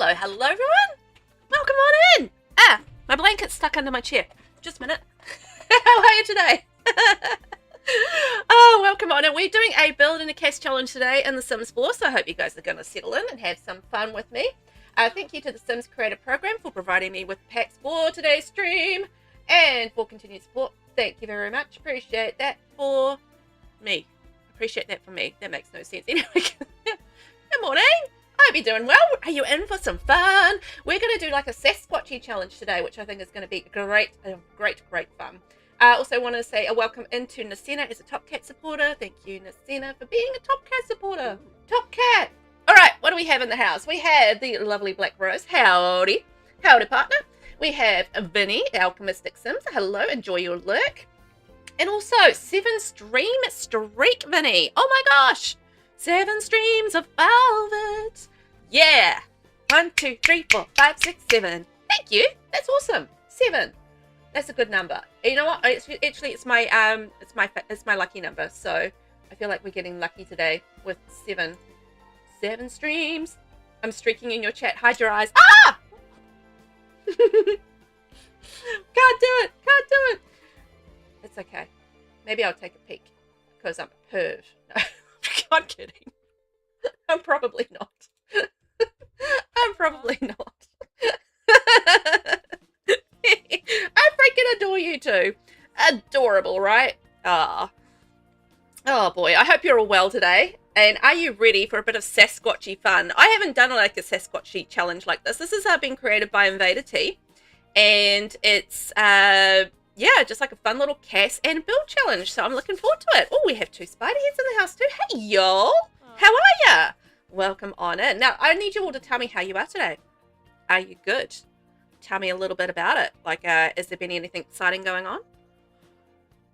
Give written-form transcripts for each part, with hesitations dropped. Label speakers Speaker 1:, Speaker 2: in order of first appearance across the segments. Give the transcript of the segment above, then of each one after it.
Speaker 1: Hello, hello everyone. Welcome on in. My blanket's stuck under my chair. Just a minute. How are you today? Oh, welcome on in. We're doing a build and a CAS challenge today in The Sims 4, so I hope you guys are going to settle in and have some fun with me. Thank you to the Sims Creator Program for providing me with packs for today's stream and for continued support. Thank you very much. Appreciate that for me. Appreciate that for me. That makes no sense. Anyway, good morning. I hope you're doing well. Are you in for some fun? We're going to do like a Sasquatchy challenge today, which I think is going to be great fun. I also want to say a welcome into Nasina as a Top Cat supporter. Thank you, Nasina, for being a Top Cat supporter. Top Cat. All right, what do we have in the house? We have the lovely Black Rose. Howdy. Howdy, partner. We have Vinny, the Alchemistic Sims. Hello, enjoy your lurk. And also 7 stream streak, Vinny. Oh my gosh. 7 streams of Velvet. Yeah. 1, 2, 3, 4, 5, 6, 7. Thank you. That's awesome. 7. That's a good number. You know what? It's my lucky number. So I feel like we're getting lucky today with 7. 7 streams. I'm streaking in your chat. Hide your eyes. Ah! Can't do it. Can't do it. It's okay. Maybe I'll take a peek because I'm a perv. No, I'm kidding. I'm probably not. I'm probably not. I freaking adore you two. Adorable, right? Ah. Oh boy, I hope you're all well today. And are you ready for a bit of Sasquatchy fun? I haven't done like a Sasquatchy challenge like this. This has been created by InvaderTee. And it's, yeah, just like a fun little CAS and build challenge. So I'm looking forward to it. Oh, we have 2 spider heads in the house too. Hey, y'all. How are ya? Welcome on in. Now, I need you all to tell me how you are today. Are you good? Tell me a little bit about it. Like, has there been anything exciting going on?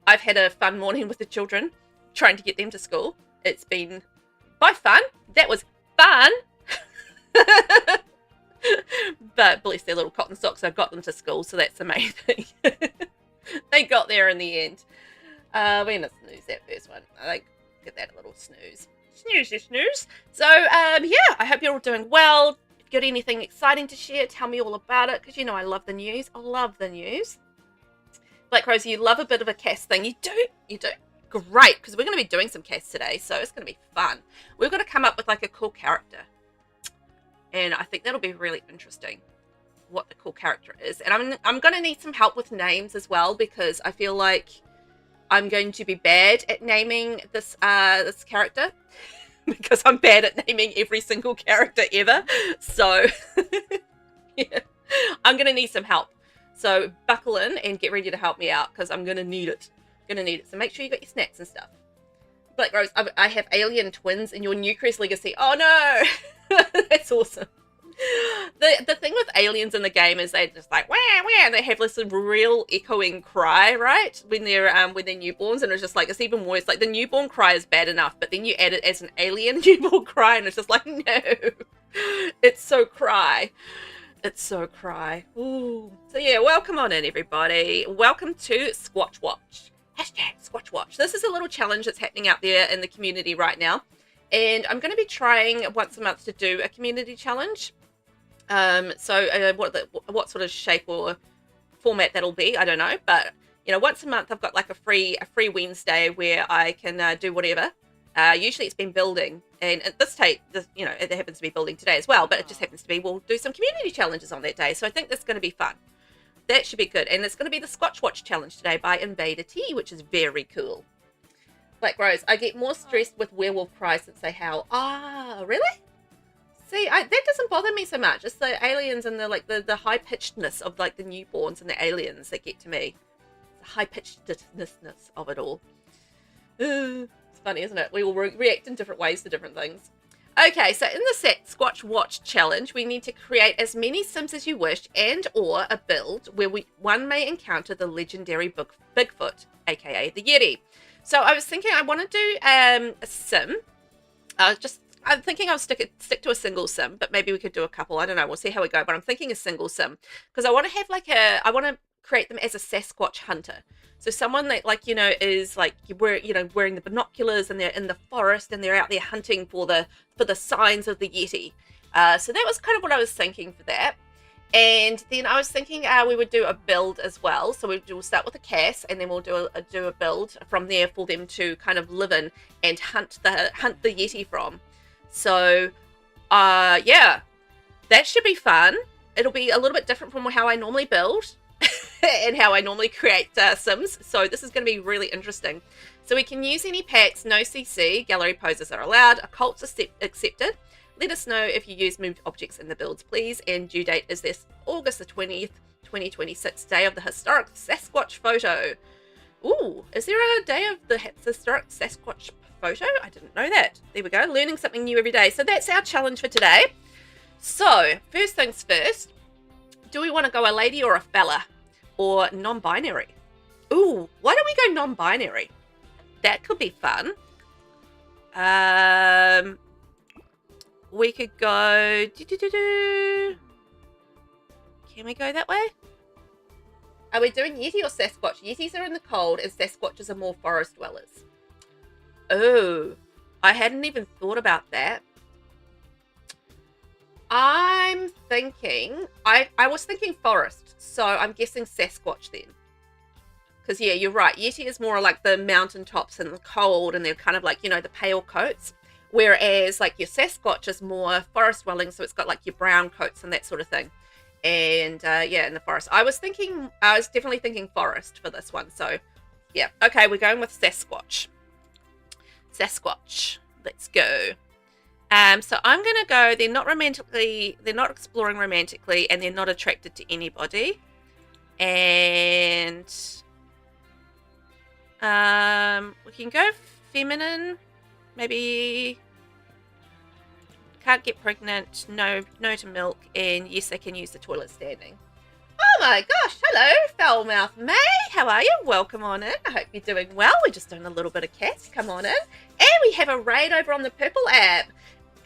Speaker 1: I've had a fun morning with the children, trying to get them to school. It's been by fun. That was fun. But bless their little cotton socks, I've got them to school, so that's the main thing. They got there in the end. We're going to snooze that first one. I think give that a little snooze. Snooze. So, yeah, I hope you're all doing well. If you've got anything exciting to share, tell me all about it, because you know I love the news. I love the news. Black Rose, you love a bit of a CAS thing. You do. Great, because we're going to be doing some CAS today, so it's going to be fun. We're going to come up with like a cool character. And I think that'll be really interesting, what the cool character is. And I'm going to need some help with names as well, because I feel like I'm going to be bad at naming this this character, because I'm bad at naming every single character ever. So, yeah, I'm going to need some help. So buckle in and get ready to help me out, because I'm going to need it. So make sure you got your snacks and stuff. Black Rose, I have alien twins in your Newcrest Legacy. Oh no! That's awesome. The thing with aliens in the game is they just like wah wah, and they have this real echoing cry, right? When they're newborns, and it's just like it's even worse. Like the newborn cry is bad enough, but then you add it as an alien newborn cry, and it's just like no, it's so cry. It's so cry. Ooh. So yeah, welcome on in everybody. Welcome to Squatch Watch. #Squatch Watch. This is a little challenge that's happening out there in the community right now. And I'm going to be trying once a month to do a community challenge. What sort of shape or format that'll be, I don't know. But, you know, once a month I've got like a free Wednesday where I can do whatever. Usually it's been building. And at this state, you know, it happens to be building today as well. But it just happens to be we'll do some community challenges on that day. So I think that's going to be fun. That should be good. And it's going to be the Squatch Watch challenge today by InvaderTee, which is very cool. Black Rose, I get more stressed with werewolf cries since they howl. Ah, really? See, that doesn't bother me so much. It's the aliens and the high pitchedness of like the newborns and the aliens that get to me. The high pitchedness of it all. It's funny, isn't it? We all react in different ways to different things. Okay, so in the Squatch Watch challenge, we need to create as many Sims as you wish and or a build where one may encounter the legendary Bigfoot, aka the Yeti. So I was thinking I want to do a sim. I'm thinking I'll stick to a single sim, but maybe we could do a couple. I don't know. We'll see how we go. But I'm thinking a single sim because I want to have I want to create them as a Sasquatch hunter. So someone that is wearing the binoculars and they're in the forest and they're out there hunting for the signs of the Yeti. So that was kind of what I was thinking for that. And then I was thinking we would do a build as well. So we'll start with a CAS, and then we'll do a build from there for them to kind of live in and hunt the Yeti from. So yeah, that should be fun. It'll be a little bit different from how I normally build and how I normally create Sims. So this is going to be really interesting. So we can use any packs, no CC, gallery poses are allowed, occults accepted. Let us know if you use moved objects in the builds, please. And due date is this August the 20th, 2026, day of the historic Sasquatch photo. Ooh, is there a day of the historic Sasquatch photo? I didn't know that. There we go, learning something new every day. So that's our challenge for today. So, first things first, do we want to go a lady or a fella? Or non-binary? Ooh, why don't we go non-binary? That could be fun. We could go... Can we go that way? Are we doing Yeti or Sasquatch? Yetis are in the cold and Sasquatches are more forest dwellers. Oh, I hadn't even thought about that. I'm thinking... I was thinking forest, so I'm guessing Sasquatch then. Because, yeah, you're right. Yeti is more like the mountaintops and the cold, and they're kind of like, you know, the pale coats. Whereas, like, your Sasquatch is more forest dwelling, so it's got, like, your brown coats and that sort of thing. And, yeah, in the forest. I was definitely thinking forest for this one. So, yeah. Okay, we're going with Sasquatch. Sasquatch. Let's go. So I'm going to go, they're not exploring romantically, and they're not attracted to anybody. And we can go feminine, maybe can't get pregnant, no to milk, and yes, they can use the toilet standing. Oh my gosh, hello, foul mouth May, how are you? Welcome on in, I hope you're doing well. We're just doing a little bit of CAS, come on in. And we have a raid over on the Purple app.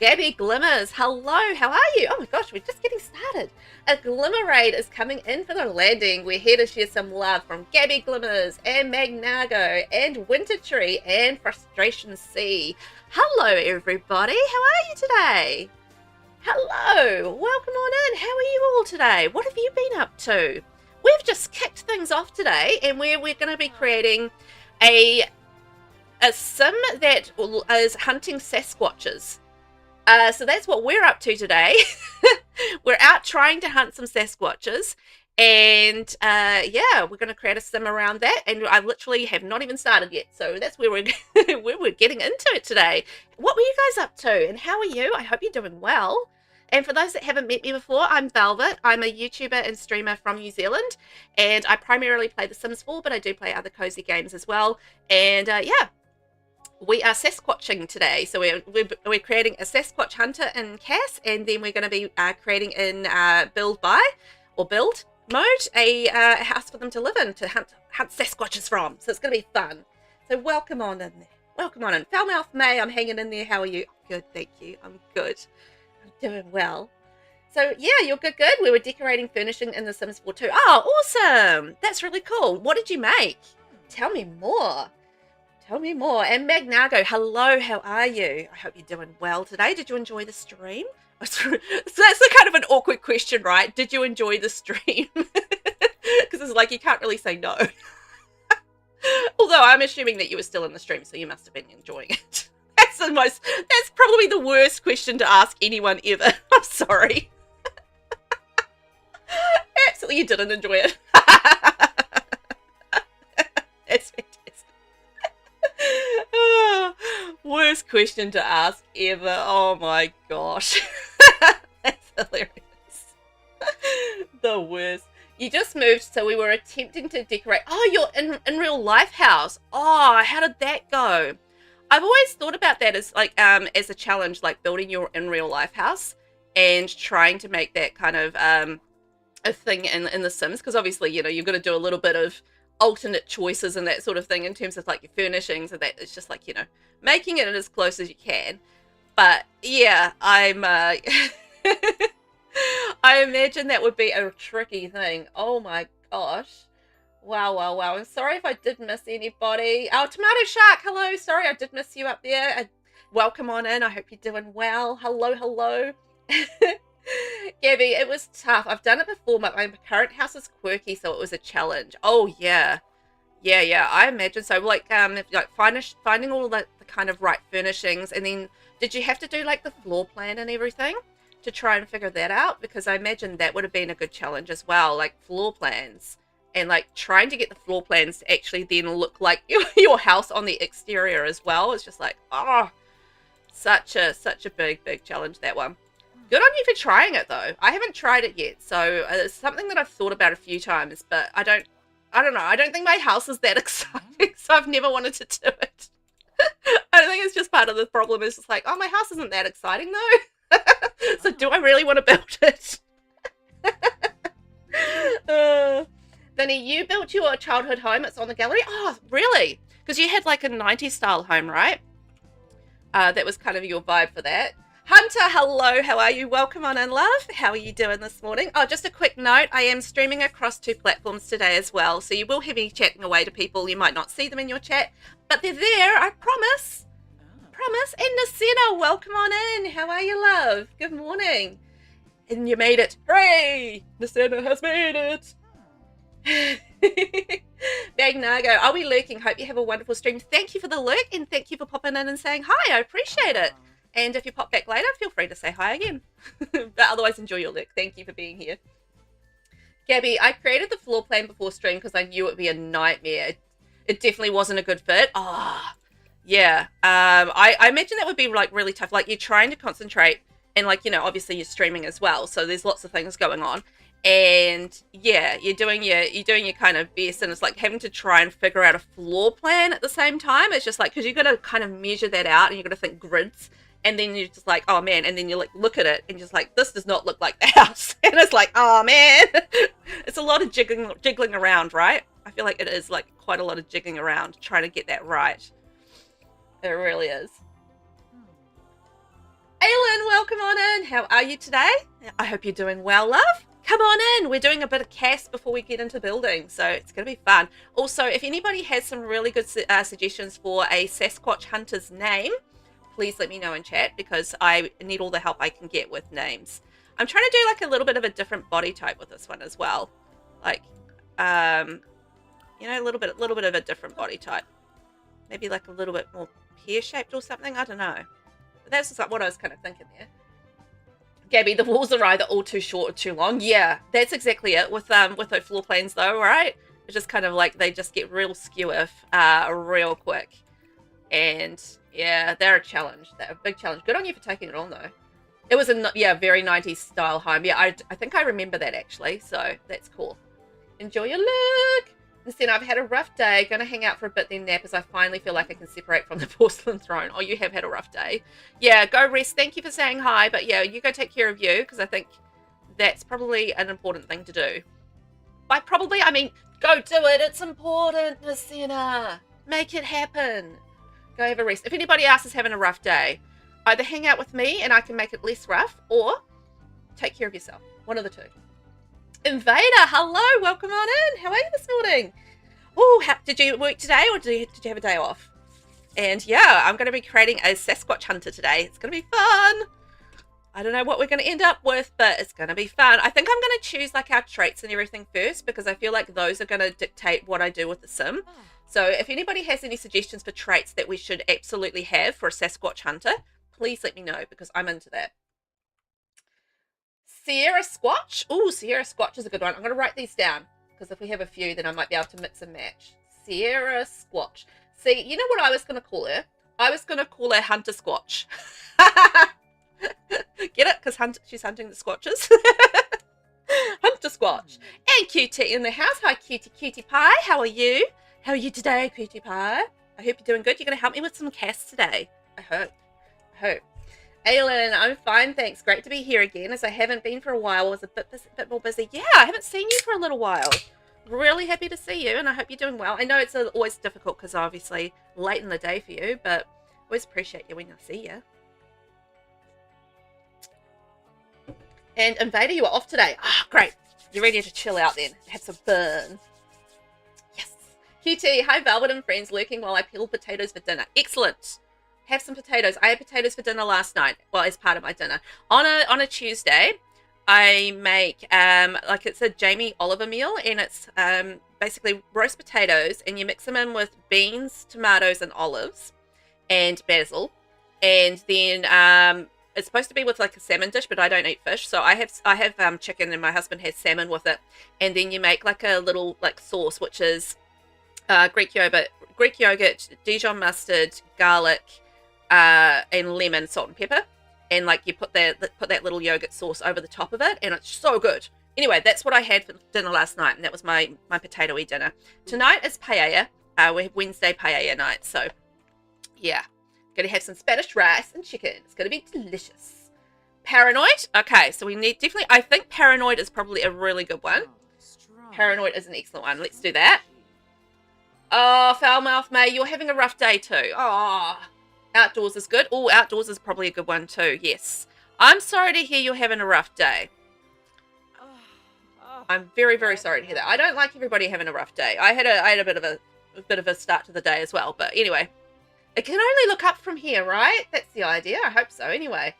Speaker 1: Gabby Glimmers, hello, how are you? Oh my gosh, we're just getting started. A Glimmer raid is coming in for the landing. We're here to share some love from Gabby Glimmers and Magnago and Winter Tree and Frustration Sea. Hello everybody, how are you today? Hello, welcome on in. How are you all today? What have you been up to? We've just kicked things off today, and we're going to be creating a sim that is hunting Sasquatches. So that's what we're up to today. We're out trying to hunt some Sasquatches, and yeah, we're going to create a sim around that, and I literally have not even started yet, so that's where we're getting into it today. What were you guys up to, and how are you? I hope you're doing well. And for those that haven't met me before, I'm Velvet. I'm a YouTuber and streamer from New Zealand, and I primarily play The Sims 4, but I do play other cozy games as well. And yeah, we are Sasquatching today. So we're creating a Sasquatch hunter in CAS, and then we're going to be creating in build mode a house for them to live in, to hunt Sasquatches from. So it's going to be fun. So welcome on in there. Welcome on in. Foulmouth May, I'm hanging in there. How are you? Good, thank you. I'm good. I'm doing well. So yeah, you're good. We were decorating furnishing in The Sims 4 too. Oh, awesome. That's really cool. What did you make? Tell me more. Tell me more. And Magnago, hello, how are you? I hope you're doing well today. Did you enjoy the stream? So that's a kind of an awkward question, right? Did you enjoy the stream? Because it's like you can't really say no. Although I'm assuming that you were still in the stream, so you must have been enjoying it. That's probably the worst question to ask anyone ever. I'm sorry. Absolutely, you didn't enjoy it. That's fantastic. Worst question to ask ever. Oh my gosh. That's hilarious. The worst. You just moved, so we were attempting to decorate. Oh, you're in real life house. Oh, how did that go? I've always thought about that as like as a challenge, like building your in real life house and trying to make that kind of a thing in The Sims, because obviously, you know, you're going to do a little bit of alternate choices and that sort of thing in terms of like your furnishings, and that it's just like, you know, making it as close as you can. But yeah, I'm I imagine that would be a tricky thing. Oh my gosh. Wow. I'm sorry if I did miss anybody. Oh, Tomato Shark, hello. Sorry, I did miss you up there. Welcome on in. I hope you're doing well. Hello. Gabby, it was tough. I've done it before, but my current house is quirky, so it was a challenge. Oh, yeah. Yeah, I imagine so. Like, finding all the kind of right furnishings, and then did you have to do like the floor plan and everything to try and figure that out? Because I imagine that would have been a good challenge as well, like floor plans and like trying to get the floor plans to actually then look like your house on the exterior as well. It's just like, oh, such a big challenge, that one. Good on you for trying it though. I haven't tried it yet, so it's something that I've thought about a few times, but I don't know. I don't think my house is that exciting, so I've never wanted to do it. I think it's just part of the problem. Is just like, oh, my house isn't that exciting though. So do I really want to build it? Vinny, you built your childhood home. It's on the gallery. Oh, really? Because you had like a 90s style home, right? That was kind of your vibe for that. Hunter, hello, how are you? Welcome on in, love. How are you doing this morning? Oh, just a quick note, I am streaming across 2 platforms today as well, so you will hear me chatting away to people. You might not see them in your chat, but they're there, I promise. Promise. And Nasina, welcome on in. How are you, love? Good morning. And you made it. Hooray! Nasina has made it. Magnago, are we lurking? Hope you have a wonderful stream. Thank you for the lurk, and thank you for popping in and saying hi. I appreciate it. And if you pop back later, feel free to say hi again. But otherwise, enjoy your look. Thank you for being here. Gabby, I created the floor plan before stream because I knew it would be a nightmare. It definitely wasn't a good fit. Ah, yeah. I imagine that would be like really tough. Like you're trying to concentrate and like, you know, obviously you're streaming as well. So there's lots of things going on. And yeah, you're doing your kind of best, and it's like having to try and figure out a floor plan at the same time. It's just like, because you've got to kind of measure that out and you've got to think grids. And then you're just like, oh man, and then you like look at it and just like, this does not look like the house. And it's like, oh man, it's a lot of jiggling around, right? I feel like it is like quite a lot of jiggling around trying to get that right. It really is. Aylin, welcome on in. How are you today? I hope you're doing well, love. Come on in. We're doing a bit of CAS before we get into building, so it's going to be fun. Also, if anybody has some really good suggestions for a Sasquatch hunter's name, please let me know in chat, because I need all the help I can get with names. I'm trying to do like a little bit of a different body type with this one as well. Like, you know, a little bit of a different body type. Maybe like a little bit more pear-shaped or something. I don't know. But that's just like what I was kind of thinking there. Gabby, the walls are either all too short or too long. Yeah, that's exactly it with those floor plans though, right? It's just kind of like they just get real skew real quick. And yeah, they're a challenge. They're a big challenge. Good on you for taking it on, though. It was a very 90s style home. Yeah, I think I remember that, actually. So that's cool. Enjoy your look. Instead, I've had a rough day. Going to hang out for a bit, then nap, as I finally feel like I can separate from the porcelain throne. Oh, you have had a rough day. Yeah, go rest. Thank you for saying hi. But yeah, you go take care of you, because I think that's probably an important thing to do. By probably, I mean, go do it. It's important, Nasina. Make it happen. Go have a rest. If anybody else is having a rough day, either hang out with me and I can make it less rough, or take care of yourself. One of the two. Invader, hello, welcome on in. How are you this morning? Oh, did you work today, or did you have a day off? And yeah, I'm going to be creating a Sasquatch hunter today. It's going to be fun. I don't know what we're going to end up with, but it's going to be fun. I think I'm going to choose like our traits and everything first, because I feel like those are going to dictate what I do with the sim. So if anybody has any suggestions for traits that we should absolutely have for a Sasquatch hunter, please let me know, because I'm into that. Sierra Squatch. Oh, Sierra Squatch is a good one. I'm going to write these down, because if we have a few, then I might be able to mix and match. Sierra Squatch. See, you know what I was going to call her? I was going to call her Hunter Squatch. Get it? Because she's hunting the Squatches. Hunter Squatch. And QT in the house. Hi, Cutie Pie. How are you? How are you today, Cutie Pie? I hope you're doing good. You're going to help me with some CAS today. I hope. Aylin, I'm fine, thanks. Great to be here again, as I haven't been for a while. I was a bit more busy. Yeah, I haven't seen you for a little while. Really happy to see you, and I hope you're doing well. I know it's always difficult, because obviously late in the day for you, but I always appreciate you when I see you. And Invader, you are off today. Ah, great. You're ready to chill out then. Have some fun. Yes. QT, hi Velvet and friends, lurking while I peel potatoes for dinner. Excellent. have some potatoes. I had potatoes for dinner last night. Well, as part of my dinner. On a Tuesday, I make like it's a Jamie Oliver meal, and it's basically roast potatoes, and you mix them in with beans, tomatoes, and olives, and basil, and then it's supposed to be with like a salmon dish, but I don't eat fish, so I have chicken, and my husband has salmon with it, and then you make like a little like sauce, which is Greek yogurt, Dijon mustard, garlic, and lemon, salt and pepper, and like you put that little yogurt sauce over the top of it, and it's so good. Anyway, that's what I had for dinner last night, and that was my potato-y dinner. Tonight is paella. We have Wednesday paella night, so yeah. Gonna have some Spanish rice and chicken. It's gonna be delicious. Paranoid. Okay, so we need definitely. I think Paranoid is probably a really good one. Paranoid is an excellent one. Let's do that. Oh, Foulmouth May, you're having a rough day too. Oh, Outdoors is good. Oh, Outdoors is probably a good one too. Yes. I'm sorry to hear you're having a rough day. I'm very, very sorry to hear that. I don't like everybody having a rough day. I had a bit of a start to the day as well. But anyway. It can only look up from here, right? That's the idea. I hope so. Anyway.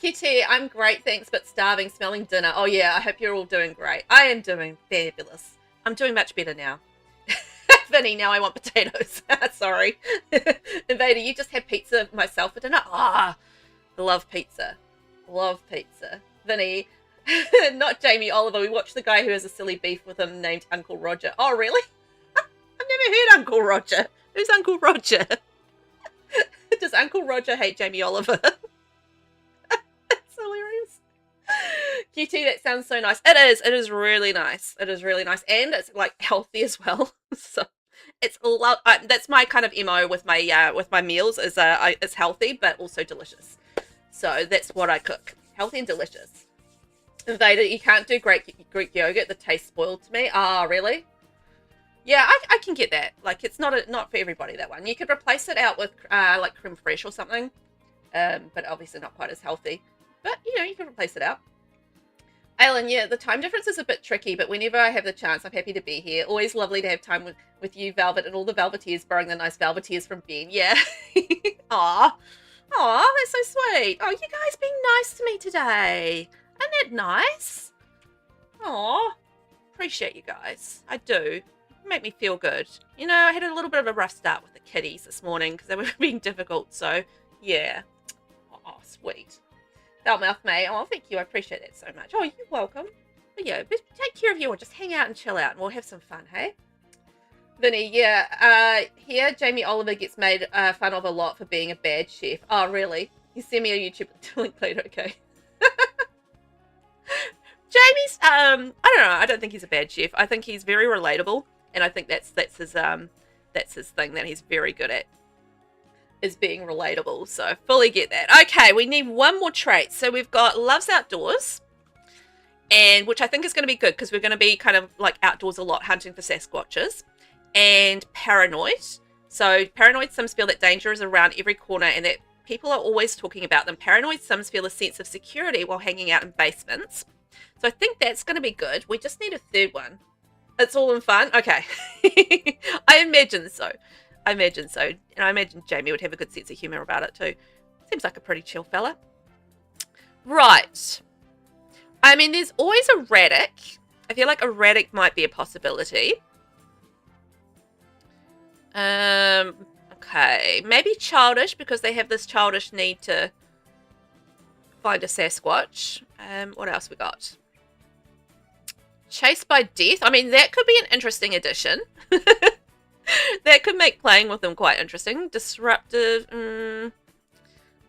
Speaker 1: QT, I'm great, thanks, but starving, smelling dinner. Oh, yeah, I hope you're all doing great. I am doing fabulous. I'm doing much better now. Vinny, now I want potatoes. Sorry. Invader, you just had pizza myself for dinner? Ah, love pizza. Love pizza. Vinny, not Jamie Oliver. We watched the guy who has a silly beef with him named Uncle Roger. Oh, really? I've never heard Uncle Roger. Who's Uncle Roger? Does Uncle Roger hate Jamie Oliver? That's hilarious. QT, that sounds so nice. It is. It is really nice. It is really nice. And it's like healthy as well. So it's that's my kind of MO with my meals is it's healthy but also delicious. So that's what I cook. Healthy and delicious. Invader, you can't do Greek yogurt. The taste spoiled to me. Ah, really? Yeah, I can get that. Like, it's not for everybody, that one. You could replace it out with, like, creme fraiche or something. But obviously not quite as healthy. But, you know, you can replace it out. Alan, yeah, the time difference is a bit tricky, but whenever I have the chance, I'm happy to be here. Always lovely to have time with you, Velvet, and all the Velveteers, borrowing the nice Velveteers from Ben. Yeah. Aw. Aw, that's so sweet. Oh, you guys being nice to me today. Isn't that nice? Aw. Appreciate you guys. I do. Make me feel good. You know, I had a little bit of a rough start with the kitties this morning because they were being difficult, so yeah. Oh, sweet. Foulmouth May, oh, thank you. I appreciate that so much. Oh, you're welcome. But yeah, take care of you and just hang out and chill out and we'll have some fun, hey? Vinny, yeah, here Jamie Oliver gets made fun of a lot for being a bad chef. Oh, really? You send me a YouTube link later, okay? Jamie's, I don't know. I don't think he's a bad chef. I think he's very relatable. And I think that's his thing that he's very good at, is being relatable. So I fully get that. Okay, we need one more trait. So we've got loves outdoors, and which I think is going to be good because we're going to be kind of like outdoors a lot, hunting for Sasquatches, and paranoid. So paranoid Sims feel that danger is around every corner and that people are always talking about them. Paranoid Sims feel a sense of security while hanging out in basements. So I think that's going to be good. We just need a third one. It's all in fun? Okay. I imagine so. And I imagine Jamie would have a good sense of humour about it too. Seems like a pretty chill fella. Right. I mean, there's always erratic. I feel like erratic might be a possibility. Okay. Maybe childish because they have this childish need to find a Sasquatch. What else we got? Chased by death. I mean, that could be an interesting addition. That could make playing with them quite interesting. Disruptive.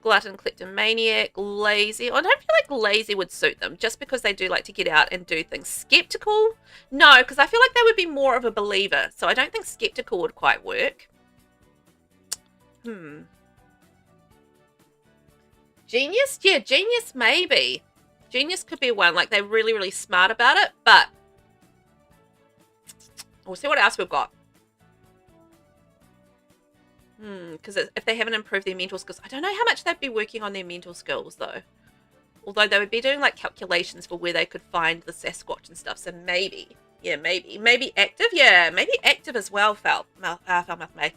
Speaker 1: Glutton, kleptomaniac, lazy. I don't feel like lazy would suit them just because they do like to get out and do things. Skeptical? No, because I feel like they would be more of a believer. So I don't think skeptical would quite work. Genius? Yeah, genius maybe. Genius could be one. Like, they're really, really smart about it. But we'll see what else we've got. Because if they haven't improved their mental skills, I don't know how much they'd be working on their mental skills, though. Although they would be doing, like, calculations for where they could find the Sasquatch and stuff. So maybe. Yeah, maybe. Maybe active? Yeah, maybe active as well, Foulmouth May.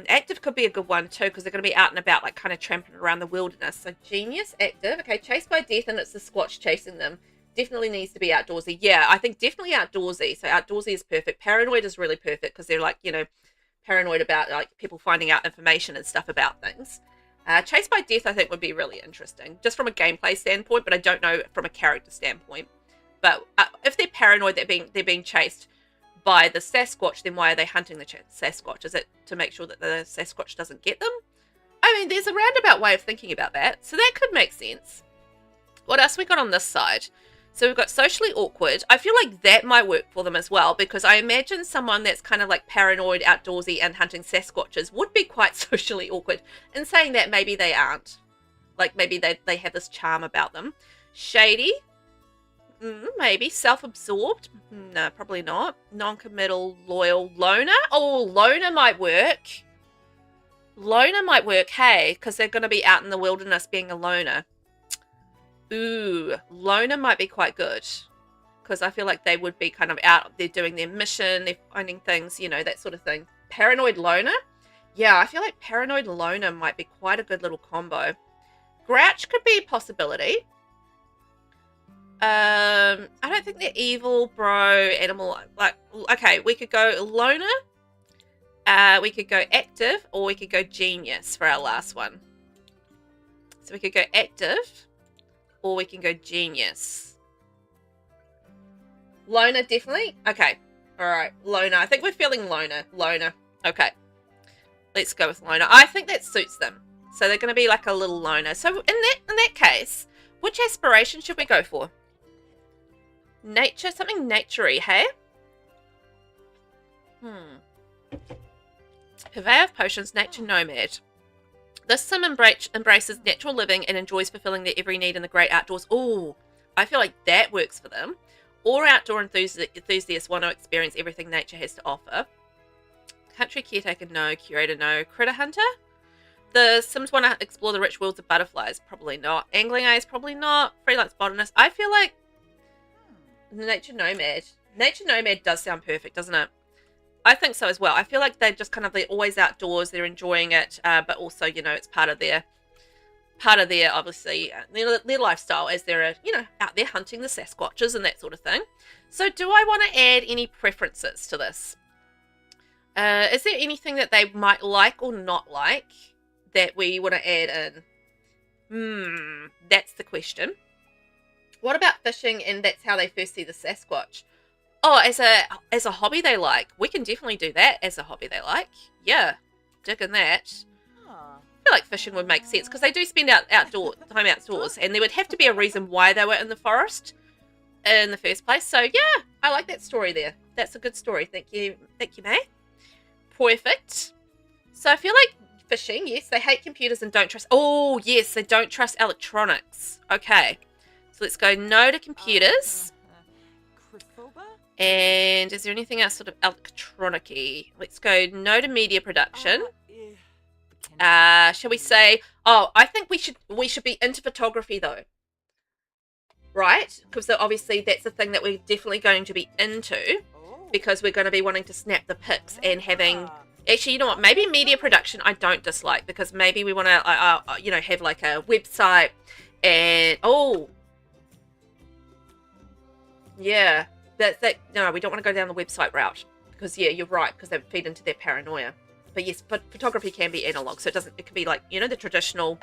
Speaker 1: Active could be a good one too, because they're going to be out and about, like kind of tramping around the wilderness. So genius, active. Okay, chased by death, and it's the Squatch chasing them. Definitely needs to be outdoorsy. Yeah, I think definitely outdoorsy. So outdoorsy is perfect. Paranoid is really perfect because they're like, you know, paranoid about like people finding out information and stuff about things. Chased by death, I think, would be really interesting, just from a gameplay standpoint, but I don't know from a character standpoint. But if they're paranoid, they're being chased by the Sasquatch, then why are they hunting the Sasquatch? Is it to make sure that the Sasquatch doesn't get them? I mean, there's a roundabout way of thinking about that, so that could make sense. What else we got on this side? So we've got socially awkward. I feel like that might work for them as well, because I imagine someone that's kind of like paranoid, outdoorsy, and hunting Sasquatches would be quite socially awkward. In saying that, maybe they aren't. Like, maybe they have this charm about them. Shady. Maybe. Self-absorbed? No, probably not. Non-committal, loyal. Loner? Oh, loner might work. Loner might work, hey, because they're going to be out in the wilderness being a loner. Ooh, loner might be quite good, because I feel like they would be kind of out there doing their mission, they're finding things, you know, that sort of thing. Paranoid loner? Yeah, I feel like paranoid loner might be quite a good little combo. Grouch could be a possibility. I don't think they're evil, bro, animal. Like, okay, we could go loner, we could go active, or we could go genius for our last one. So we could go active, or we can go genius. Loner, definitely? Okay. Alright, loner. I think we're feeling loner. Loner. Okay. Let's go with loner. I think that suits them. So they're going to be like a little loner. So in that case, which aspiration should we go for? Nature? Something naturey, hey? Purveyor of potions, nature nomad. This sim embraces natural living and enjoys fulfilling their every need in the great outdoors. Oh, I feel like that works for them. Or outdoor enthusiasts want to experience everything nature has to offer. Country caretaker, no. Curator, no. Critter hunter? The Sims want to explore the rich worlds of butterflies. Probably not. Angling eyes, probably not. Freelance botanist. I feel like nature nomad. Nature nomad does sound perfect, doesn't it? I think so as well. I feel like they're just kind of, they're always outdoors, they're enjoying it, but also, you know, it's part of their obviously, their lifestyle as they're, you know, out there hunting the Sasquatches and that sort of thing. So do I want to add any preferences to this? Is there anything that they might like or not like that we want to add in? That's the question. What about fishing, and that's how they first see the Sasquatch? Oh, as a hobby they like. We can definitely do that as a hobby they like. Yeah, digging that. I feel like fishing would make sense, because they do spend time outdoors, and there would have to be a reason why they were in the forest in the first place. So yeah, I like that story there. That's a good story. Thank you, May. Perfect. So I feel like fishing, yes, they hate computers and don't trust. Oh yes, they don't trust electronics. Okay, so let's go no to computers. And is there anything else sort of electronic-y? Let's go no to media production. Shall we say? Oh, I think we should be into photography though, right? Because obviously that's the thing that we're definitely going to be into, because we're going to be wanting to snap the pics and having. Actually, you know what? Maybe media production I don't dislike, because maybe we want to, you know, have like a website and yeah. No, we don't want to go down the website route, because yeah, you're right, because they feed into their paranoia. But yes, but photography can be analog, so it can be like, you know, the traditional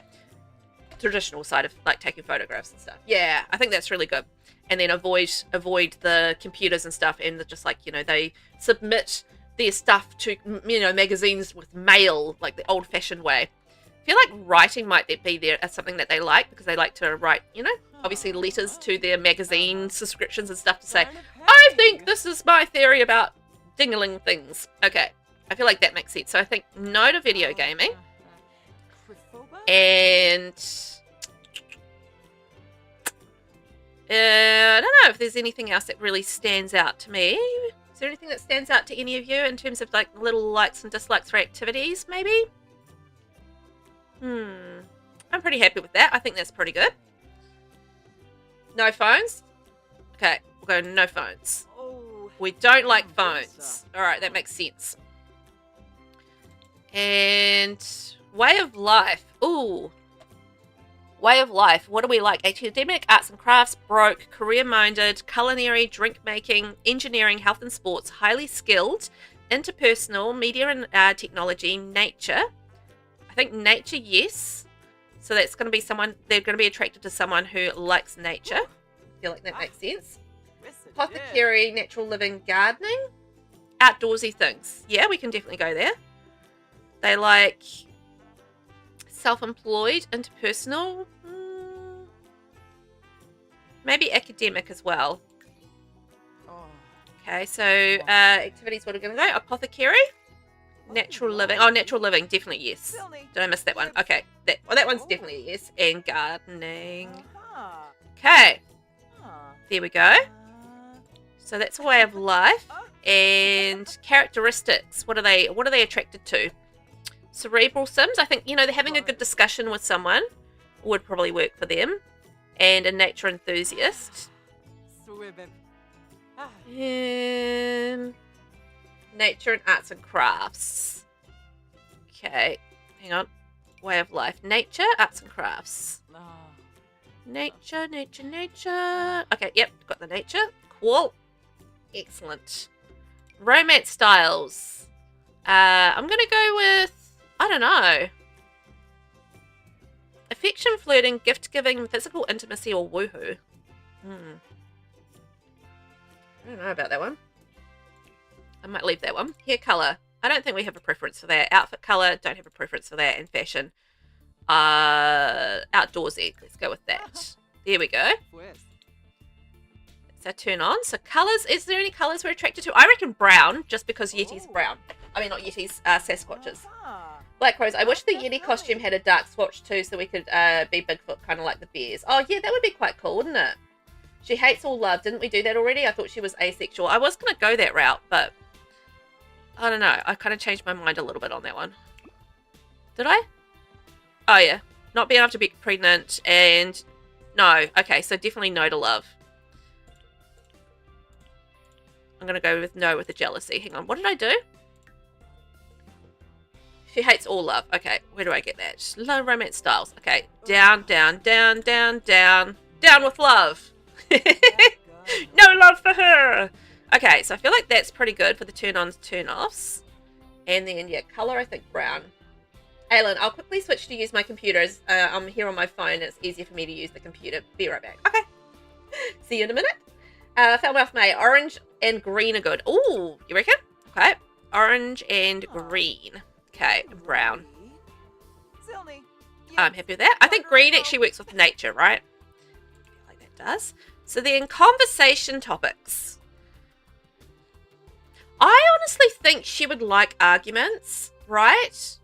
Speaker 1: side of like taking photographs and stuff. Yeah, I think that's really good. And then avoid the computers and stuff, and just like, you know, they submit their stuff to, you know, magazines with mail, like the old-fashioned way. I feel like writing might be there as something that they like, because they like to write, you know, obviously letters to their magazine subscriptions and stuff to say, I think this is my theory about dingling things. Okay, I feel like that makes sense. So I think no to video gaming. And I don't know if there's anything else that really stands out to me. Is there anything that stands out to any of you in terms of like little likes and dislikes for activities, maybe? I'm pretty happy with that. I think that's pretty good. No phones? Okay, we'll go no phones. We don't like phones. Alright, that makes sense. And way of life. Ooh. Way of life. What do we like? Academic, arts and crafts, broke, career-minded, culinary, drink-making, engineering, health and sports, highly skilled, interpersonal, media and technology, nature. I think nature, yes. So that's going to be someone, they're going to be attracted to someone who likes nature. I feel like that makes sense. Apothecary, natural living, gardening, outdoorsy things. Yeah, we can definitely go there. They like self-employed, interpersonal, maybe academic as well. Okay, so activities, what are we going to go? Apothecary, natural living. Oh, natural living, definitely yes. Did I miss that one? Okay, that one's definitely yes. And gardening. Okay, there we go. So that's a way of life. And characteristics, what are they attracted to? Cerebral sims, I think, you know, they're having a good discussion with someone would probably work for them. And a nature enthusiast. And nature and arts and crafts. Okay, hang on. Way of life. Nature, arts and crafts. Nature. Okay, yep, got the nature. Cool. Excellent. Romance styles. I'm going to go with, I don't know. Affection, flirting, gift-giving, physical intimacy, or woohoo. I don't know about that one. I might leave that one. Hair colour. I don't think we have a preference for that. Outfit colour. Don't have a preference for that. And fashion. Outdoorsy. Let's go with that. There we go. That's our turn on. So colours. Is there any colours we're attracted to? I reckon brown, just because Yeti's brown. I mean, not Yetis, Sasquatches. Black Rose. I wish the Yeti costume had a dark swatch too, so we could be Bigfoot, kind of like the bears. Oh, yeah, that would be quite cool, wouldn't it? She hates all love. Didn't we do that already? I thought she was asexual. I was going to go that route, but I don't know. I kind of changed my mind a little bit on that one. Did I? Oh, yeah. Not being able to be pregnant and... No. Okay, so definitely no to love. I'm going to go with no with the jealousy. Hang on. What did I do? She hates all love. Okay, where do I get that? Low romance styles. Okay, down, down, down, down, down. Down with love. No love for her. Okay, so I feel like that's pretty good for the turn-ons, turn-offs. And then, yeah, colour, I think brown. Aylin, I'll quickly switch to use my computer. I'm here on my phone. It's easier for me to use the computer. Be right back. Okay. See you in a minute. Falmouth May. Orange and green are good. Ooh, you reckon? Okay. Orange and green. Okay, and brown. I'm happy with that. I think green actually works with nature, right? I feel like that does. So then conversation topics. I honestly think she would like arguments, right?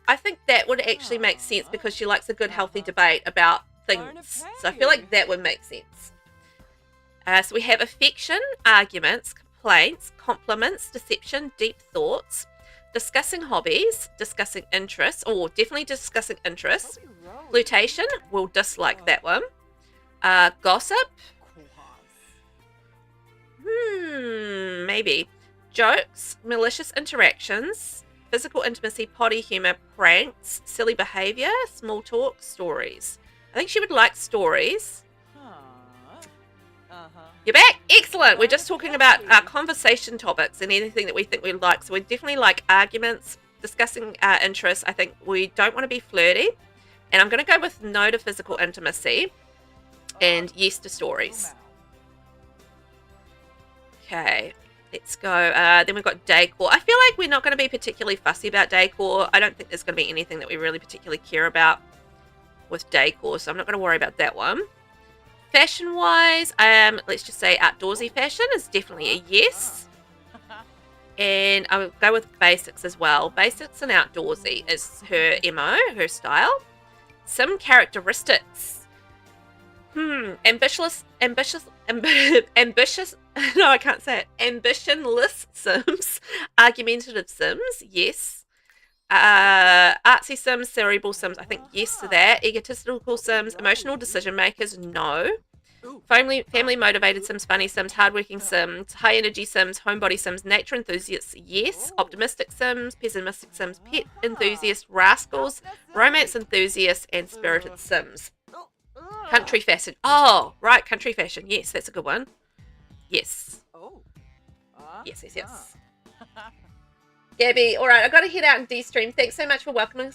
Speaker 1: I think that would actually make sense because she likes a good healthy debate about things. So I feel like that would make sense. So we have affection, arguments, complaints, compliments, deception, deep thoughts, discussing hobbies, discussing interests, or definitely discussing interests. Flirtation, we'll dislike that one. Gossip. Maybe. Jokes, malicious interactions, physical intimacy, potty humor, pranks, silly behavior, small talk, stories. I think she would like stories. You're back? Excellent. We're just talking about conversation topics and anything that we think we like. So we definitely like arguments, discussing interests. I think we don't want to be flirty. And I'm going to go with no to physical intimacy and yes to stories. Okay, let's go. Then we've got decor. I feel like we're not going to be particularly fussy about decor. I don't think there's going to be anything that we really particularly care about with decor. So I'm not going to worry about that one. Fashion-wise, let's just say outdoorsy fashion is definitely a yes. And I'll go with basics as well. Basics and outdoorsy is her MO, her style. Some characteristics. Ambitious, no, I can't say it. Ambitionless Sims. Argumentative Sims, yes. Artsy Sims, cerebral Sims, I think yes to that. Egotistical Sims, emotional decision makers, no. Family motivated Sims, funny Sims, hardworking Sims, high energy Sims, homebody Sims, nature enthusiasts, yes, optimistic Sims, pessimistic Sims, pet enthusiasts, rascals, romance enthusiasts, and spirited Sims. Country fashion. Oh, right, country fashion. Yes, that's a good one. Yes. Yes, yes, yes. Gabby, all right, I've got to head out and de-stream. Thanks so much for welcoming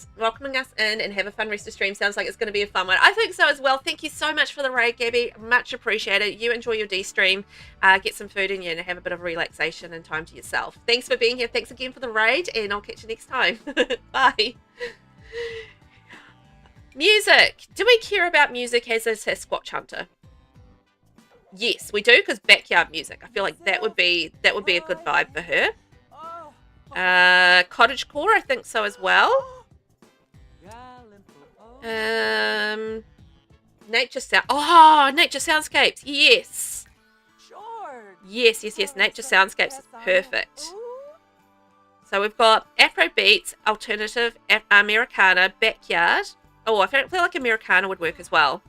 Speaker 1: us in, and have a fun rest of stream. Sounds like it's going to be a fun one. I think so as well. Thank you so much for the raid, Gabby. Much appreciated. You enjoy your de-stream. Get some food in you and have a bit of relaxation and time to yourself. Thanks for being here. Thanks again for the raid, and I'll catch you next time. Bye. Music. Do we care about music as a Sasquatch hunter? Yes, we do, because backyard music. I feel like that would be a good vibe for her. Cottagecore, I think so as well. Nature soundscapes. Yes. Yes, yes, yes. Nature soundscapes is perfect. So we've got Afrobeats, alternative, Americana, backyard. Oh, I feel like Americana would work as well.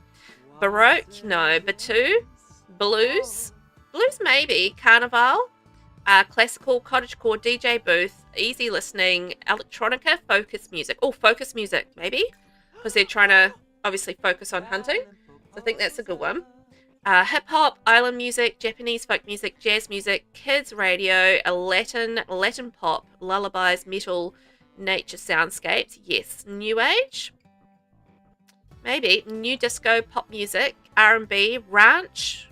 Speaker 1: Baroque, no. Batu, blues maybe. Carnival. Classical, cottagecore, DJ booth, easy listening, electronica, focus music. Oh, focus music, maybe, because they're trying to obviously focus on hunting. So I think that's a good one. Hip hop, island music, Japanese folk music, jazz music, kids radio, Latin pop, lullabies, metal, nature soundscapes. Yes, new age, maybe new disco, pop music, R&B, ranch.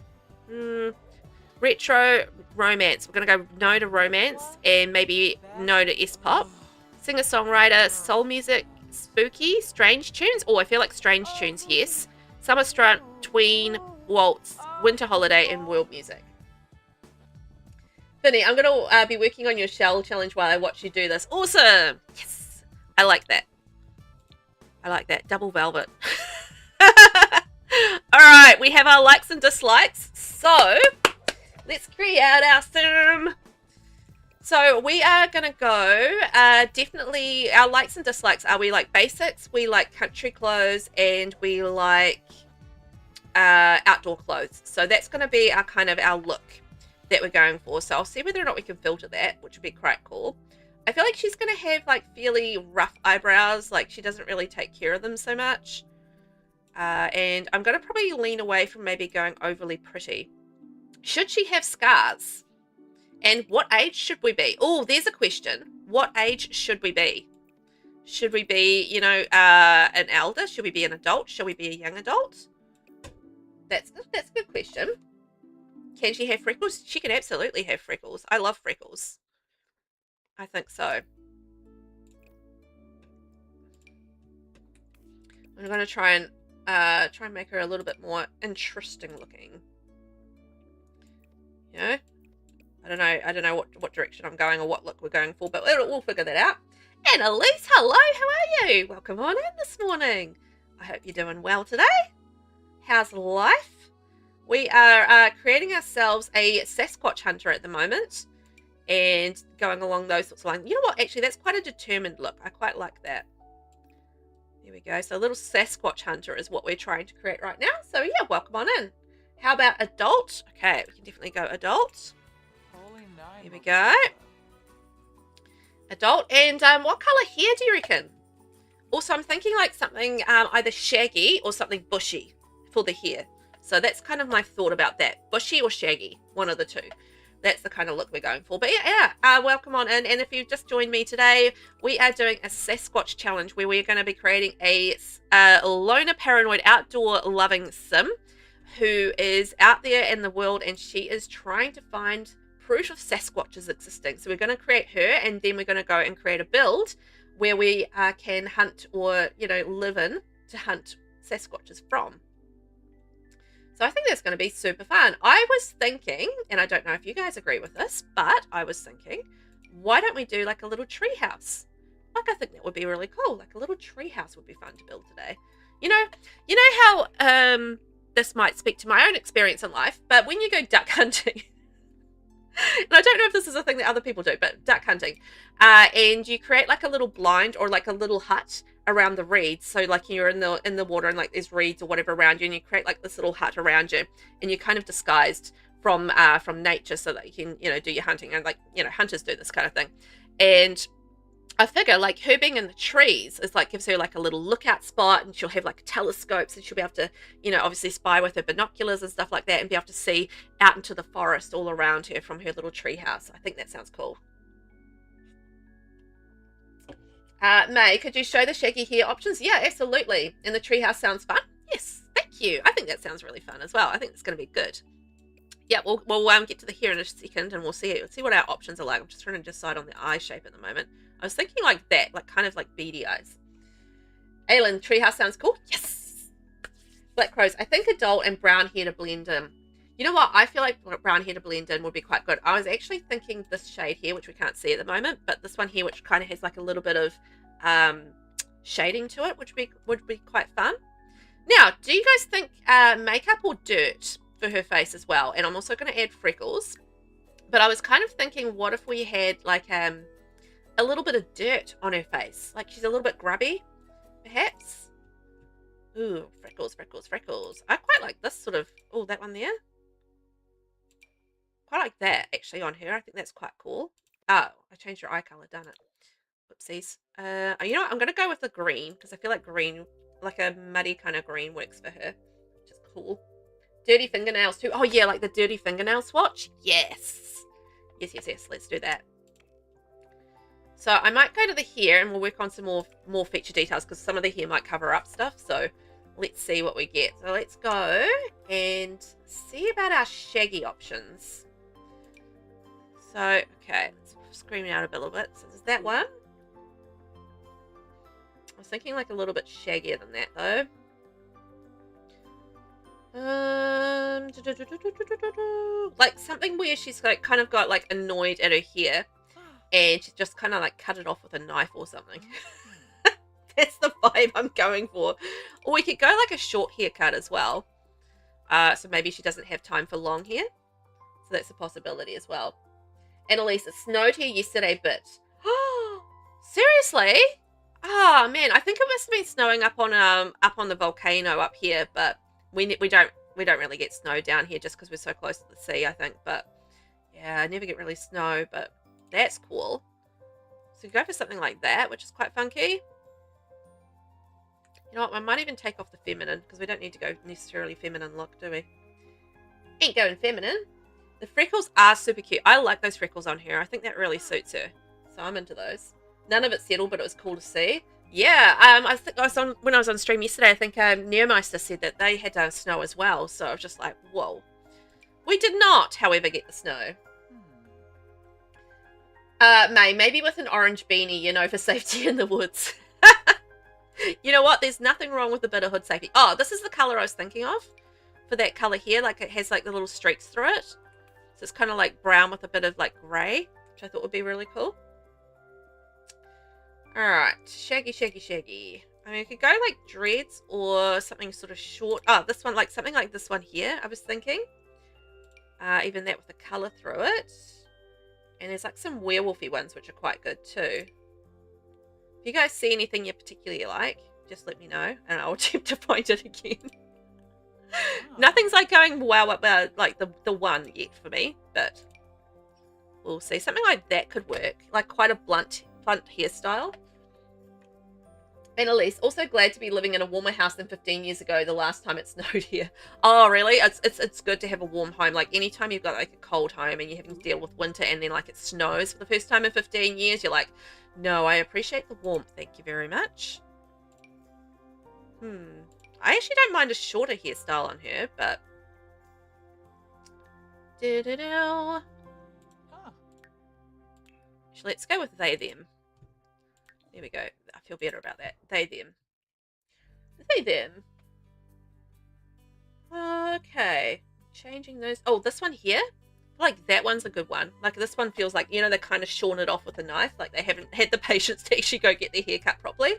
Speaker 1: Retro, romance. We're going to go no to romance and maybe no to S-pop. Singer-songwriter, soul music, spooky, strange tunes. Oh, I feel like strange tunes, yes. Summer strut, tween, waltz, winter holiday, and world music. Finny, I'm going to be working on your shell challenge while I watch you do this. Awesome! Yes! I like that. I like that. Double velvet. Alright, we have our likes and dislikes. So let's create our sim. So we are going to go, definitely, our likes and dislikes are we like basics, we like country clothes, and we like outdoor clothes. So that's going to be our kind of our look that we're going for. So I'll see whether or not we can filter that, which would be quite cool. I feel like she's going to have like fairly rough eyebrows, like she doesn't really take care of them so much. And I'm going to probably lean away from maybe going overly pretty. Should she have scars? And what age should we be? Oh, there's a question. What age should we be? Should we be, you know, an elder? Should we be an adult? Should we be a young adult? That's a good question. Can she have freckles? She can absolutely have freckles. I love freckles. I think so. I'm going to try and make her a little bit more interesting looking. You know? I don't know what direction I'm going or what look we're going for, but we'll figure that out. And Elise, hello, how are you? Welcome on in this morning. I hope you're doing well today. How's life? We are creating ourselves a Sasquatch hunter at the moment and going along those sorts of lines. You know what? Actually, that's quite a determined look. I quite like that. There we go. So a little Sasquatch hunter is what we're trying to create right now. So yeah, welcome on in. How about adult? Okay, we can definitely go adult. Here we go. Adult. And what colour hair do you reckon? Also, I'm thinking like something either shaggy or something bushy for the hair. So that's kind of my thought about that. Bushy or shaggy, one of the two. That's the kind of look we're going for. But yeah, welcome on in. And if you've just joined me today, we are doing a Sasquatch challenge where we're going to be creating a loner, paranoid, outdoor loving sim who is out there in the world, and she is trying to find proof of Sasquatches existing. So we're going to create her, and then we're going to go and create a build where we can hunt or, you know, live in to hunt Sasquatches from. So I think that's going to be super fun. I was thinking, and I don't know if you guys agree with this, but I was thinking, why don't we do like a little tree house? Like, I think that would be really cool. Like a little tree house would be fun to build today. You know how this might speak to my own experience in life, but when you go duck hunting, and I don't know if this is a thing that other people do, but duck hunting, and you create like a little blind or like a little hut around the reeds. So like you're in the water and like there's reeds or whatever around you, and you create like this little hut around you, and you're kind of disguised from nature so that you can, you know, do your hunting. And like, you know, hunters do this kind of thing. And I figure like her being in the trees is like gives her like a little lookout spot, and she'll have like telescopes, and she'll be able to, you know, obviously spy with her binoculars and stuff like that, and be able to see out into the forest all around her from her little tree house. I think that sounds cool. May, could you show the shaggy hair options? Yeah, absolutely. And the treehouse sounds fun. Yes, thank you. I think that sounds really fun as well. I think it's going to be good. Yeah, we'll get to the hair in a second, and we'll see what our options are like. I'm just trying to decide on the eye shape at the moment. I was thinking like that, like kind of like beady eyes. Aylin, treehouse sounds cool. Yes. Black crows. I think adult and brown hair to blend in. You know what? I feel like brown hair to blend in would be quite good. I was actually thinking this shade here, which we can't see at the moment, but this one here, which kind of has like a little bit of shading to it, which would be quite fun. Now, do you guys think makeup or dirt for her face as well? And I'm also going to add freckles. But I was kind of thinking, what if we had like a little bit of dirt on her face? Like she's a little bit grubby, perhaps. Ooh, freckles, freckles, freckles. I quite like this sort of, oh, that one there. Quite like that, actually, on her. I think that's quite cool. Oh, I changed her eye color, done it. Whoopsies. You know what? I'm going to go with the green, because I feel like green, like a muddy kind of green, works for her, which is cool. Dirty fingernails, too. Oh, yeah, like the dirty fingernail swatch. Yes. Yes, yes, yes. Let's do that. So I might go to the hair, and we'll work on some more feature details, because some of the hair might cover up stuff. So let's see what we get. So let's go and see about our shaggy options. So, okay, let's scream out a little bit. So there's that one. I was thinking like a little bit shaggier than that, though. Like something where she's like kind of got like annoyed at her hair, and she's just kind of like cut it off with a knife or something. That's the vibe I'm going for. Or we could go like a short haircut as well. So maybe she doesn't have time for long hair. So that's a possibility as well. Annalise, it snowed here yesterday, but seriously? Oh man, I think it must have been snowing up on the volcano up here, but we don't really get snow down here just because we're so close to the sea, I think. But yeah, I never get really snow, but that's cool. So go for something like that, which is quite funky. You know what? I might even take off the feminine, because we don't need to go necessarily feminine look, do we? Ain't going feminine. The freckles are super cute. I like those freckles on her. I think that really suits her. So I'm into those. None of it settled, but it was cool to see. Yeah, I think when I was on stream yesterday, I think Neomeister said that they had snow as well. So I was just like, whoa. We did not, however, get the snow. May, maybe with an orange beanie, you know, for safety in the woods. You know what? There's nothing wrong with a bit of hood safety. Oh, this is the color I was thinking of for that color here. Like it has like the little streaks through it. So it's kind of like brown with a bit of like gray, which I thought would be really cool. All right, shaggy, shaggy, shaggy. I mean, we could go like dreads or something sort of short. Oh, this one, like something like this one here, I was thinking. Even that with the color through it. And there's like some werewolfy ones, which are quite good too. If you guys see anything you particularly like, just let me know, and I'll attempt to find it again. Oh. Nothing's like going wow about like the one yet for me, but we'll see. Something like that could work, like quite a blunt hairstyle. And Elise, also glad to be living in a warmer house than 15 years ago, the last time it snowed here. Oh, really? It's good to have a warm home. Like anytime you've got like a cold home and you're having to deal with winter and then like it snows for the first time in 15 years, you're like, no, I appreciate the warmth. Thank you very much. I actually don't mind a shorter hairstyle on her, but... So let's go with they, them. There we go. I feel better about that. They, them. They, them. Okay. Changing those. Oh, this one here? Like, that one's a good one. Like, this one feels like, you know, they're kind of shorn it off with a knife. Like, they haven't had the patience to actually go get their hair cut properly.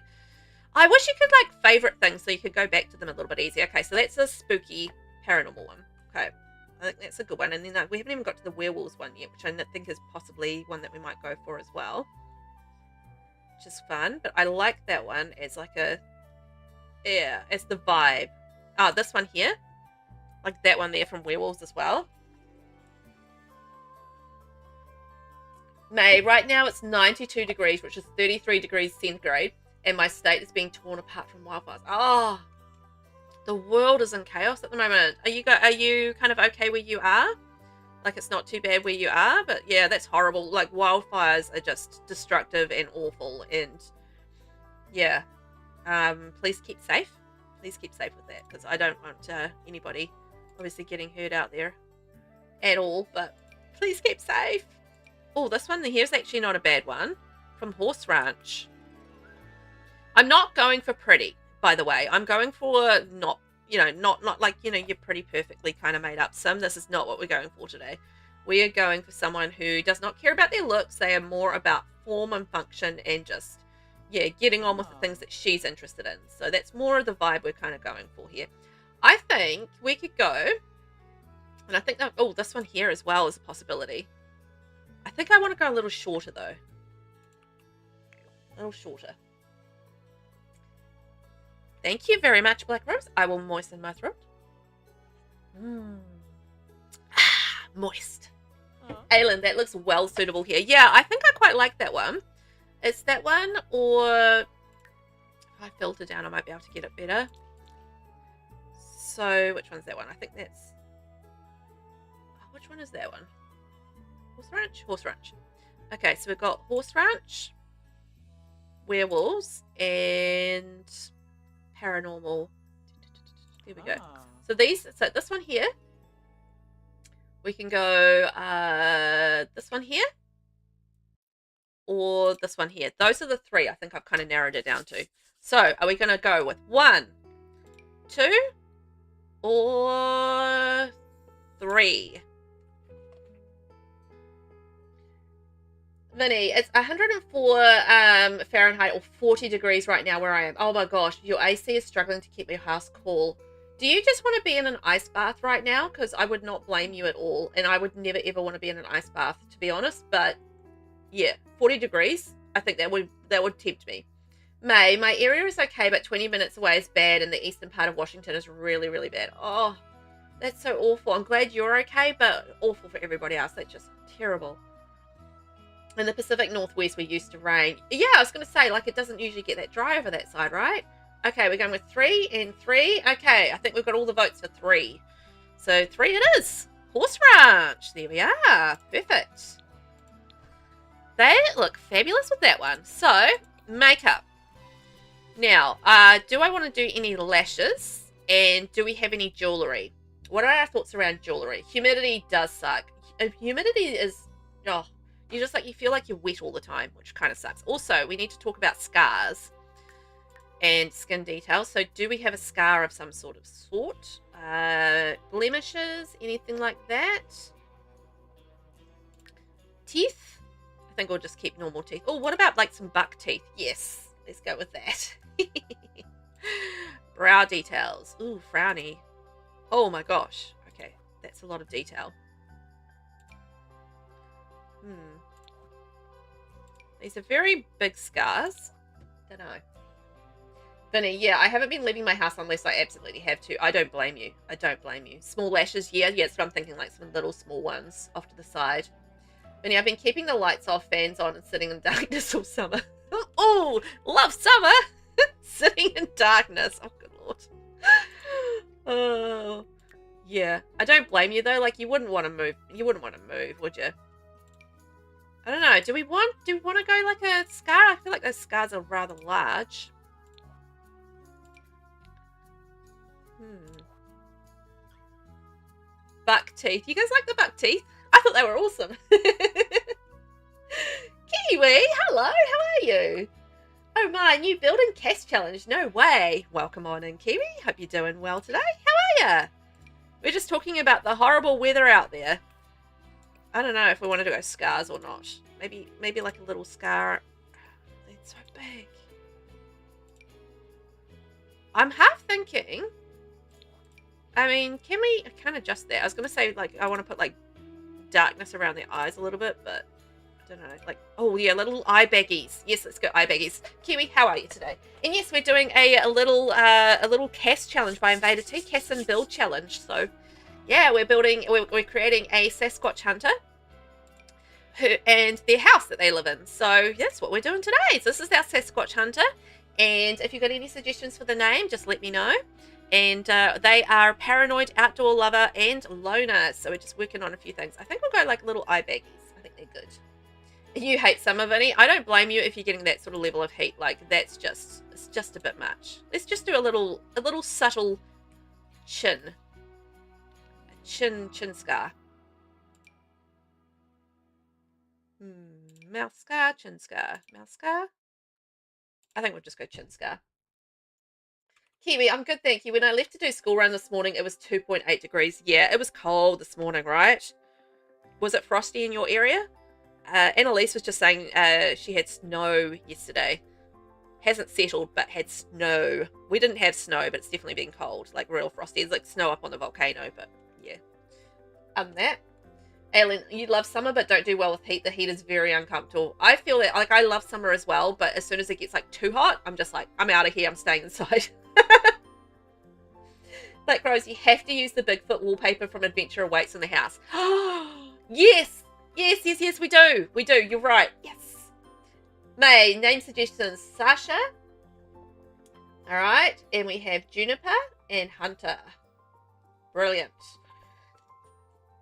Speaker 1: I wish you could, like, favorite things so you could go back to them a little bit easier. Okay, so that's a spooky paranormal one. Okay. I think that's a good one. And then we haven't even got to the werewolves one yet, which I think is possibly one that we might go for as well. which is fun. But I like that one as like a, yeah, as the vibe. Oh, this one here. Like that one there from Werewolves as well. May, right now it's 92 degrees, which is 33 degrees centigrade, and my state is being torn apart from wildfires. Oh, the world is in chaos at the moment. Are you kind of okay where you are? Like, it's not too bad where you are, but yeah, that's horrible. Like, wildfires are just destructive and awful, and yeah, please keep safe. Please keep safe with that, because I don't want anybody obviously getting hurt out there at all, but please keep safe. Oh, this one here's actually not a bad one, from Horse Ranch. I'm not going for pretty, by the way. I'm going for not like, you're pretty perfectly kind of made up sim. This is not what we're going for today. We are going for someone who does not care about their looks. They are more about form and function and just, yeah, getting on with the things that she's interested in. So that's more of the vibe we're kind of going for here. I think we could go, and I think that, oh, this one here as well is a possibility. I think I want to go a little shorter, though. A little shorter. Thank you very much, Black Rose. I will moisten my throat. Moist. Aylin, that looks well suitable here. Yeah, I think I quite like that one. It's that one, or if I filter down, I might be able to get it better. So, which one's that one? I think that's... Oh, which one is that one? Horse Ranch? Horse Ranch. Okay, so we've got Horse Ranch, Werewolves, and Paranormal. There we go. So this one here, we can go this one here, or this one here. Those are the three I think I've kind of narrowed it down to. So are we going to go with 1, 2, or 3? Vinny, it's 104 Fahrenheit or 40 degrees right now where I am. Oh my gosh, your AC is struggling to keep your house cool. Do you just want to be in an ice bath right now? Because I would not blame you at all. And I would never ever want to be in an ice bath, to be honest. But yeah, 40 degrees, I think that would tempt me. May, my area is okay, but 20 minutes away is bad, and the eastern part of Washington is really, really bad. Oh, that's so awful. I'm glad you're okay, but awful for everybody else. That's just terrible. In the Pacific Northwest, we're used to rain. Yeah, I was going to say, like, it doesn't usually get that dry over that side, right? Okay, we're going with 3 and 3. Okay, I think we've got all the votes for 3. So 3 it is. Horse Ranch. There we are. Perfect. They look fabulous with that one. So, makeup. Now, do I want to do any lashes? And do we have any jewellery? What are our thoughts around jewellery? Humidity does suck. Humidity is... Oh, you feel like you're wet all the time, which kind of sucks. Also, we need to talk about scars and skin details. So do we have a scar of some sort? Blemishes, anything like that? Teeth? I think we'll just keep normal teeth. Oh, what about like some buck teeth? Yes, let's go with that. Brow details. Ooh, frowny. Oh my gosh. Okay, that's a lot of detail. These are very big scars. Don't know. Vinny, yeah, I haven't been leaving my house unless I absolutely have to. I don't blame you. I don't blame you. Small lashes, yeah, that's what I'm thinking, like some little small ones off to the side. Vinny, I've been keeping the lights off, fans on, and sitting in darkness all summer. Oh, love summer! Sitting in darkness. Oh, good lord. Oh, yeah. I don't blame you, though. Like, you wouldn't want to move. You wouldn't want to move, would you? I don't know. Do we want to go like a scar? I feel like those scars are rather large. Buck teeth. You guys like the buck teeth? I thought they were awesome. Kiwi, hello. How are you? Oh my, new building CAS challenge. No way. Welcome on in, Kiwi. Hope you're doing well today. How are you? We're just talking about the horrible weather out there. I don't know if we wanted to go scars or not. Maybe like a little scar. It's so big. I'm half thinking. I mean, can we? I can't adjust that. I was gonna say like I want to put like darkness around the eyes a little bit, but don't know, like, oh yeah, little eye baggies. Yes, let's go eye baggies. Kiwi, how are you today? And yes, we're doing a little CAS challenge by InvaderTee, CAS and build challenge. So yeah, we're creating a Sasquatch hunter and their house that they live in. So that's what we're doing today. So this is our Sasquatch hunter, and if you've got any suggestions for the name, just let me know. And they are paranoid, outdoor lover, and loner. So we're just working on a few things. I think we'll go like little eye baggies. I think they're good. You hate summer, Vinny. I don't blame you if you're getting that sort of level of heat. Like, it's just a bit much. Let's just do a little subtle chin. A chin scar. Mouth scar, chin scar. Mouth scar. I think we'll just go chin scar. Kiwi, I'm good, thank you. When I left to do school run this morning, it was 2.8 degrees. Yeah, it was cold this morning, right? Was it frosty in your area? Annalise was just saying she had snow yesterday. Hasn't settled, but had snow. We didn't have snow, but it's definitely been cold, like real frosty. It's like snow up on the volcano, but yeah. That. Aylin, you love summer, but don't do well with heat. The heat is very uncomfortable. I feel that, like, I love summer as well, but as soon as it gets like too hot, I'm just like, I'm out of here. I'm staying inside. Like, Rose, you have to use the Bigfoot wallpaper from Adventure Awaits in the house. Yes. Yes, we do. We do. You're right. Yes. May, name suggestions. Sasha. All right. And we have Juniper and Hunter. Brilliant.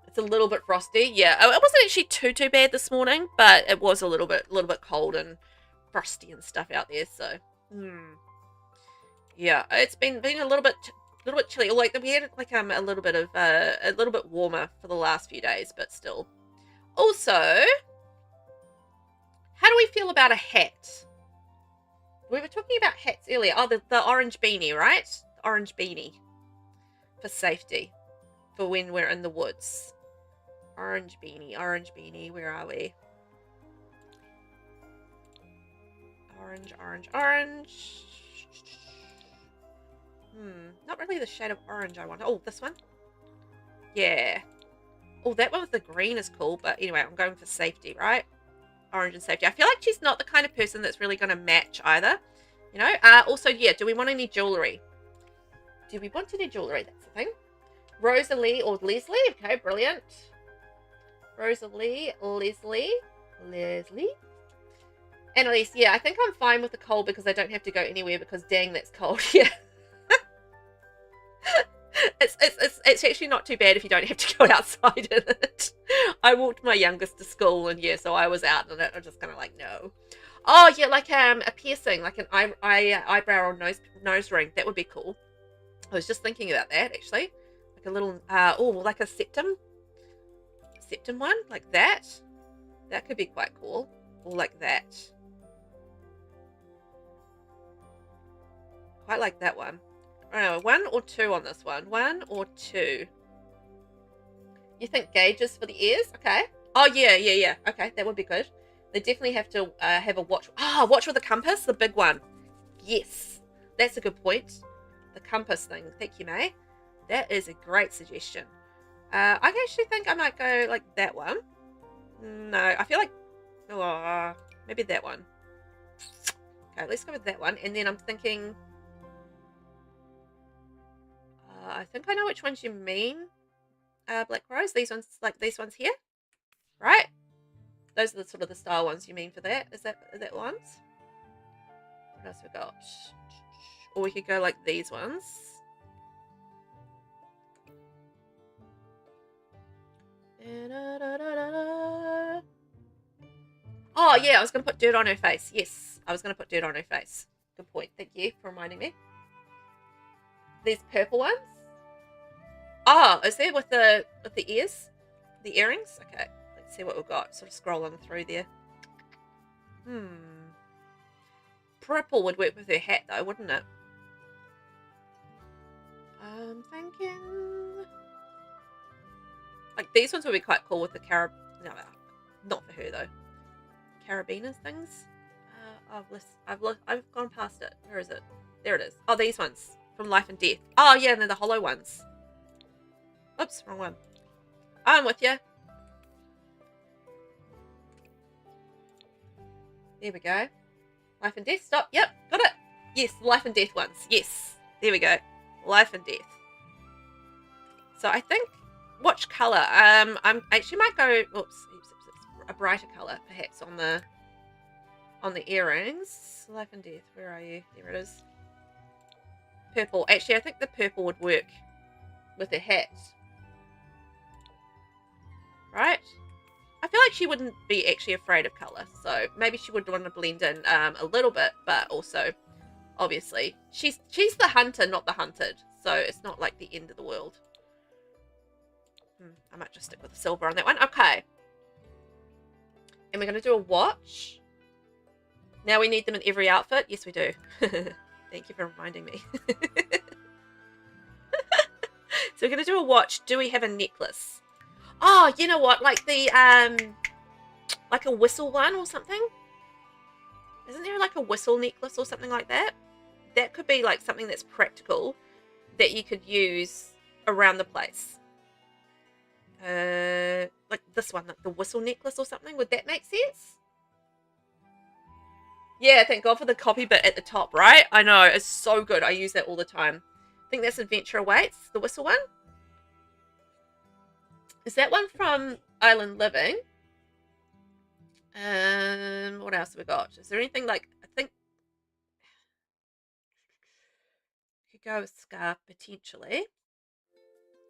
Speaker 1: It's a little bit frosty. Yeah. It wasn't actually too bad this morning, but it was a little bit cold and frosty and stuff out there. So, yeah, it's been a little bit chilly. Like, we had like a little bit warmer for the last few days, but still. Also, how do we feel about a hat? We were talking about hats earlier. Oh, the orange beanie, right? The orange beanie for safety, for when we're in the woods. Orange beanie. Where are we? Orange. Not really the shade of orange I want. Oh, this one? Yeah. Oh, that one with the green is cool, but anyway, I'm going for safety, right? Orange and safety. I feel like she's not the kind of person that's really going to match either, you know? Also, yeah, do we want any jewelry? Do we want any jewelry? That's the thing. Rosalie or Leslie. Okay, brilliant. Rosalie, Leslie. Annalise, yeah, I think I'm fine with the cold because I don't have to go anywhere because dang, that's cold. Yeah. It's actually not too bad if you don't have to go outside in it. I walked my youngest to school, and yeah, so I was out in it. I'm just kind of like, no. Oh yeah, like a piercing, like an eyebrow or nose ring. That would be cool. I was just thinking about that actually, like a little like a septum one, like that. That could be quite cool, or like that. Quite like that one. I don't know, 1 or 2 on this one. 1 or 2. You think gauges for the ears? Okay. Oh, yeah. Okay, that would be good. They definitely have to have a watch. Watch with a compass, the big one. Yes, that's a good point. The compass thing. Thank you, May. That is a great suggestion. I actually think I might go like that one. No, I feel like maybe that one. Okay, let's go with that one. And then I'm thinking... I think I know which ones you mean, Black Rose. These ones, like these ones here, right? Those are the sort of the style ones you mean for that. Is that ones? What else we got? Or we could go like these ones. Oh yeah, I was gonna put dirt on her face. Yes, I was gonna put dirt on her face. Good point. Thank you for reminding me. These purple ones. Oh, is there with the ears? The earrings? Okay, let's see what we've got. Sort of scrolling through there. Purple would work with her hat though, wouldn't it? I'm thinking... like these ones would be quite cool with the no, not for her though. Carabiners things? I've gone past it. Where is it? There it is. Oh, these ones. From Life and Death. Oh, yeah, and they're the hollow ones. Oops, wrong one. I'm with you. There we go. Life and death. Stop. Yep. Got it. Yes. Life and death ones. Yes. There we go. Life and death. So I think watch color. I'm actually might go. Oops. A brighter color perhaps on the earrings. Life and death. Where are you? There it is. Purple. Actually, I think the purple would work with her hat. Right? I feel like she wouldn't be actually afraid of color, so maybe she would want to blend in a little bit, but also, obviously, she's the hunter, not the hunted, so it's not like the end of the world. I might just stick with the silver on that one. Okay. And we're going to do a watch. Now we need them in every outfit. Yes, we do. Thank you for reminding me. So we're going to do a watch. Do we have a necklace? Oh, you know what? Like the, like a whistle one or something? Isn't there like a whistle necklace or something like that? That could be like something that's practical that you could use around the place. Like this one, like the whistle necklace or something. Would that make sense? Yeah, thank God for the copy bit at the top, right? I know, it's so good. I use that all the time. I think that's Adventure Awaits, the whistle one. Is that one from Island Living? What else have we got? Is there anything like, I think could go with scarf potentially.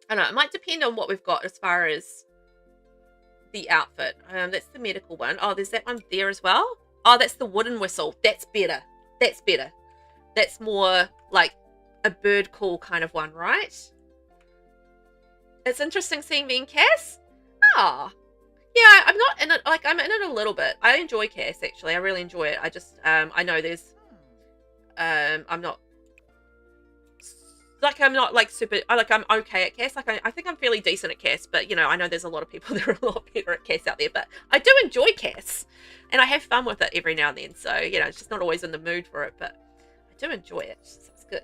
Speaker 1: I don't know, it might depend on what we've got as far as the outfit. That's the medical one. Oh, there's that one there as well. Oh, that's the wooden whistle. That's better. That's better. That's more like a bird call kind of one, right? It's interesting seeing me in CAS. Ah, yeah, I'm not in it. Like, I'm in it a little bit. I enjoy CAS, actually. I really enjoy it. I just, I know there's, I'm not, like, I'm not, like, super, like, I'm okay at CAS. Like, I think I'm fairly decent at CAS, but, you know, I know there's a lot of people that are a lot better at CAS out there, but I do enjoy CAS, and I have fun with it every now and then, so, you know, it's just not always in the mood for it, but I do enjoy it, so it's good.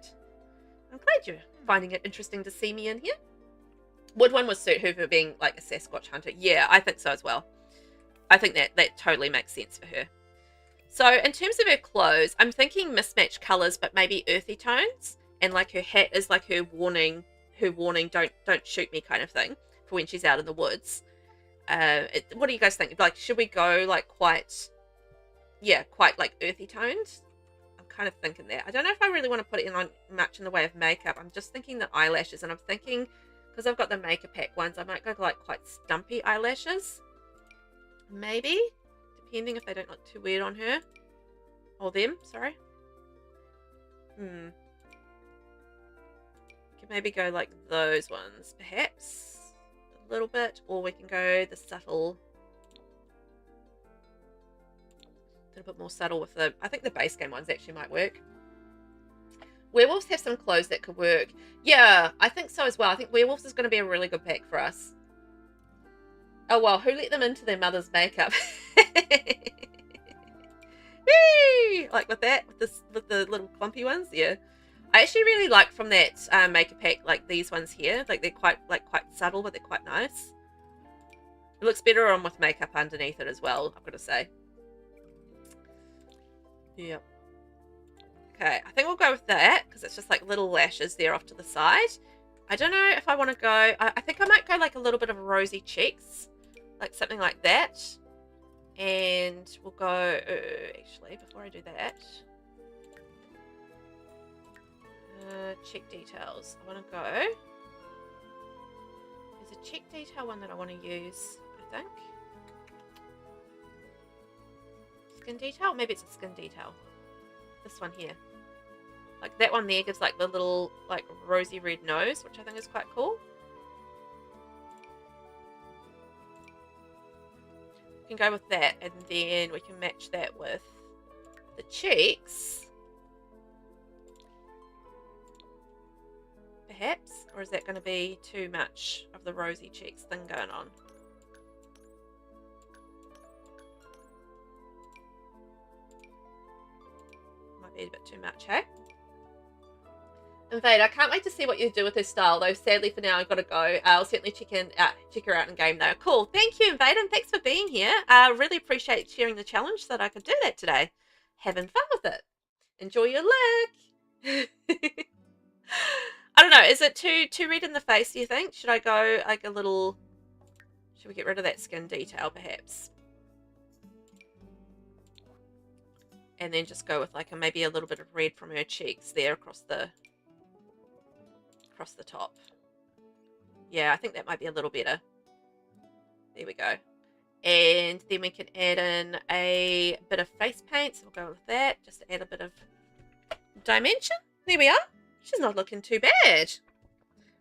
Speaker 1: I'm glad you're finding it interesting to see me in here. Would one would suit her for being, like, a Sasquatch hunter? Yeah, I think so as well. I think that totally makes sense for her. So, in terms of her clothes, I'm thinking mismatched colours, but maybe earthy tones. And like her hat is like her warning, don't shoot me kind of thing for when she's out in the woods. What do you guys think? Like, should we go like quite like earthy tones? I'm kind of thinking that. I don't know if I really want to put it in on much in the way of makeup. I'm just thinking the eyelashes, and I'm thinking because I've got the makeup pack ones, I might go like quite stumpy eyelashes. Maybe, depending if they don't look too weird on her or them. Sorry. Could maybe go like those ones, perhaps a little bit, or we can go the subtle, a little bit more subtle with the. I think the base game ones actually might work. Werewolves have some clothes that could work. Yeah, I think so as well. I think werewolves is going to be a really good pack for us. Oh well, who let them into their mother's makeup? Whee! Like with that, with the little clumpy ones, yeah. I actually really like from that makeup pack, like these ones here. Like they're quite subtle, but they're quite nice. It looks better on with makeup underneath it as well, I've got to say. Yeah. Okay, I think we'll go with that because it's just like little lashes there off to the side. I don't know if I want to go. I think I might go like a little bit of rosy cheeks, like something like that. And we'll go. Actually, before I do that. Cheek details. I want to go. There's a cheek detail one that I want to use, I think. Skin detail? Maybe it's a skin detail. This one here. Like that one there gives like the little like rosy red nose, which I think is quite cool. We can go with that, and then we can match that with the cheeks. Perhaps, or is that going to be too much of the rosy cheeks thing going on? Might be a bit too much, hey? Invader, I can't wait to see what you do with this style, though sadly for now I've got to go. I'll certainly check her out in game though. Cool. Thank you, Invader, and thanks for being here. Really appreciate sharing the challenge so that I could do that today. Having fun with it. Enjoy your lick. I don't know, is it too red in the face, do you think? Should I go like a little... Should we get rid of that skin detail perhaps? And then just go with like maybe a little bit of red from her cheeks there across the top. Yeah, I think that might be a little better. There we go. And then we can add in a bit of face paint. So we'll go with that, just to add a bit of dimension. There we are. She's not looking too bad.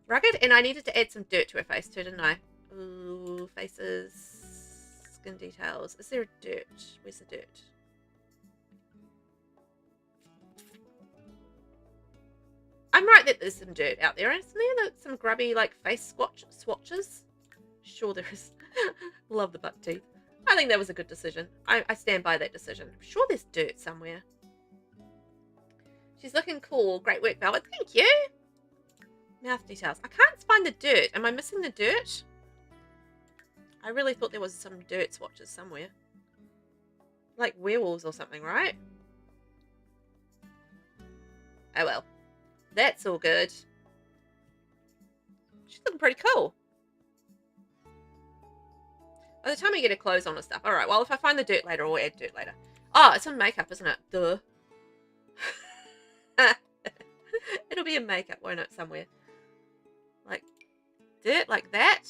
Speaker 1: Rugged. And I needed to add some dirt to her face too, didn't I? Ooh, faces, skin details. Is there a dirt? Where's the dirt? I'm right that there's some dirt out there, isn't there? Some grubby, like, face swatches. Sure there is. Love the buck teeth. I think that was a good decision. I stand by that decision. I'm sure there's dirt somewhere. She's looking cool. Great work, Velvet. Thank you. Mouth details. I can't find the dirt. Am I missing the dirt? I really thought there was some dirt swatches somewhere. Like werewolves or something, right? Oh well. That's all good. She's looking pretty cool. By the time we get her clothes on and stuff. Alright, well, if I find the dirt later, I'll add dirt later. Oh, it's on makeup, isn't it? Duh. It'll be in makeup, won't it, somewhere? Like, dirt like that?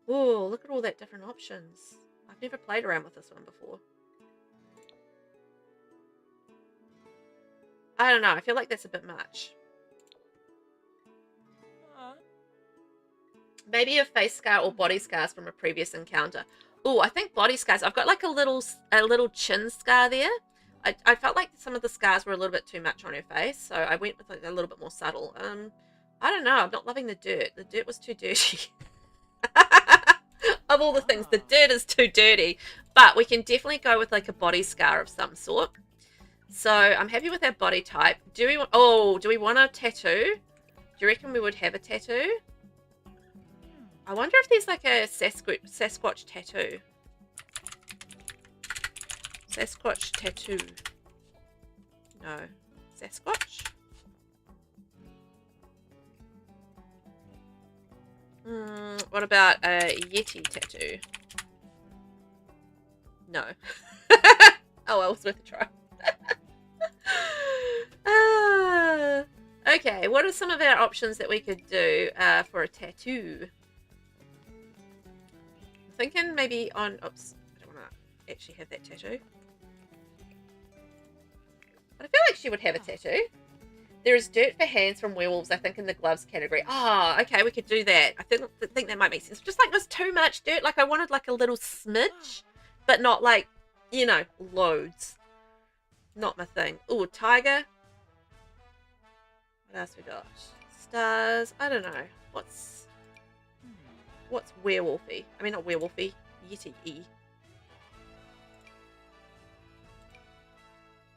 Speaker 1: Oh, look at all that different options. I've never played around with this one before. I don't know. I feel like that's a bit much. Maybe a face scar or body scars from a previous encounter. Oh, I think body scars. I've got like a little chin scar there. I felt like some of the scars were a little bit too much on her face, so I went with like a little bit more subtle. I don't know. I'm not loving the dirt. The dirt was too dirty. Of all the things, the dirt is too dirty. But we can definitely go with like a body scar of some sort. So I'm happy with our body type. Do we want a tattoo? Do you reckon we would have a tattoo? I wonder if there's like a Sasquatch tattoo. Sasquatch tattoo. No. Sasquatch? What about a Yeti tattoo? No. Oh, well, it was worth a try. Okay, what are some of our options that we could do for a tattoo? I'm thinking maybe on... Oops, I don't want to actually have that tattoo. But I feel like she would have a tattoo. There is dirt for hands from werewolves, I think, in the gloves category. Oh, okay, we could do that. I think that might make sense. Just like there's too much dirt. Like I wanted like a little smidge, but not like, you know, loads. Not my thing. Ooh, tiger. What else we got? Stars. I don't know. What's werewolfy? I mean, not werewolfy. Yeti-y.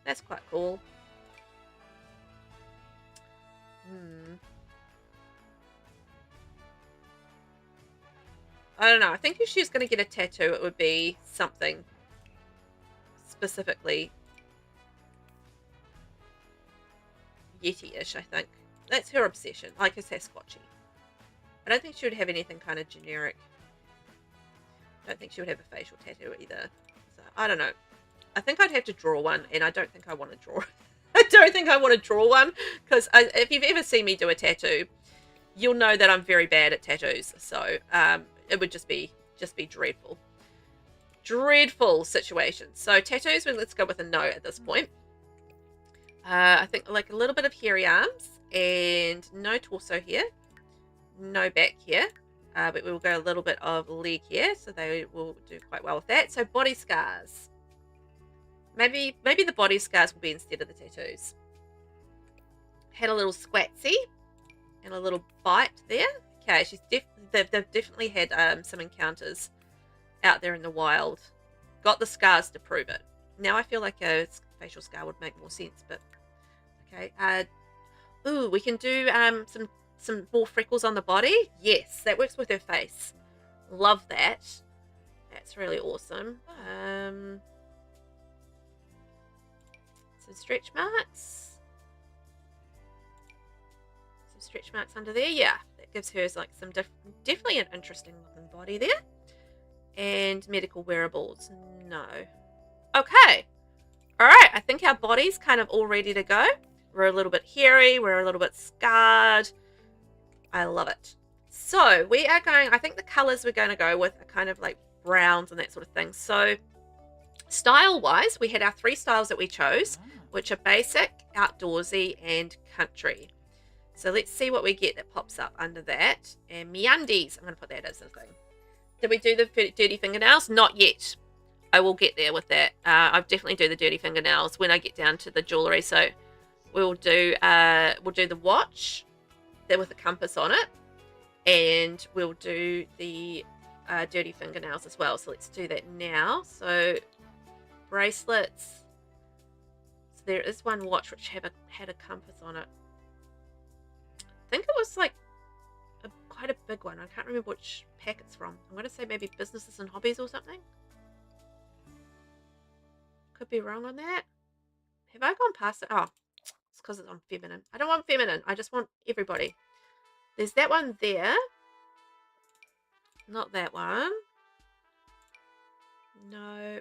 Speaker 1: That's quite cool. I don't know. I think if she's going to get a tattoo, it would be something specifically Yeti-ish, I think. That's her obsession, like a Sasquatchy. I don't think she would have anything kind of generic. I don't think she would have a facial tattoo either. So, I don't know. I think I'd have to draw one, and I don't think I want to draw. I don't think I want to draw one, because if you've ever seen me do a tattoo, you'll know that I'm very bad at tattoos. So it would just be dreadful. Dreadful situation. So tattoos, well, let's go with a no at this point. I think like a little bit of hairy arms and no torso here, no back here, but we will go a little bit of leg here, so they will do quite well with that. So body scars. Maybe the body scars will be instead of the tattoos. Had a little squatsy and a little bite there. Okay, they've definitely had some encounters out there in the wild. Got the scars to prove it. Now I feel like a facial scar would make more sense, but okay. Ooh, we can do some more freckles on the body. Yes, that works with her face. Love that. That's really awesome. Some stretch marks. Some stretch marks under there. Yeah, that gives her like some definitely an interesting looking body there. And medical wearables. No. Okay. All right. I think our body's kind of all ready to go. We're a little bit hairy. We're a little bit scarred. I love it. So we are going, I think the colors we're going to go with are kind of like browns and that sort of thing. So style wise, we had our 3 styles that we chose, which are basic, outdoorsy, and country. So let's see what we get that pops up under that. And meundies, I'm going to put that as a thing. Did we do the dirty fingernails? Not yet. I will get there with that. I'll definitely do the dirty fingernails when I get down to the jewelry. So we'll do the watch there with a compass on it, and we'll do the dirty fingernails as well. So let's do that now. So bracelets. So there is one watch which had a compass on it. I think it was like quite a big one. I can't remember which pack it's from. I'm going to say maybe Businesses and Hobbies or something. Could be wrong on that. Have I gone past it? Oh, it's because it's on feminine. I don't want feminine. I just want everybody. There's that one there. Not that one. No.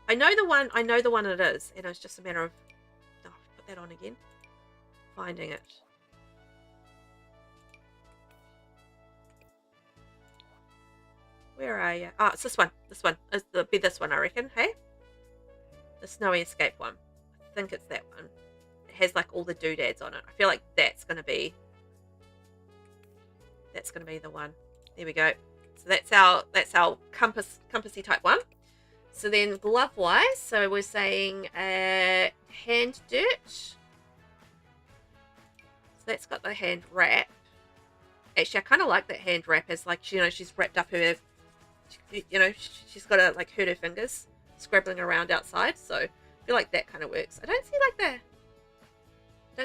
Speaker 1: I know the one it is, and it's just a matter of put that on again. Finding it. Where are you? Oh, it's this one. This one. It'll be this one, I reckon. Hey? The Snowy Escape one. I think it's that one. It has like all the doodads on it. I feel like that's gonna be the one. There we go. So that's our compassy type one. So then glove wise, so we're saying hand dirt. So that's got the hand wrap. Actually, I kind of like that hand wrap as like, you know, she's wrapped up her, you know, she's got to like hurt her fingers scrabbling around outside. So I feel like that kind of works. I don't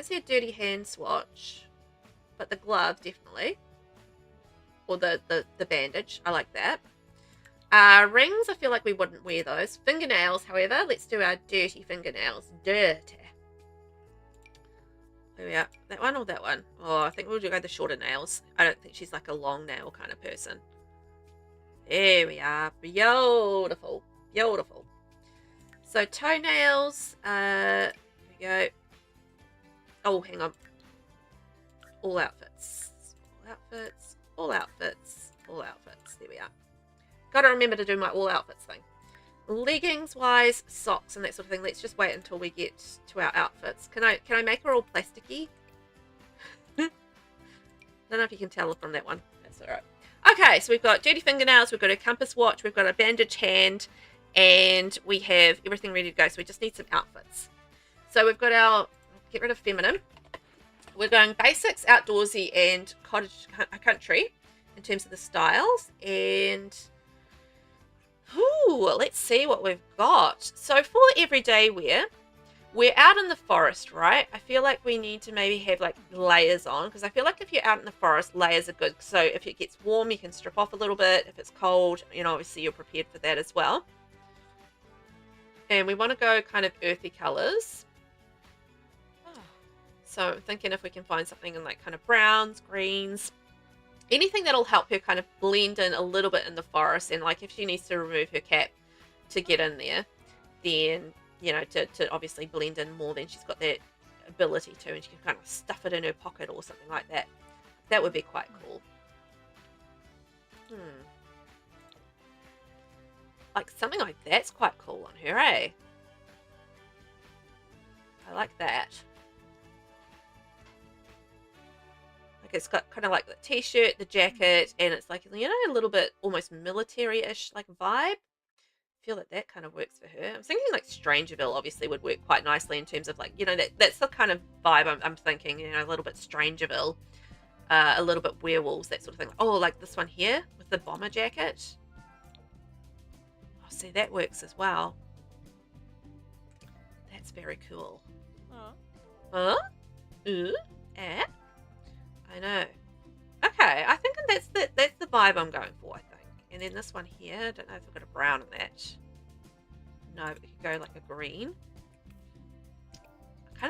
Speaker 1: see a dirty hand swatch, but the glove definitely, or the bandage. I like that. Rings, I feel like we wouldn't wear those. Fingernails, however, let's do our dirty fingernails. Dirty. There we are. That one or that one? Oh, I think we'll go the shorter nails. I don't think she's like a long nail kind of person. There we are. Beautiful. Beautiful. So toenails. There we go. Oh, hang on. All outfits. All outfits. All outfits. All outfits. There we are. Got to remember to do my all outfits thing. Leggings wise, socks and that sort of thing. Let's just wait until we get to our outfits. Can I make her all plasticky? Don't know if you can tell from that one. That's alright. Okay, so we've got dirty fingernails, we've got a compass watch, we've got a bandage hand, and we have everything ready to go. So we just need some outfits. So we've got our, get rid of feminine. We're going basics, outdoorsy, and cottage country in terms of the styles. And ooh, let's see what we've got. So for everyday wear, we're out in the forest, right? I feel like we need to maybe have like layers on, because I feel like if you're out in the forest, layers are good. So if it gets warm, you can strip off a little bit. If it's cold, you know, obviously you're prepared for that as well. And we want to go kind of earthy colors. So I'm thinking if we can find something in like kind of browns, greens, anything that'll help her kind of blend in a little bit in the forest. And like if she needs to remove her cap to get in there, then, you know, to obviously blend in more than she's got that ability to, and she can kind of stuff it in her pocket or something like that. That would be quite cool. Like something like that's quite cool on her, eh? I like that. It's got kind of like the t-shirt, the jacket, and it's like, you know, a little bit almost military-ish like vibe. I feel like that kind of works for her. I'm thinking like Strangerville obviously would work quite nicely in terms of like, you know, that's the kind of vibe I'm thinking, you know, a little bit Strangerville, a little bit werewolves, that sort of thing. Oh, like this one here with the bomber jacket. Oh, see, that works as well. That's very cool.
Speaker 2: Oh.
Speaker 1: Huh? Ooh? Eh? I know. Okay, I think that's the vibe I'm going for, I think. And then this one here, I don't know if I've got a brown in that. No, but it could go like a green. I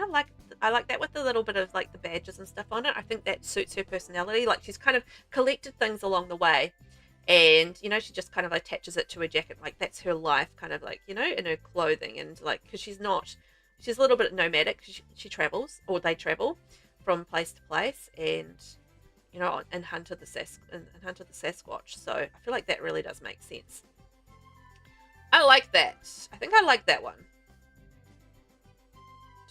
Speaker 1: like that with the little bit of like the badges and stuff on it. I think that suits her personality. Like she's kind of collected things along the way, and you know, she just kind of attaches it to her jacket. Like that's her life, kind of like, you know, in her clothing. And like, because she's a little bit nomadic. She travels, or they travel from place to place, and you know, and Hunter the Sasquatch. So I feel like that really does make sense. I like that. I think I like that one.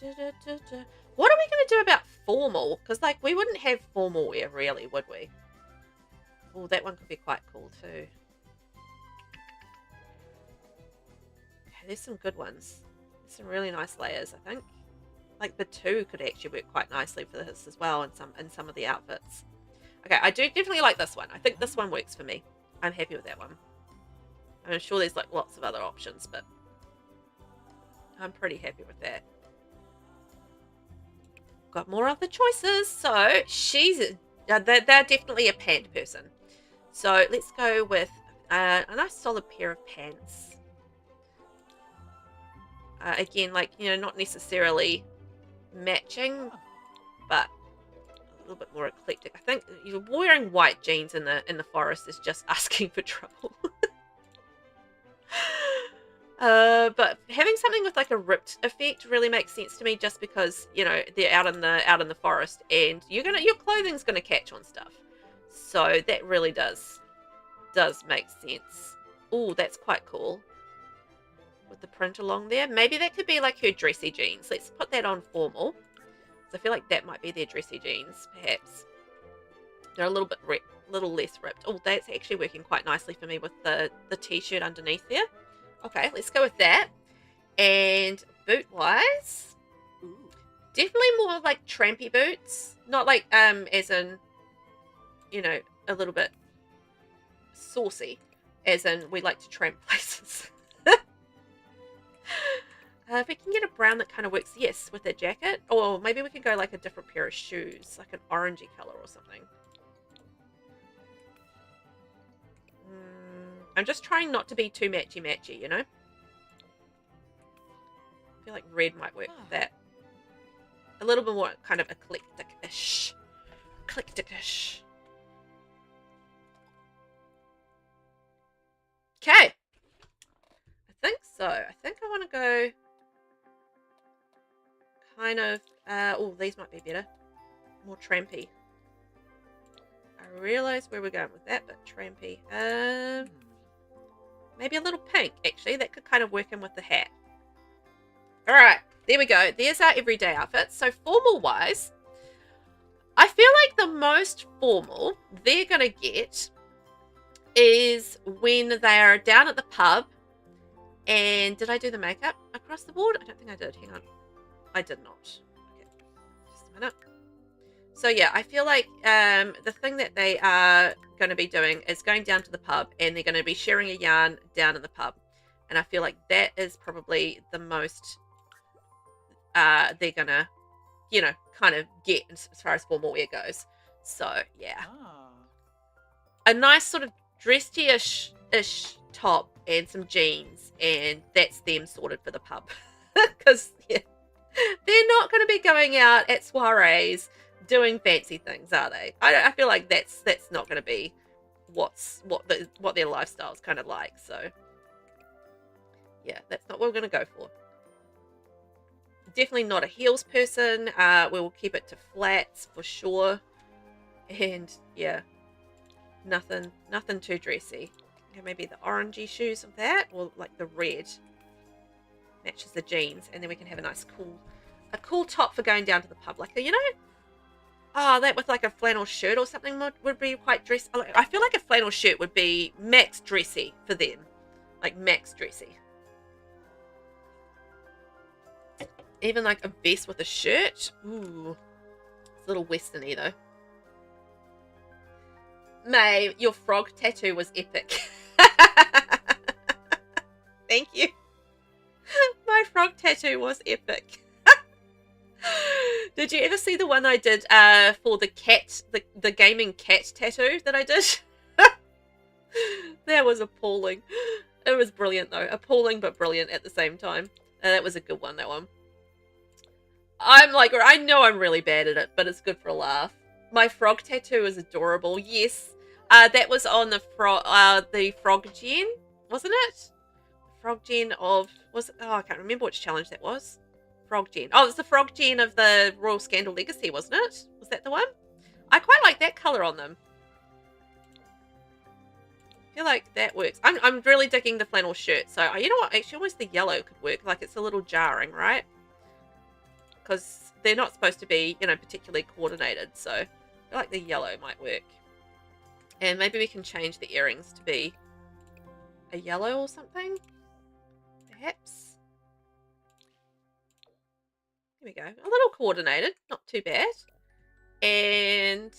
Speaker 1: What are we going to do about formal? Because, like, we wouldn't have formal wear, really, would we? Oh, that one could be quite cool, too. Okay, there's some good ones. There's some really nice layers, I think. Like, the two could actually work quite nicely for this as well in some of the outfits. Okay, I do definitely like this one. I think this one works for me. I'm happy with that one. I'm sure there's, like, lots of other options, but I'm pretty happy with that. Got more other choices. So they're definitely a pant person. So let's go with a nice solid pair of pants. Again, like, you know, not necessarily matching, but a little bit more eclectic. I think you're wearing white jeans in the forest is just asking for trouble. But having something with like a ripped effect really makes sense to me, just because, you know, they're out in the forest, and your clothing's gonna catch on stuff. So that really does make sense. Oh, that's quite cool. With the print along there. Maybe that could be like her dressy jeans. Let's put that on formal. So I feel like that might be their dressy jeans, perhaps. They're a little less ripped. Oh, that's actually working quite nicely for me with the t-shirt underneath there. Okay, let's go with that. And boot-wise, definitely more like trampy boots. Not like, as in, you know, a little bit saucy. As in, we like to tramp places. If we can get a brown that kind of works, yes, with a jacket. Or maybe we can go like a different pair of shoes. Like an orangey color or something. I'm just trying not to be too matchy-matchy, you know? I feel like red might work with that. A little bit more kind of eclectic-ish. Eclectic-ish. Okay. I think so. I think I want to go kind of... oh, these might be better. More trampy. I realise where we're going with that, but trampy. Maybe a little pink, actually. That could kind of work in with the hat. Alright, there we go. There's our everyday outfits. So formal-wise, I feel like the most formal they're going to get is when they are down at the pub. And did I do the makeup across the board? I don't think I did. Hang on. I did not. Okay, just a minute. So yeah, I feel like the thing that they are going to be doing is going down to the pub, and they're going to be sharing a yarn down in the pub. And I feel like that is probably the most they're going to, you know, kind of get as far as formal wear goes. So yeah. A nice sort of dressy-ish top and some jeans, and that's them sorted for the pub. Because yeah, they're not going to be going out at soirees doing fancy things, are they? I feel like that's not going to be what their lifestyle's kind of like. So yeah, that's not what we're going to go for. Definitely not a heels person. We will keep it to flats for sure. And yeah, nothing too dressy. Okay, maybe the orangey shoes of that, or like the red matches the jeans, and then we can have a nice cool top for going down to the pub, like, you know, that with like a flannel shirt or something would be quite dressy. I feel like a flannel shirt would be max dressy for them, like max dressy. Even like a vest with a shirt, ooh, it's a little westerny though. May, your frog tattoo was epic. Thank you. My frog tattoo was epic. Did you ever see the one I did for the cat, the gaming cat tattoo that I did? That was appalling. It was brilliant though. Appalling but brilliant at the same time. That was a good one, that one. I'm like, I know I'm really bad at it, but it's good for a laugh. My frog tattoo is adorable. Yes. That was on the frog gen, wasn't it? Frog gen of, was it? Oh, I can't remember which challenge that was. Frog gen. Oh, it's the frog gen of the Royal Scandal Legacy, wasn't it? Was that the one? I quite like that colour on them. I feel like that works. I'm really digging the flannel shirt. So, you know what? Actually, almost the yellow could work. Like, it's a little jarring, right? Because they're not supposed to be, you know, particularly coordinated. So, I feel like the yellow might work. And maybe we can change the earrings to be a yellow or something. Perhaps. There we go. A little coordinated. Not too bad. And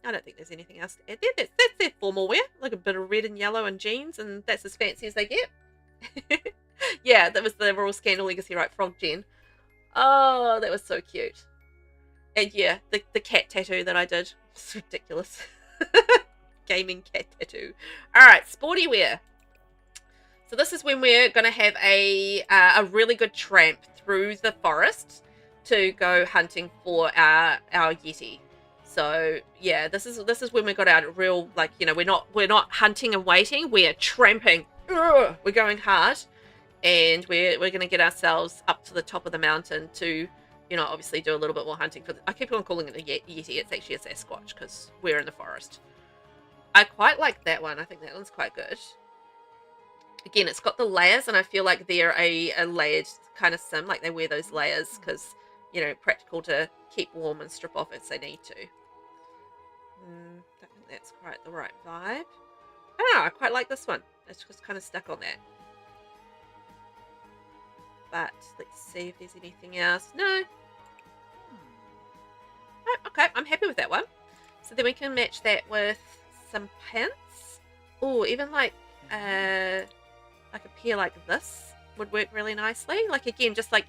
Speaker 1: I don't think there's anything else to add there. That's their formal wear. Like a bit of red and yellow and jeans. And that's as fancy as they get. Yeah, that was the Royal Scandal Legacy, right? Frog Gen. Oh, that was so cute. And yeah, the cat tattoo that I did. It's ridiculous. Gaming cat tattoo. Alright, sporty wear. So this is when we're going to have a really good tramp through the forest to go hunting for our Yeti. So yeah, this is when we got our real, like, you know, we're not hunting and waiting, we're tramping. Ugh, we're going hard, and we're going to get ourselves up to the top of the mountain to, you know, obviously do a little bit more hunting for I keep on calling it a Yeti. It's actually a Sasquatch because we're in the forest. I quite like that one. I think that one's quite good. Again, it's got the layers, and I feel like they're a layered kind of sim. Like, they wear those layers because, you know, practical to keep warm and strip off if they need to. Don't think that's quite the right vibe. I don't know. I quite like this one. It's just kind of stuck on that. But let's see if there's anything else. No. Oh, okay. I'm happy with that one. So then we can match that with some pants. Oh, even like a pair like this would work really nicely. Like, again, just like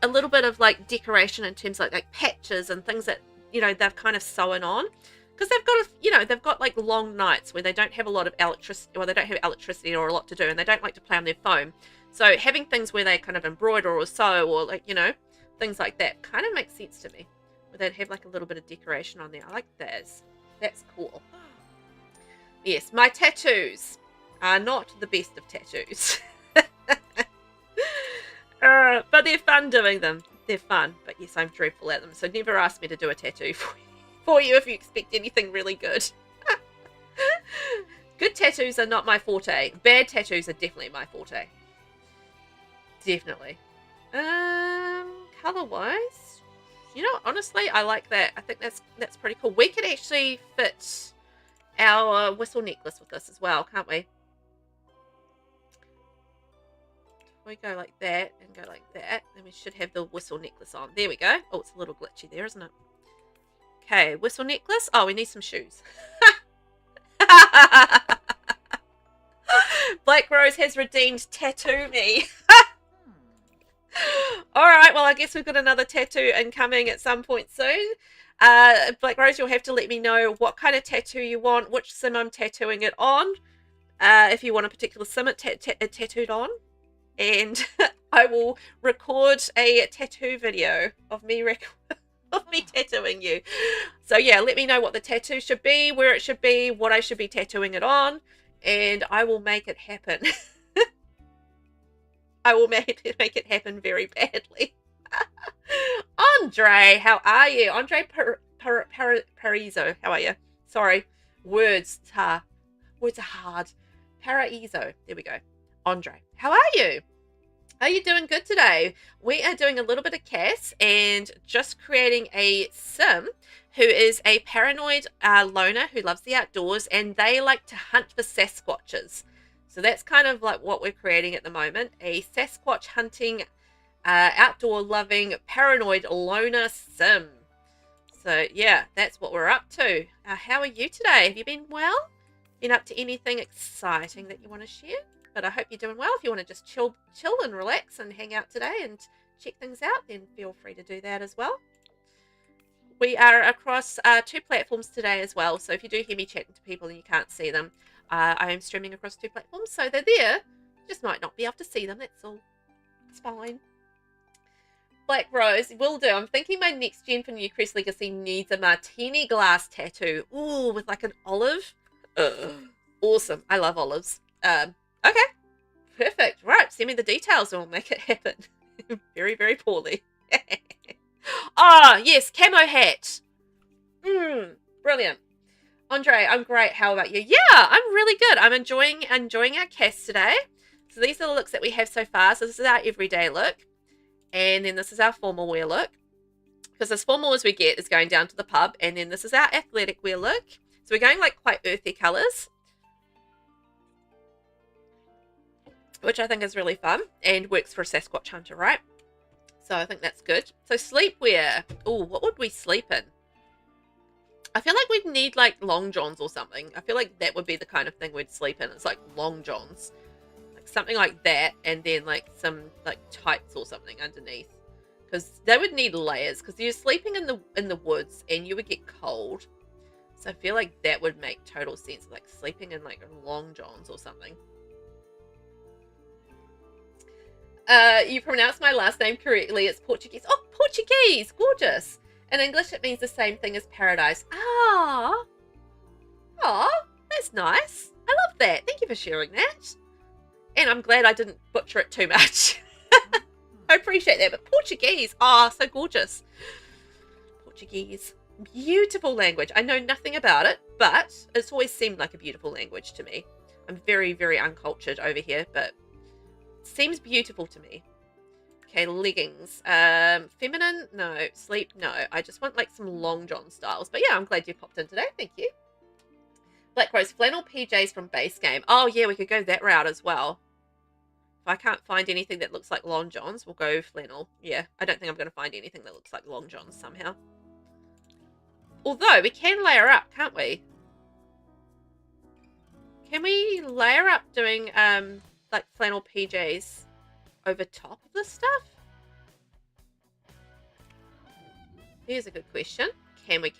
Speaker 1: a little bit of like decoration in terms of like patches and things that, you know, they've kind of sewn on. Because they've got, you know, they've got like long nights where they don't have a lot of electricity, or they don't have electricity or a lot to do, and they don't like to play on their phone. So having things where they kind of embroider or sew, or like, you know, things like that kind of makes sense to me. Where they'd have like a little bit of decoration on there. I like that. That's cool. Yes, my tattoos are not the best of tattoos. But they're fun doing them. They're fun. But yes, I'm dreadful at them. So never ask me to do a tattoo for you if you expect anything really good. Good tattoos are not my forte. Bad tattoos are definitely my forte. Definitely. Color-wise, you know, honestly, I like that. I think that's pretty cool. We could actually fit our whistle necklace with this as well, can't we? We go like that and go like that, then we should have the whistle necklace on. There we go. Oh, it's a little glitchy there, isn't it? Okay, whistle necklace. Oh, we need some shoes. Black Rose has redeemed Tattoo Me. Alright, well, I guess we've got another tattoo incoming at some point soon. Black Rose, you'll have to let me know what kind of tattoo you want, which sim I'm tattooing it on. If you want a particular sim tattooed on. And I will record a tattoo video of me tattooing you. So yeah, let me know what the tattoo should be, where it should be, what I should be tattooing it on, and I will make it happen. I will make it happen very badly. Andre, how are you? Andre Paraiso, how are you? Sorry, words are hard. Paraiso, there we go. Andre, how are you? Are you doing good today? We are doing a little bit of CAS and just creating a sim who is a paranoid loner who loves the outdoors, and they like to hunt for Sasquatches. So that's kind of like what we're creating at the moment, a Sasquatch hunting, outdoor loving, paranoid loner sim. So yeah, that's what we're up to. How are you today? Have you been well? Been up to anything exciting that you want to share? But I hope you're doing well. If you want to just chill and relax and hang out today and check things out, then feel free to do that as well. We are across 2 platforms today as well. So if you do hear me chatting to people and you can't see them, I am streaming across 2 platforms. So they're there. You just might not be able to see them. That's all. It's fine. Black Rose, will do. I'm thinking my next gen for New Crest Legacy needs a martini glass tattoo. Ooh, with like an olive. Awesome. I love olives. Okay. Perfect. Right. Send me the details and we'll make it happen. Very, very poorly. Ah, yes, camo hat. Brilliant. Andre, I'm great. How about you? Yeah, I'm really good. I'm enjoying our CAS today. So these are the looks that we have so far. So this is our everyday look. And then this is our formal wear look. Because as formal as we get is going down to the pub. And then this is our athletic wear look. So we're going like quite earthy colours, which I think is really fun and works for a Sasquatch hunter, right? So I think that's good. So sleepwear. Oh, what would we sleep in? I feel like we'd need like long johns or something. I feel like that would be the kind of thing we'd sleep in. It's like long johns. Like something like that, and then like some like tights or something underneath. Because they would need layers, because you're sleeping in the woods and you would get cold. So I feel like that would make total sense, like sleeping in like long johns or something. You pronounced my last name correctly. It's Portuguese. Oh, Portuguese. Gorgeous. In English, it means the same thing as paradise. Ah. Oh, that's nice. I love that. Thank you for sharing that. And I'm glad I didn't butcher it too much. I appreciate that. But Portuguese. Oh, so gorgeous. Portuguese. Beautiful language. I know nothing about it, but it's always seemed like a beautiful language to me. I'm very, very uncultured over here, but seems beautiful to me. Okay, leggings. Feminine? No. Sleep? No. I just want like some long john styles. But yeah, I'm glad you popped in today. Thank you. Black Rose, flannel PJs from Base Game. Oh yeah, we could go that route as well. If I can't find anything that looks like long johns, we'll go flannel. Yeah, I don't think I'm going to find anything that looks like long johns somehow. Although, we can layer up, can't we? Can we layer up doing like flannel PJs over top of this stuff? Here's a good question. Can we?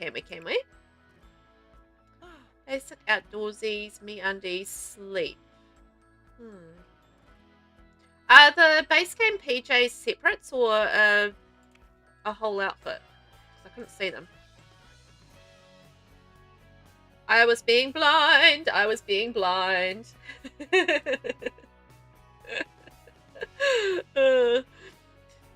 Speaker 1: Basic outdoorsies, me undies, sleep. Are the base game PJs separates or a whole outfit? I couldn't see them. I was being blind.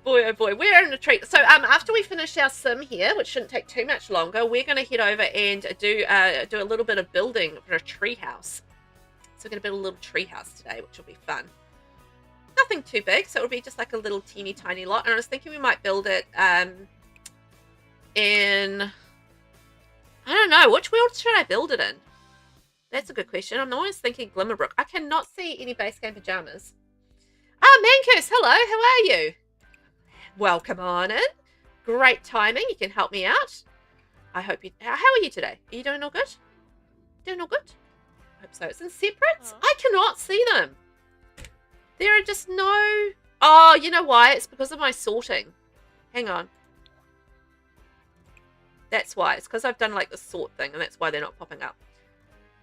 Speaker 1: Boy, oh boy, we're in a treat. So after we finish our sim here, which shouldn't take too much longer, we're going to head over and do a little bit of building for a tree house. So we're going to build a little tree house today, which will be fun. Nothing too big, so it'll be just like a little teeny tiny lot. And I was thinking we might build it in... I don't know. Which world should I build it in? That's a good question. I'm always thinking Glimmerbrook. I cannot see any base game pajamas. Ah, Mancus, hello. How are you? Welcome on in. Great timing. You can help me out. I hope you... How are you today? Are you doing all good? Doing all good? I hope so. It's in separates? Oh. I cannot see them. There are just no... Oh, you know why? It's because of my sorting. Hang on. That's why. It's because I've done like the sort thing, and that's why they're not popping up.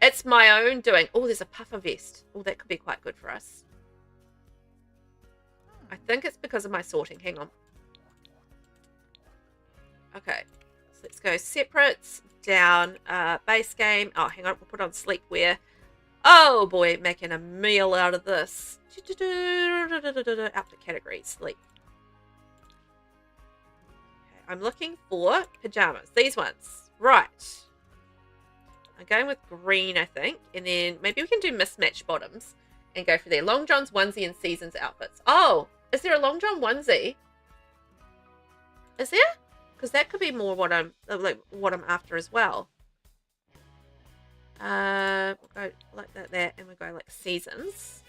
Speaker 1: It's my own doing. Oh, there's a puffer vest. Oh, that could be quite good for us. I think it's because of my sorting. Hang on. Okay. So let's go separates, down, base game. Oh, hang on. We'll put on sleepwear. Oh, boy. Making a meal out of this. Outfit category. Sleep. I'm looking for pajamas. These ones. Right. I'm going with green, I think. And then maybe we can do mismatched bottoms and go for there. Long johns, onesie, and seasons outfits. Oh, is there a long john onesie? Is there? Because that could be more what I'm after as well. We'll go like that there, and we'll go like seasons.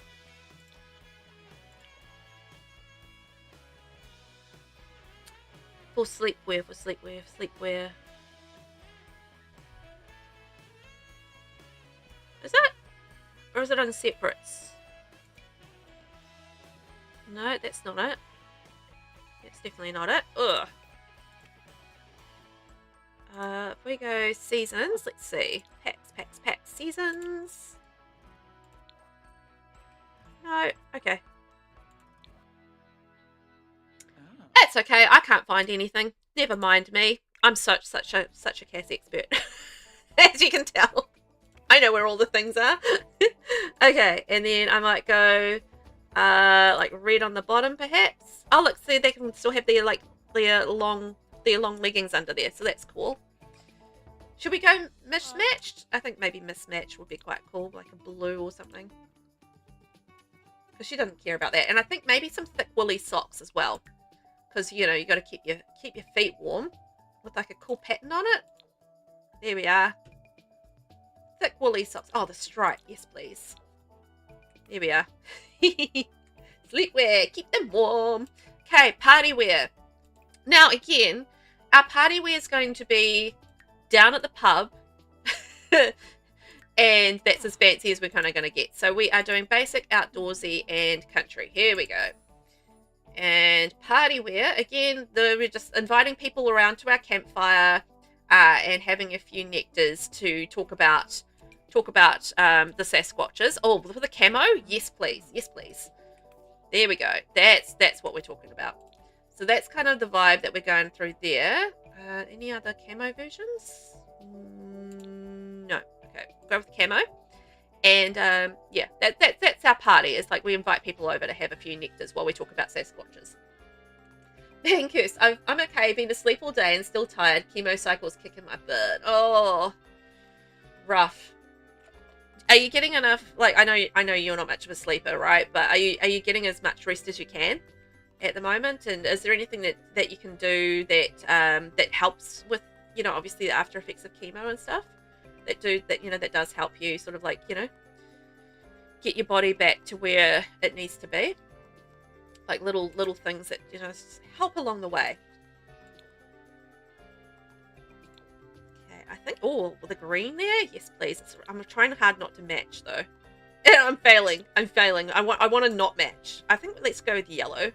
Speaker 1: For sleepwear. Is it? Or is it on separates? No, that's not it. That's definitely not it. Ugh. If we go seasons, let's see. Packs, seasons. No, okay. Oh. That's okay. I can't find anything. Never mind me. I'm such a CAS expert, as you can tell. I know where all the things are. Okay, and then I might go like red on the bottom, perhaps. Oh, look, see, they can still have their long leggings under there, so that's cool. Should we go mismatched? I think maybe mismatched would be quite cool, like a blue or something. Because she doesn't care about that. And I think maybe some thick woolly socks as well. Because, you know, you got to keep your feet warm with like a cool pattern on it. There we are. Thick woolly socks. Oh, the stripe. Yes, please. There we are. Sleepwear. Keep them warm. Okay, party wear. Now, again, our party wear is going to be down at the pub. And that's as fancy as we're kind of going to get. So we are doing basic, outdoorsy, and country. Here we go. And party wear. Again, we're just inviting people around to our campfire and having a few nectars to talk about the Sasquatches. Oh, with the camo? Yes, please. Yes, please. There we go. That's what we're talking about. So that's kind of the vibe that we're going through there. Any other camo versions? No. Okay, we'll go with camo. And yeah, that's our party. It's like we invite people over to have a few nectars while we talk about Sasquatches. Bankus, I'm okay. Been asleep all day and still tired. Chemo cycle's kicking my butt. Oh, rough. Are you getting enough? Like, I know you're not much of a sleeper, right? But are you getting as much rest as you can at the moment? And is there anything that you can do that helps with, you know, obviously the after effects of chemo and stuff? That does help you sort of like, you know, get your body back to where it needs to be, like little things that, you know, help along the way. Okay, I think, oh, the green there, yes please. I'm trying hard not to match though. I'm failing. I want to not match. I think let's go with yellow,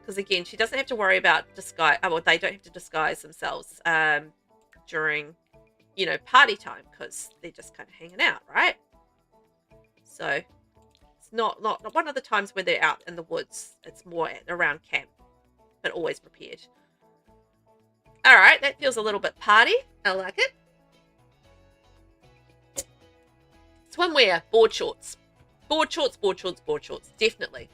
Speaker 1: because again, she doesn't have to worry about disguise. Oh, well, they don't have to disguise themselves during, you know, party time, because they're just kind of hanging out, right? So it's not one of the times when they're out in the woods. It's more around camp, but always prepared. All right, that feels a little bit party. I like it. Swimwear, board shorts, definitely.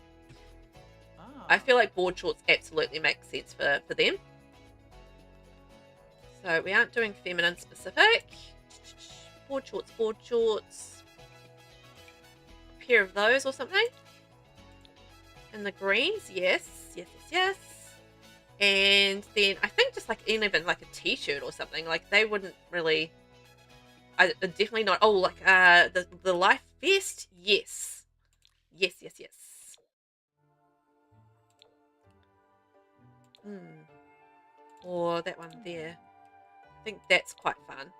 Speaker 1: Oh. I feel like board shorts absolutely make sense for them. So we aren't doing feminine specific. Board shorts. A pair of those or something. And the greens, yes. And then I think just like even like a t-shirt or something. Like they wouldn't really. Definitely not. Oh, like the life vest. Yes. Or that one there. I think that's quite fun.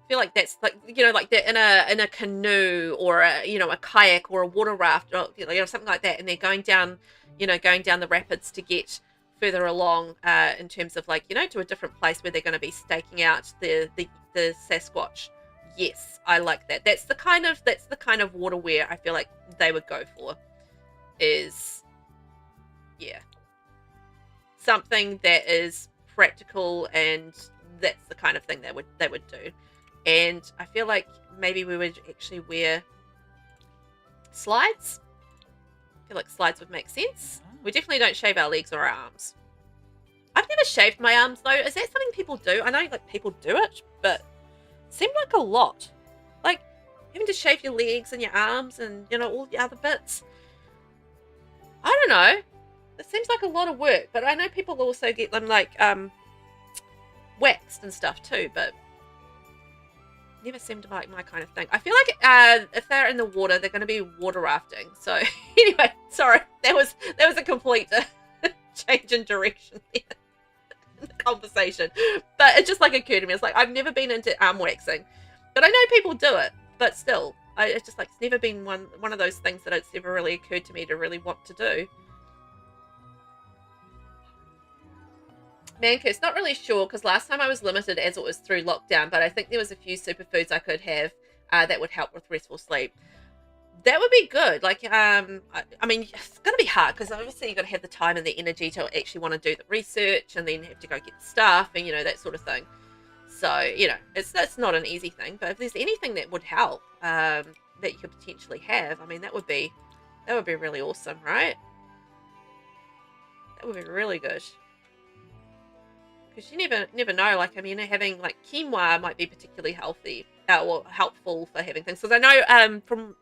Speaker 1: I feel like that's like, you know, like they're in a canoe or a kayak or a water raft or something like that, and they're going down the rapids to get further along in terms of like, you know, to a different place where they're going to be staking out the Sasquatch. Yes, I like that. That's the kind of water wear I feel like they would go for. Is something that is practical, and that's the kind of thing they would do. And I feel like maybe we would actually wear slides. I feel like slides would make sense. We definitely don't shave our legs or our arms. I've never shaved my arms though. Is that something people do? I know like people do it, but it seemed like a lot. Like having to shave your legs and your arms and, you know, all the other bits. I don't know. It seems like a lot of work, but I know people also get them like waxed and stuff too, but never seemed like my kind of thing. I feel like if they're in the water, they're going to be water rafting. So anyway, sorry, that was a complete change in direction there in the conversation. But it just like occurred to me. It's like I've never been into arm waxing, but I know people do it. But still, It's just like, it's never been one of those things that it's ever really occurred to me to really want to do. Mancurse, not really sure, because last time I was limited as it was through lockdown, but I think there was a few superfoods I could have that would help with restful sleep. That would be good. Like, I mean, it's going to be hard because obviously you've got to have the time and the energy to actually want to do the research and then have to go get the stuff and, that sort of thing. So, that's not an easy thing. But if there's anything that would help that you could potentially have, I mean, that would be really awesome, right? That would be really good. Because you never know. Like, I mean, having like quinoa might be particularly healthy or helpful for having things. Because I know from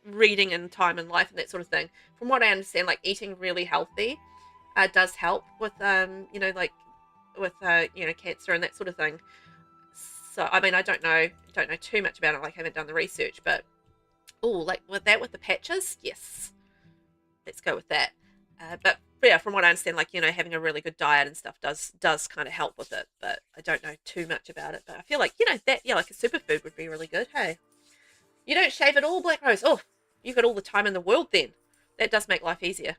Speaker 1: reading and time and life and that sort of thing, from what I understand, like eating really healthy does help with like with cancer and that sort of thing. So I mean, I don't know too much about it, like I haven't done the research, but like with the patches, yes, let's go with that. But yeah, from what I understand, like having a really good diet and stuff does kind of help with it, but I don't know too much about it. But I feel like that like a superfood would be really good. Hey, you don't shave at all, Black Rose? Oh, you've got all the time in the world then. That does make life easier.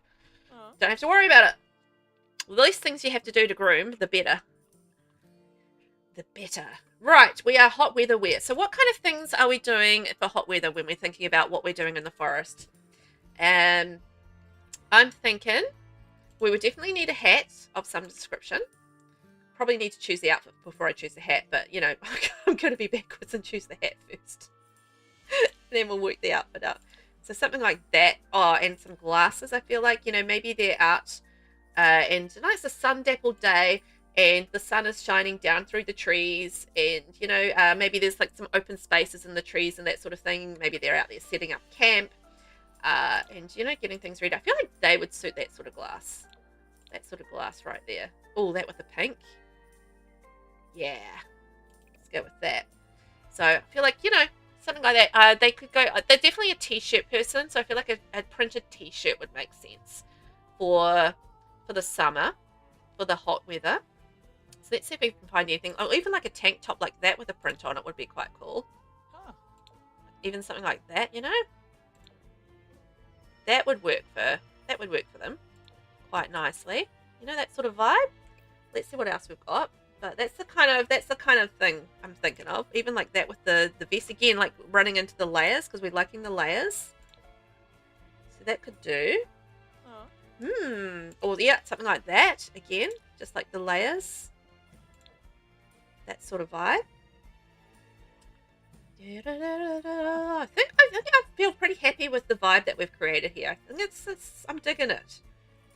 Speaker 1: Oh. Don't have to worry about it. The least things you have to do to groom, the better. The better. Right, we are hot weather wear. So what kind of things are we doing for hot weather when we're thinking about what we're doing in the forest? I'm thinking we would definitely need a hat of some description. Probably need to choose the outfit before I choose the hat, but I'm going to be backwards and choose the hat first. Then we'll work the outfit out. So something like that. Oh, and some glasses, I feel like. Maybe they're out and it's a sun-dappled day and the sun is shining down through the trees and, maybe there's like some open spaces in the trees and that sort of thing. Maybe they're out there setting up camp and, getting things ready. I feel like they would suit that sort of glass. That sort of glass right there. Oh, that with the pink. Yeah. Let's go with that. So I feel like, something like that. They could go. They're definitely a t-shirt person, so I feel like a printed t-shirt would make sense for the summer, for the hot weather. So let's see if we can find anything. Or even like a tank top like that with a print on it would be quite cool. Huh. Even something like that, that would work for them quite nicely. That sort of vibe. Let's see what else we've got. But that's the kind of thing I'm thinking of. Even like that with the vest again, like running into the layers because we're liking the layers. So that could do. Oh. Or yeah, something like that again, just like the layers. That sort of vibe. I think I feel pretty happy with the vibe that we've created here. I think I'm digging it.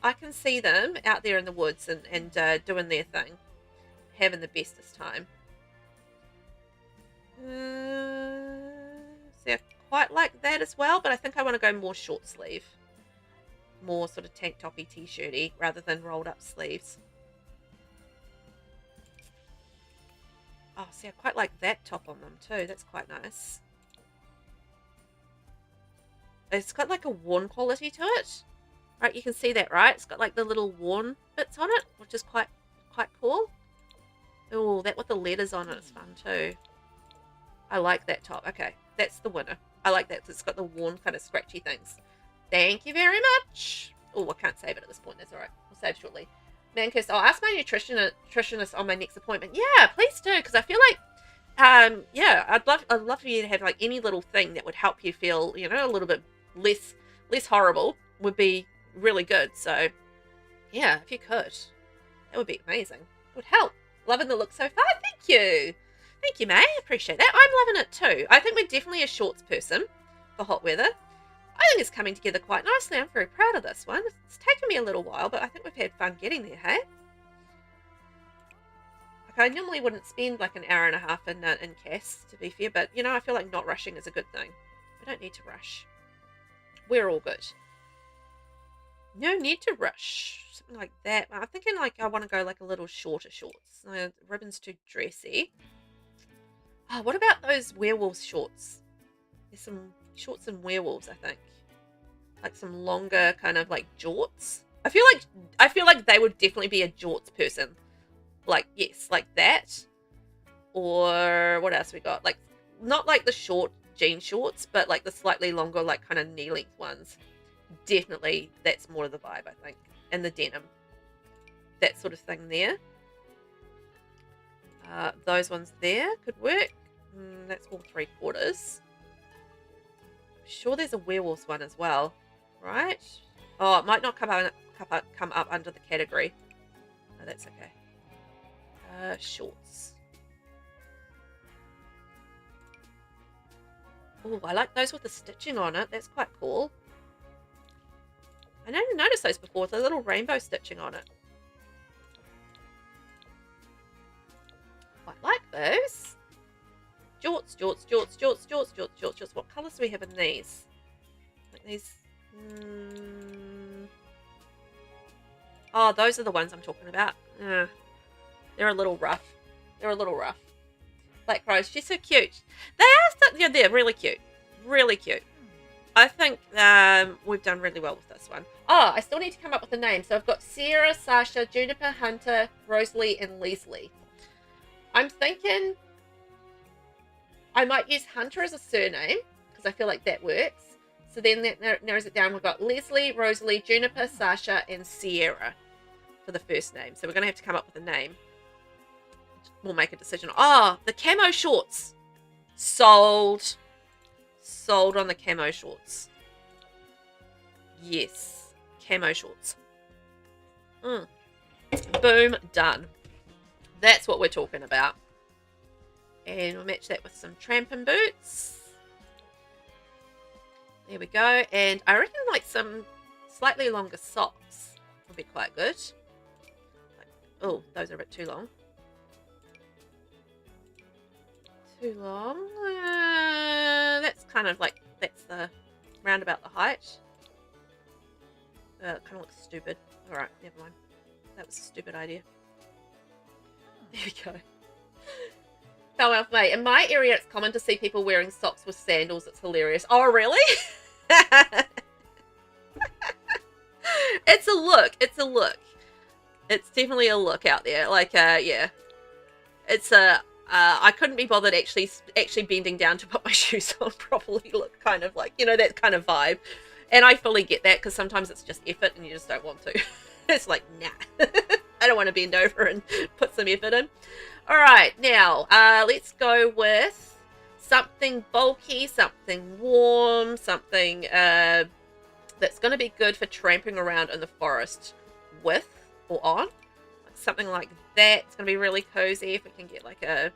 Speaker 1: I can see them out there in the woods and doing their thing. Having the bestest time. See, I quite like that as well, but I think I want to go more short sleeve. More sort of tank toppy t-shirty rather than rolled up sleeves. Oh, see, I quite like that top on them too. That's quite nice. It's got like a worn quality to it. Right, you can see that, right? It's got like the little worn bits on it, which is quite cool. Oh, that with the letters on it is fun too. I like that top. Okay, that's the winner. I like that. It's got the worn kind of scratchy things. Thank you very much. Oh, I can't save it at this point. That's all right. We'll save shortly. Mancurse, I'll ask my nutritionist on my next appointment. Yeah, please do, because I feel like, yeah, I'd love for you to have like any little thing that would help you feel, a little bit less horrible would be really good. So, yeah, if you could, that would be amazing. It would help. Loving the look so far. Thank you. Thank you, May. I appreciate that. I'm loving it too. I think we're definitely a shorts person for hot weather. I think it's coming together quite nicely. I'm very proud of this one. It's taken me a little while, but I think we've had fun getting there, hey? Like, I normally wouldn't spend like an hour and a half in CAS, to be fair, but, I feel like not rushing is a good thing. We don't need to rush. We're all good. No need to rush. Something like that. I'm thinking like I want to go like a little shorter shorts. The ribbon's too dressy. Oh, what about those werewolves shorts? There's some shorts and werewolves, I think. Like some longer kind of like jorts. I feel like they would definitely be a jorts person. Like, yes, like that. Or what else we got? Like, not like the short jean shorts, but like the slightly longer, like kind of knee length ones. Definitely, that's more of the vibe, I think. And the denim. That sort of thing there. Those ones there could work. That's all 3/4. I'm sure there's a werewolves one as well, right? Oh, it might not come up under the category. No, that's okay. Shorts. Oh, I like those with the stitching on it. That's quite cool. I never noticed those before. The little rainbow stitching on it. Quite like those. Jorts, jorts, jorts, jorts, jorts, jorts, jorts, jorts. What colours do we have in these? Like these. Oh, those are the ones I'm talking about. They're a little rough. They're a little rough. Black Rose, she's so cute. They are, yeah, they're really cute. Really cute. I think we've done really well with this one. Oh, I still need to come up with a name. So I've got Sierra, Sasha, Juniper, Hunter, Rosalie, and Leslie. I'm thinking I might use Hunter as a surname because I feel like that works. So then that narrows it down. We've got Leslie, Rosalie, Juniper, Sasha, and Sierra for the first name. So we're going to have to come up with a name. We'll make a decision. Oh, the camo shorts. Sold. Sold on the camo shorts. Yes. Camo shorts. Boom. Done. That's what we're talking about. And we'll match that with some tramping boots. There we go. And I reckon like some slightly longer socks will be quite good. Oh, those are a bit too long. Too long. That's kind of like, that's the round about the height. It kind of looks stupid. Alright, never mind. That was a stupid idea. There we go. Fell off, mate. In my area, it's common to see people wearing socks with sandals. It's hilarious. Oh, really? It's a look. It's a look. It's definitely a look out there. Like, yeah. It's a... I couldn't be bothered actually bending down to put my shoes on properly. Look kind of like, you know, that kind of vibe. And I fully get that because sometimes it's just effort and you just don't want to. It's like, nah. I don't want to bend over and put some effort in. All right, now let's go with something bulky, something warm, something that's going to be good for tramping around in the forest with or on. Something like that. It's going to be really cozy if we can get like a...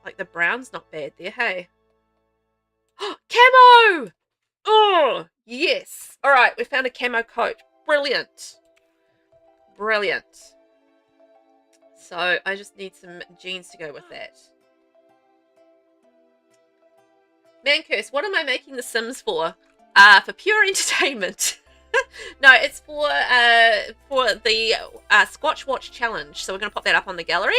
Speaker 1: Like the brown's not bad there, hey? Camo! Oh, yes. All right, we found a camo coat. Brilliant. Brilliant. So I just need some jeans to go with that. Man curse, what am I making the Sims for? For pure entertainment. No, it's for the Squatch Watch challenge. So we're going to pop that up on the gallery.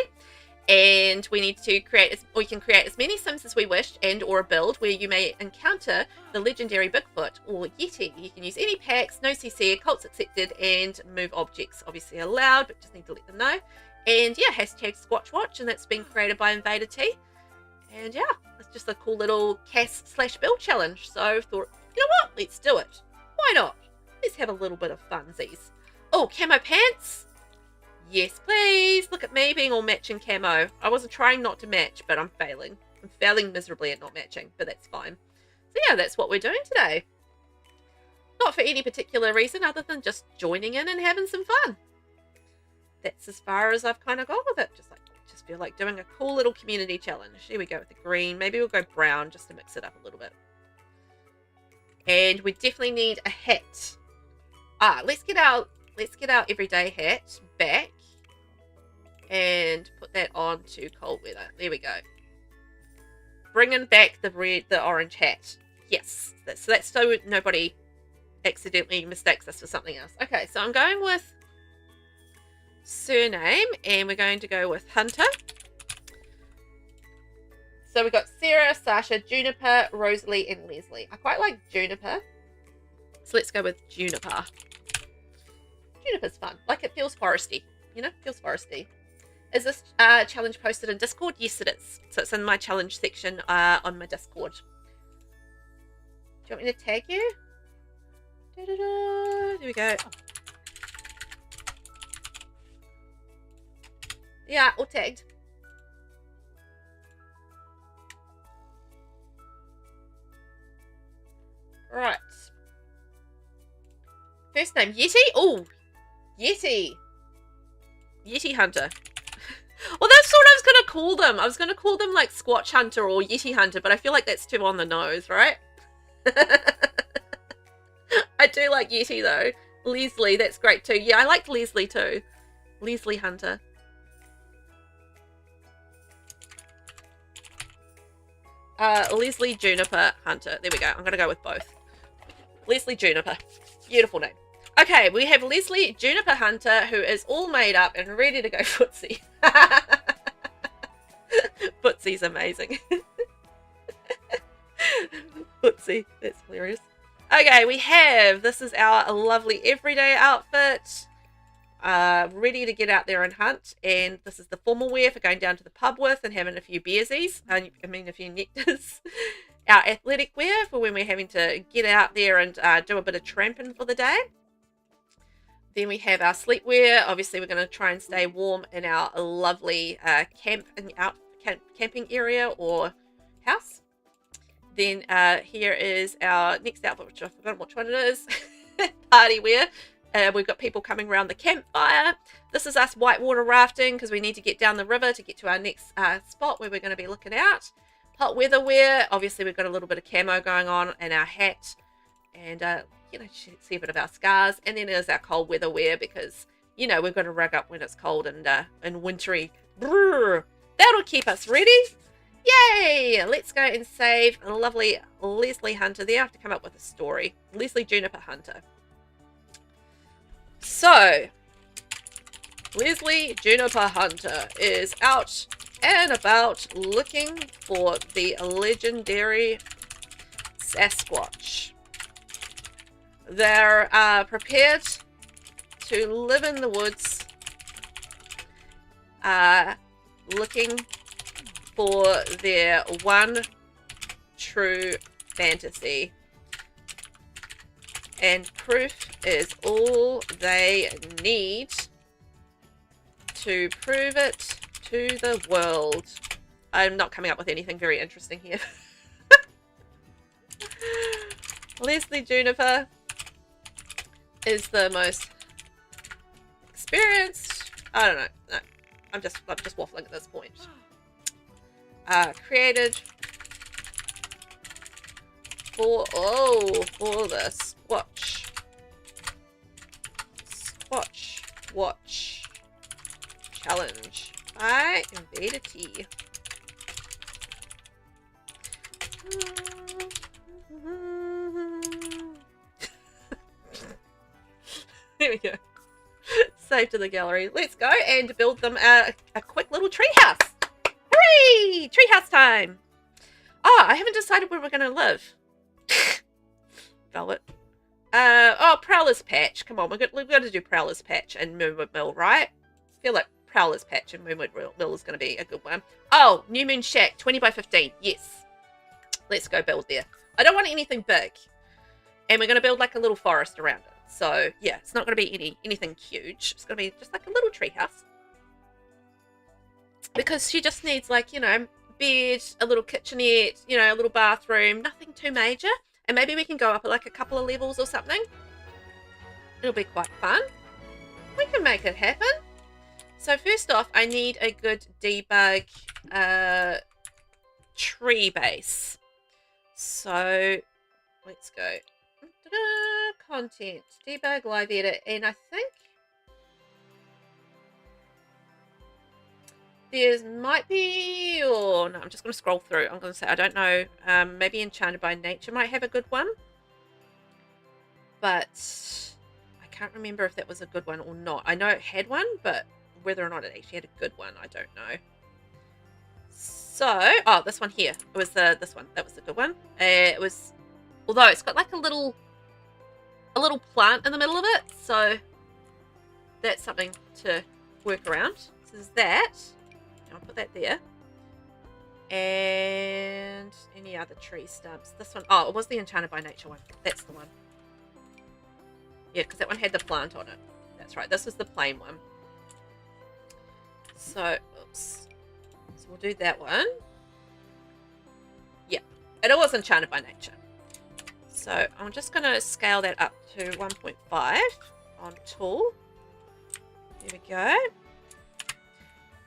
Speaker 1: And we need to create, we can create as many Sims as we wish and or a build where you may encounter the legendary Bigfoot or Yeti. You can use any packs, no CC, cults accepted, and move objects. Obviously allowed, but just need to let them know. And yeah, hashtag Squatch Watch, and that's been created by InvaderTee. And yeah, it's just a cool little CAS/build challenge. So I thought, you know what, let's do it. Why not? Let's have a little bit of funsies. Oh, camo pants? Yes, please. Look at me being all matching camo. I wasn't trying not to match, but I'm failing. I'm failing miserably at not matching, but that's fine. So yeah, that's what we're doing today. Not for any particular reason other than just joining in and having some fun. That's as far as I've kind of gone with it. Just feel like doing a cool little community challenge. Here we go with the green. Maybe we'll go brown just to mix it up a little bit. And we definitely need a hat. Let's get our everyday hat back and put that on to cold weather. There we go. Bringing back the orange hat. Yes, that's so nobody accidentally mistakes us for something else. Okay, so I'm going with surname, and we're going to go with Hunter. So we've got Sarah, Sasha, Juniper, Rosalie, and Leslie. I quite like Juniper, so let's go with Juniper. Juniper's fun. Like, it feels foresty, you know, feels foresty. Is this challenge posted in Discord? Yes, it is. So it's in my challenge section on my Discord. Do you want me to tag you? There we go. Yeah, all tagged. Right. First name, Yeti? Oh, Yeti. Yeti Hunter. Well, that's what I was going to call them. I was going to call them like Squatch Hunter or Yeti Hunter, but I feel like that's too on the nose, right? I do like Yeti though. Leslie, that's great too. Yeah, I liked Leslie too. Leslie Hunter. Leslie Juniper Hunter. There we go. I'm going to go with both. Leslie Juniper. Beautiful name. Okay, we have Leslie Juniper Hunter, who is all made up and ready to go footsie. Footsie's amazing. Footsie. That's hilarious. Okay, we have, this is our lovely everyday outfit. Ready to get out there and hunt. And this is the formal wear for going down to the pub with and having a few beersies. I mean, a few nectars. Our athletic wear for when we're having to get out there and do a bit of tramping for the day. Then we have our sleepwear. Obviously, we're going to try and stay warm in our lovely camping area or house. Then here is our next outfit, which I've forgotten which one it is. Party wear. We've got people coming around the campfire. This is us whitewater rafting because we need to get down the river to get to our next spot where we're going to be looking out. Hot weather wear. Obviously, we've got a little bit of camo going on in our hat. And, you know, see a bit of our scars. And then there's our cold weather wear because, you know, we've got to rug up when it's cold and wintry. Brrr. That'll keep us ready. Yay! Let's go and save a lovely Leslie Hunter. There, I have to come up with a story. Leslie Juniper Hunter. So, Leslie Juniper Hunter is out and about looking for the legendary Sasquatch. They're prepared to live in the woods, looking for their one true fantasy. And proof is all they need to prove it to the world. I'm not coming up with anything very interesting here. Leslie Juniper is the most experienced. I don't know. No, I'm just waffling at this point. Created for the Squatch Watch Challenge by InvaderTee. There we go. Save to the gallery. Let's go and build them a quick little treehouse. Hooray! Treehouse time. Oh, I haven't decided where we're going to live. Velvet. Prowler's Patch. Come on, we've got to do Prowler's Patch and Moonwood Mill, right? I feel like Prowler's Patch and Moonwood Mill is going to be a good one. Oh, New Moon Shack, 20 by 15. Yes. Let's go build there. I don't want anything big. And we're going to build like a little forest around it. So, yeah, it's not going to be anything huge. It's going to be just like a little treehouse. Because she just needs like, you know, bed, a little kitchenette, you know, a little bathroom. Nothing too major. And maybe we can go up like a couple of levels or something. It'll be quite fun. We can make it happen. So first off, I need a good debug tree base. So let's go. Content, debug, live edit, and I think there's might be, or no, I'm just going to scroll through. I'm going to say, I don't know, maybe Enchanted by Nature might have a good one, but I can't remember if that was a good one or not. I know it had one, but whether or not it actually had a good one, I don't know. So, oh, this one here, it was this one, that was a good one. It was, although it's got like a little plant in the middle of it, so that's something to work around. So there's that. I'll put that there. And any other tree stumps. This one, oh, it was the Enchanted by Nature one. That's the one. Yeah, because that one had the plant on it. That's right. This was the plain one. So, oops. So we'll do that one. Yeah, and it was Enchanted by Nature. So I'm just going to scale that up to 1.5 on tool. There we go.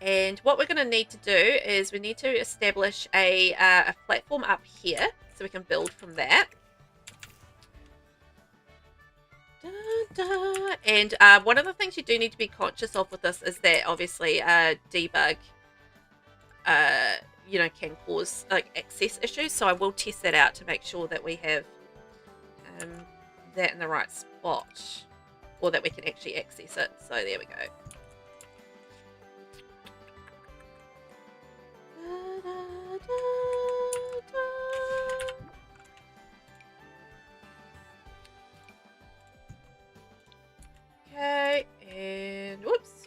Speaker 1: And what we're going to need to do is we need to establish a platform up here so we can build from that. And one of the things you do need to be conscious of with this is that obviously debug, you know, can cause like access issues. So I will test that out to make sure that we have that in the right spot, or that we can actually access it. So there we go. Okay, and whoops.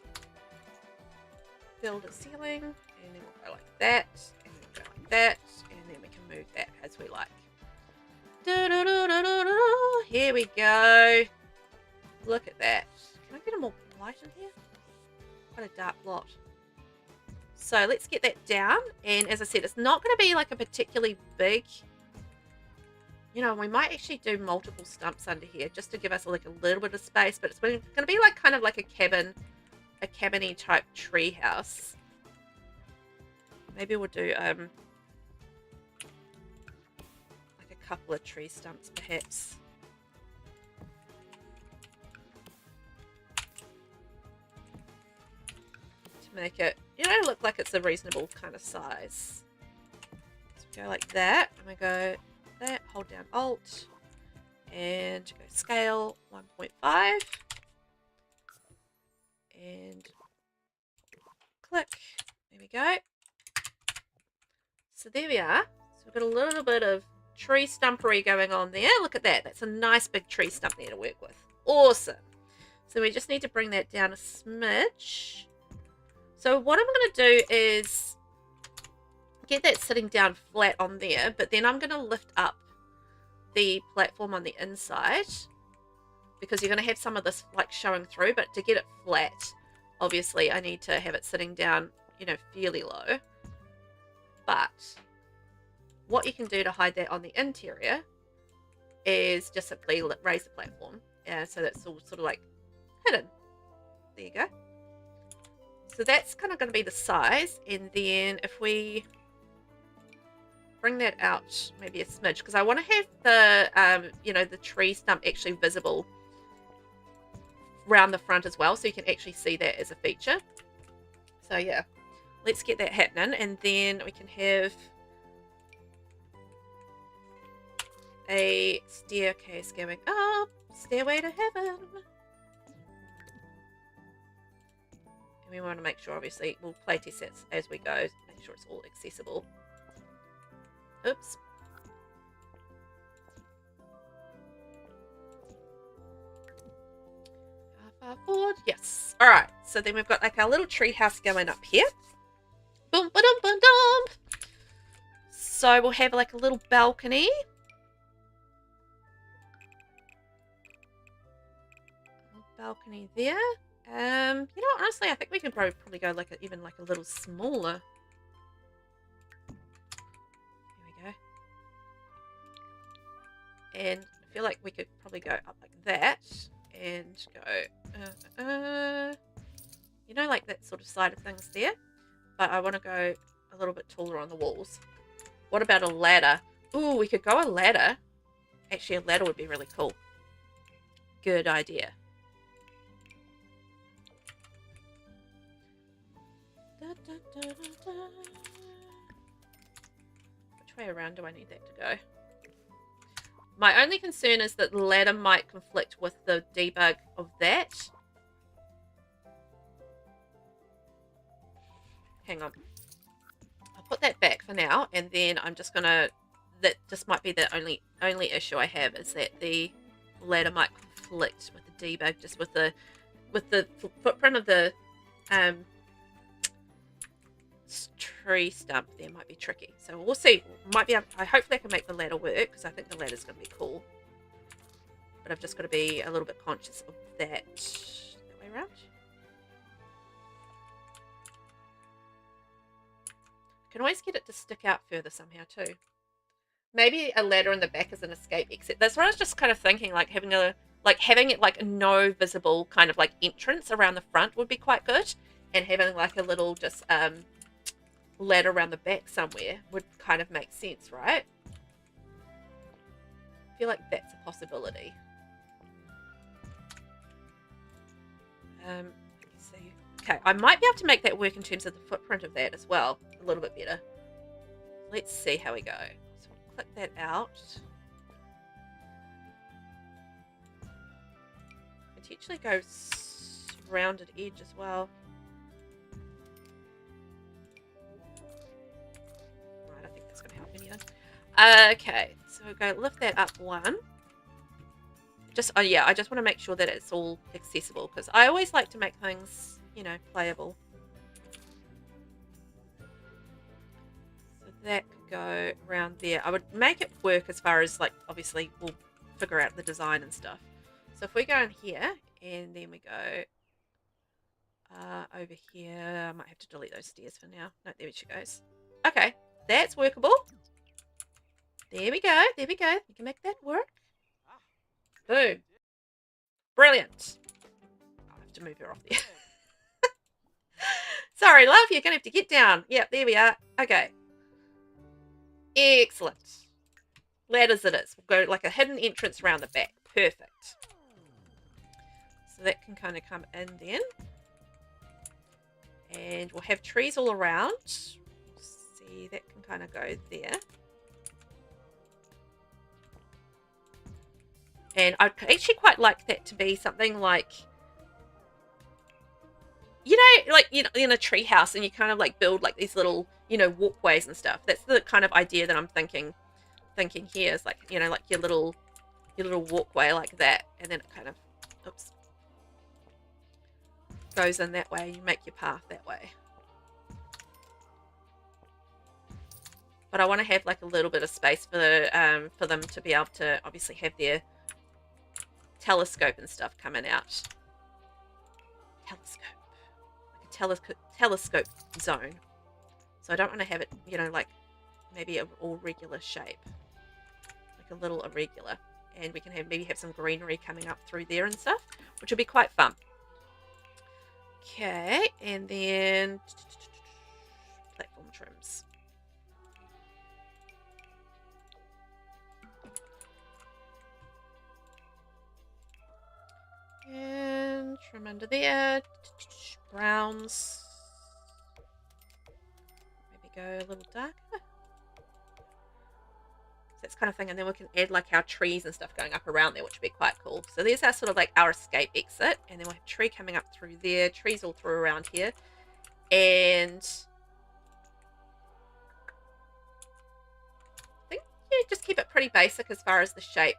Speaker 1: Build a ceiling, and then we'll go like that, and then go like that, and then we can move that as we like. Here we go. Look at that. Can I get a more light in here? Quite a dark lot. So let's get that down. And as I said, it's not going to be like a particularly big, you know, we might actually do multiple stumps under here just to give us like a little bit of space, but it's going to be like kind of like a cabin-y type tree house. Maybe we'll do like a couple of tree stumps perhaps. To make it, you know, look like it's a reasonable kind of size. So we go like that, and we go that, hold down Alt, and go scale 1.5, and click. There we go. So there we are. So we've got a little bit of tree stumpery going on there. Look at that. That's a nice big tree stump there to work with. Awesome. So we just need to bring that down a smidge. So what I'm going to do is get that sitting down flat on there, but then I'm going to lift up the platform on the inside because you're going to have some of this like showing through, but to get it flat, obviously I need to have it sitting down, you know, fairly low. But what you can do to hide that on the interior is just simply raise the platform. Yeah, so that's all sort of like hidden. There you go. So that's kind of going to be the size. And then if we bring that out maybe a smidge, because I want to have the, you know, the tree stump actually visible around the front as well. So you can actually see that as a feature. So yeah, let's get that happening. And then we can have a staircase going up, stairway to heaven. And we want to make sure, obviously, we'll playtest it as we go, make sure it's all accessible. Oops. How far forward? Yes. All right. So then we've got like our little tree house going up here. Boom, ba dum, ba dum. So we'll have like a little balcony. Balcony there. You know, honestly, I think we can probably go like even like a little smaller. Here we go. And I feel like we could probably go up like that and go, you know, like that sort of side of things there. But I want to go a little bit taller on the walls. What about a ladder? Ooh, we could go a ladder. Actually, a ladder would be really cool. Good idea. Which way around do I need that to go? My only concern is that the ladder might conflict with the debug of that. Hang on. I'll put that back for now, and then I'm just gonna, that just might be the only issue I have, is that the ladder might conflict with the debug, just with the footprint of the tree stump there might be tricky. So we'll see. Might be able, I hope they can make the ladder work, because I think the ladder's going to be cool. But I've just got to be a little bit conscious of that. That way around. Can always get it to stick out further somehow too. Maybe a ladder in the back is an escape exit. That's what I was just kind of thinking, like having it like no visible kind of like entrance around the front would be quite good, and having like a little just ladder around the back somewhere would kind of make sense, right? I feel like that's a possibility. Let me see. Okay, I might be able to make that work in terms of the footprint of that as well, a little bit better. Let's see how we go. So I'll click that out. Potentially go rounded edge as well. I don't think that's going to help anyone. Okay, so we'll go lift that up one. Just, oh yeah, I just want to make sure that it's all accessible, because I always like to make things, you know, playable. So that could go around there. I would make it work as far as, like, obviously we'll figure out the design and stuff. So if we go in here, and then we go over here, I might have to delete those stairs for now. No, there she goes. Okay, that's workable. There we go, there we go. We can make that work. Boom. Brilliant. I'll have to move her off there. Sorry, love, you're going to have to get down. Yep, there we are. Okay. Excellent. Ladders it is. We'll go like a hidden entrance around the back. Perfect. So that can kind of come in then. And we'll have trees all around. See, that can kind of go there. And I'd actually quite like that to be something like, you know, like, you know, in a tree house, and you kind of like build like these little, you know, walkways and stuff. That's the kind of idea that I'm thinking here is like, you know, like your little walkway like that, and then it kind of, oops, goes in that way. You make your path that way. But I want to have like a little bit of space for them to be able to obviously have their telescope and stuff coming out. Telescope. Like a telescope zone. So I don't want to have it, you know, like maybe an all regular shape. Like a little irregular. And we can maybe have some greenery coming up through there and stuff, which will be quite fun. Okay, and then platform trims. And trim under there. Browns. Maybe go a little darker. That's kind of thing. And then we can add like our trees and stuff going up around there, which would be quite cool. So there's our sort of like our escape exit. And then we'll have a tree coming up through there. Trees all through around here. And I think, yeah, just keep it pretty basic as far as the shape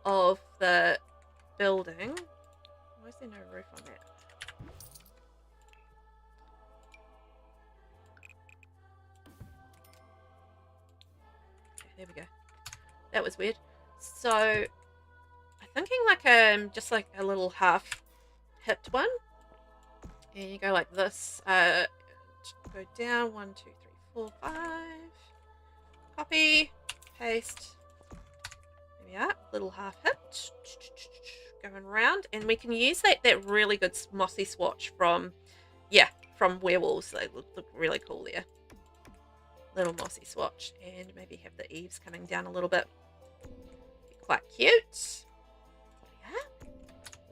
Speaker 1: of the building. Why is there no roof on that? Okay, there we go. That was weird. So I'm thinking like just like a little half hipped one. And you go like this. Go down 1, 2, 3, 4, 5. Copy, paste. Yeah, little half hip going around, and we can use that really good mossy swatch from werewolves. They look really cool there. Little mossy swatch, and maybe have the eaves coming down a little bit. Be quite cute. Yeah,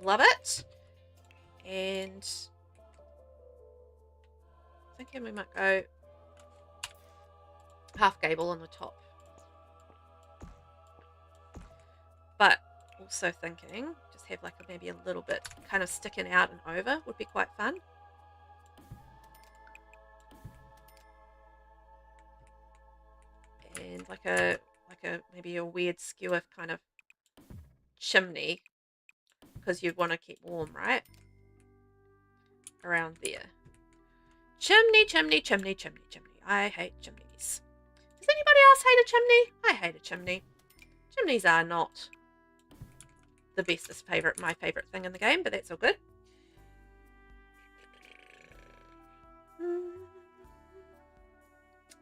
Speaker 1: love it. And thinking we might go half gable on the top. But also thinking, just have like maybe a little bit kind of sticking out and over would be quite fun. And like a maybe a weird skewer kind of chimney, because you'd want to keep warm, right? around there. Chimney, chimney, chimney, chimney, chimney. I hate chimneys. Does anybody else hate a chimney? I hate a chimney. Chimneys are not the bestest my favourite thing in the game, but that's all good.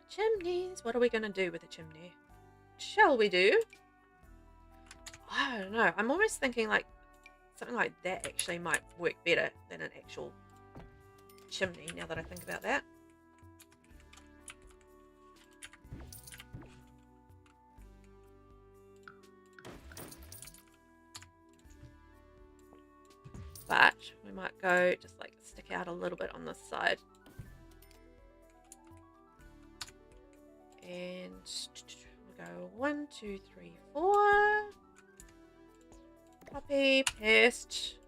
Speaker 1: Chimneys. What are we going to do with a chimney? Shall we do? I don't know. I'm almost thinking like something like that actually might work better than an actual chimney, now that I think about that. But we might go just like stick out a little bit on this side. And we'll go 1, 2, 3, 4. Copy, paste.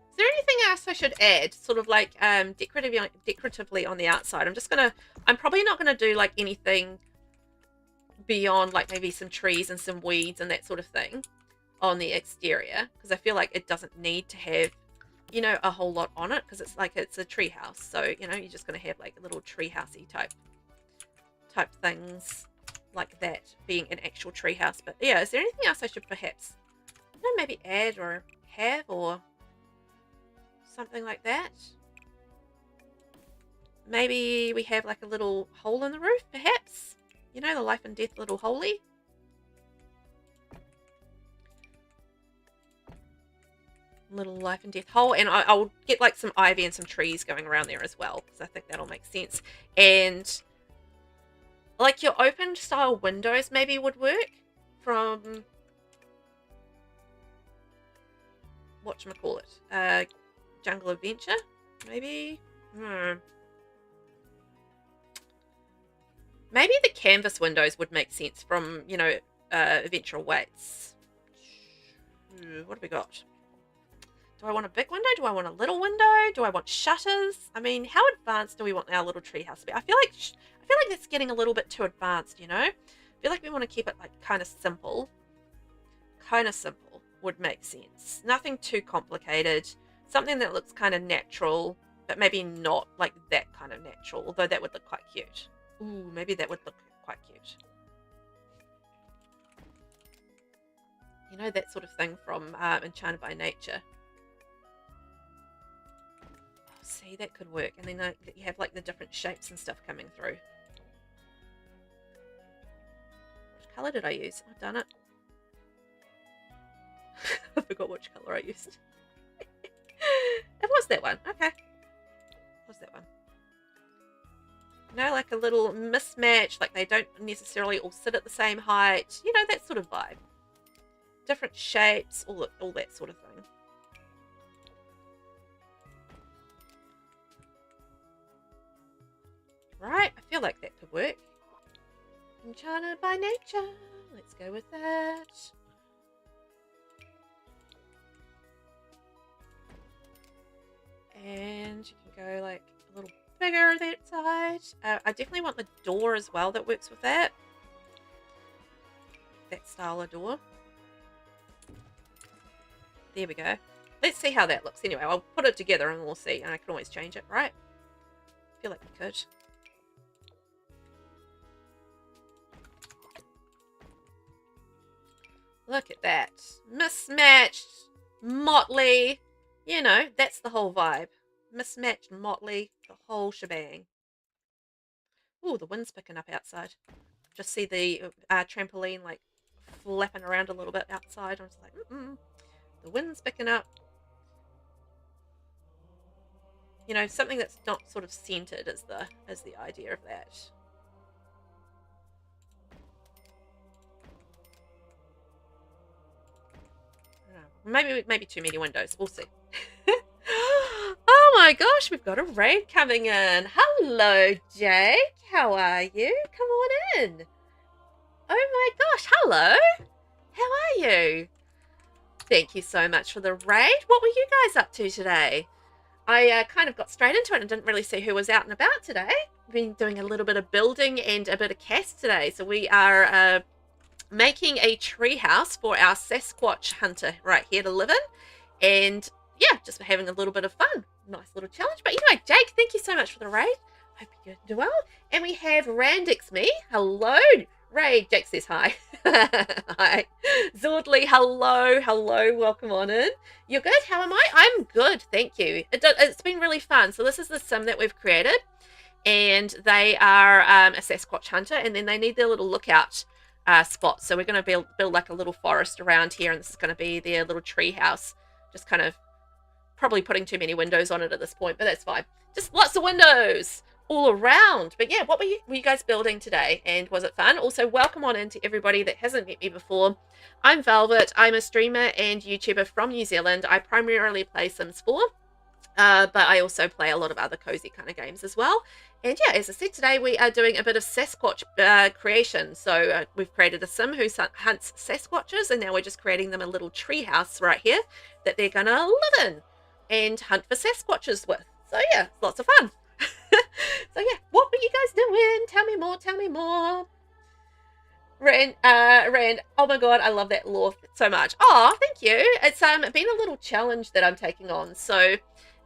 Speaker 1: Is there anything else I should add? Sort of like decoratively on the outside. I'm probably not gonna do like anything beyond like maybe some trees and some weeds and that sort of thing on the exterior, because I feel like it doesn't need to have, you know, a whole lot on it, because it's a tree house. So, you know, you're just going to have like little tree housey type things like that being an actual tree house. But yeah, is there anything else I should perhaps, I don't know, maybe add or have or something like that? Maybe we have like a little hole in the roof, perhaps? You know, the life and death little holy. Little life and death hole, and I'll get like some ivy and some trees going around there as well, because I think that'll make sense. And like your open style windows maybe would work from whatchamacallit, Jungle Adventure maybe. Maybe the canvas windows would make sense from, you know, Adventure Awaits. What have we got? Do I want a big window? Do I want a little window? Do I want shutters? I mean, how advanced do we want our little treehouse to be? I feel like that's getting a little bit too advanced, you know? I feel like we want to keep it like kind of simple. Kind of simple would make sense. Nothing too complicated. Something that looks kind of natural, but maybe not like that kind of natural, although that would look quite cute. Ooh, maybe that would look quite cute. You know, that sort of thing from Enchanted by Nature. See, that could work. And then you have like the different shapes and stuff coming through. Which colour did I use? I've done it. I forgot which colour I used. It was that one. Okay. It was that one. You know, like a little mismatch. Like they don't necessarily all sit at the same height. You know, that sort of vibe. Different shapes. All that sort of thing. Right, I feel like that could work. Enchanted by Nature. Let's go with that. And you can go like a little bigger that side. I definitely want the door as well that works with that. That style of door. There we go. Let's see how that looks. Anyway, I'll put it together and we'll see. And I can always change it, right? I feel like we could. Look at that. Mismatched, motley. You know, that's the whole vibe. Mismatched, motley, the whole shebang. Ooh, the wind's picking up outside. Just see the trampoline like flapping around a little bit outside. I'm just like, the wind's picking up. You know, something that's not sort of centered is the idea of that. Maybe too many windows. We'll see. Oh my gosh, we've got a raid coming in. Hello, Jake. How are you? Come on in. Oh my gosh, hello. How are you? Thank you so much for the raid. What were you guys up to today? I kind of got straight into it and didn't really see who was out and about today. I've been doing a little bit of building and a bit of CAS today. So we are making a tree house for our Sasquatch hunter right here to live in. And yeah, just for having a little bit of fun. Nice little challenge. But anyway, Jake, thank you so much for the raid. Hope you're doing well. And we have Randix hello. Ray, Jake says hi. Hi. Zordley, hello, welcome on in. You're good, how am I? I'm good, thank you. It's been really fun. So this is the sim that we've created, and they are a Sasquatch hunter, and then they need their little lookout spot. So we're going to build like a little forest around here, and this is going to be their little tree house. Just kind of probably putting too many windows on it at this point, but that's fine. Just lots of windows all around. But yeah, what were you guys building today, and was it fun? Also, welcome on in to everybody that hasn't met me before. I'm Velvet. I'm a streamer and YouTuber from New Zealand. I primarily play Sims 4, but I also play a lot of other cozy kind of games as well. And yeah, as I said, today we are doing a bit of Sasquatch creation. So we've created a sim who hunts Sasquatches, and now we're just creating them a little tree house right here that they're gonna live in and hunt for Sasquatches with. So yeah, lots of fun. So yeah, what were you guys doing? Tell me more. Rand, oh my god, I love that lore so much. Oh, thank you. It's been a little challenge that I'm taking on. So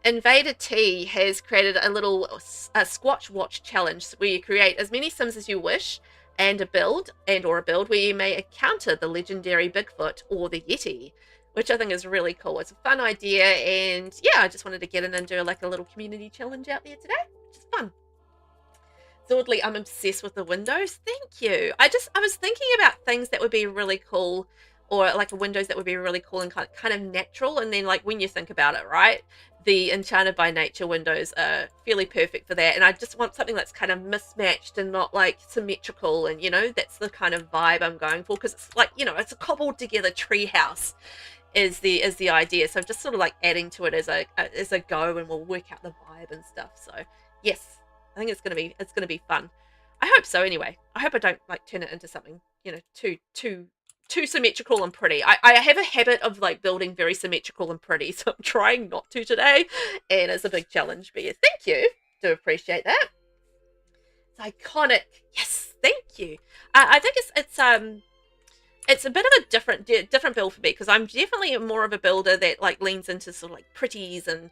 Speaker 1: InvaderTee has created a little Squatch watch challenge where you create as many Sims as you wish and a build where you may encounter the legendary Bigfoot or the Yeti, which I think is really cool. It's a fun idea, and yeah, I just wanted to get in and do like a little community challenge out there today, which is fun. Zordley, I'm obsessed with the windows. Thank you. I was thinking about things that would be really cool, or like windows that would be really cool and kind of natural, and then like when you think about it, right? The Enchanted by Nature windows are fairly perfect for that, and I just want something that's kind of mismatched and not like symmetrical, and you know, that's the kind of vibe I'm going for, because it's like, you know, it's a cobbled together tree house is the idea. So I'm just sort of like adding to it as I go, and we'll work out the vibe and stuff. So yes, I think it's gonna be fun. I hope so anyway. I hope I don't like turn it into something, you know, too symmetrical and pretty. I have a habit of like building very symmetrical and pretty, so I'm trying not to today, and it's a big challenge. But yeah, thank you. Do appreciate that. It's iconic. Yes, thank you. I think it's a bit of a different build for me, because I'm definitely more of a builder that like leans into sort of like pretties and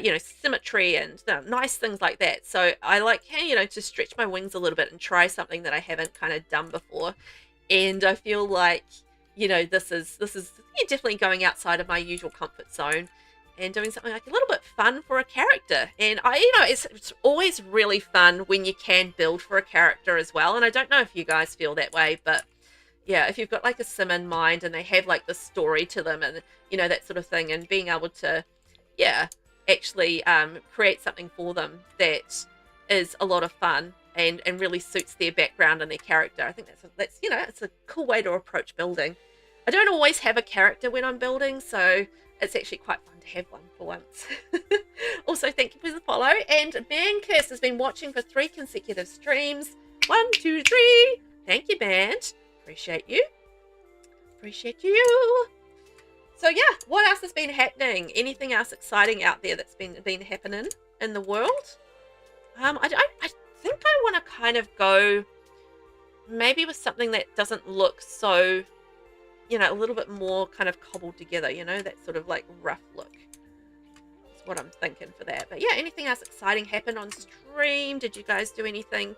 Speaker 1: you know, symmetry and nice things like that. So I like, you know, to stretch my wings a little bit and try something that I haven't kind of done before. And I feel like, you know, this is definitely going outside of my usual comfort zone and doing something like a little bit fun for a character. And you know, it's always really fun when you can build for a character as well. And I don't know if you guys feel that way, but yeah, if you've got like a sim in mind and they have like the story to them and, you know, that sort of thing, and being able to, yeah, actually create something for them that is a lot of fun and really suits their background and their character. I think that's you know, it's a cool way to approach building. I don't always have a character when I'm building, so it's actually quite fun to have one for once. Also, thank you for the follow. And Bancurse has been watching for 3 consecutive streams. 1, 2, 3. Thank you, Band. Appreciate you. Appreciate you. So yeah, what else has been happening? Anything else exciting out there that's been happening in the world? I think I want to kind of go maybe with something that doesn't look so, you know, a little bit more kind of cobbled together, you know, that sort of like rough look. That's what I'm thinking for that. But yeah, anything else exciting happen on stream? Did you guys do anything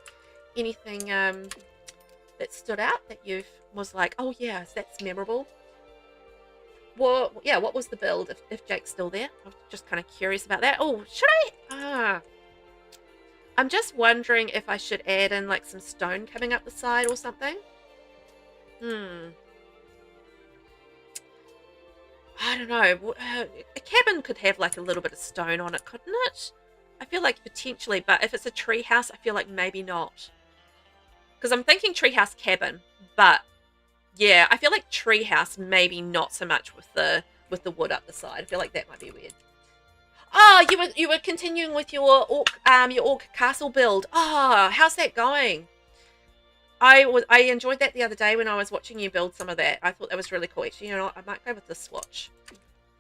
Speaker 1: that stood out that you was like, oh yes, that's memorable? Well, yeah, what was the build, if Jake's still there? I'm just kind of curious about that. Oh, should I? I'm just wondering if I should add in like some stone coming up the side or something. I don't know. A cabin could have like a little bit of stone on it, couldn't it? I feel like potentially, but if it's a tree house, I feel like maybe not. Because I'm thinking treehouse cabin, but yeah, I feel like treehouse maybe not so much with the wood up the side. I feel like that might be weird. Oh, you were continuing with your orc castle build. Oh, how's that going? I enjoyed that the other day when I was watching you build some of that. I thought that was really cool. Actually, you know what? I might go with the swatch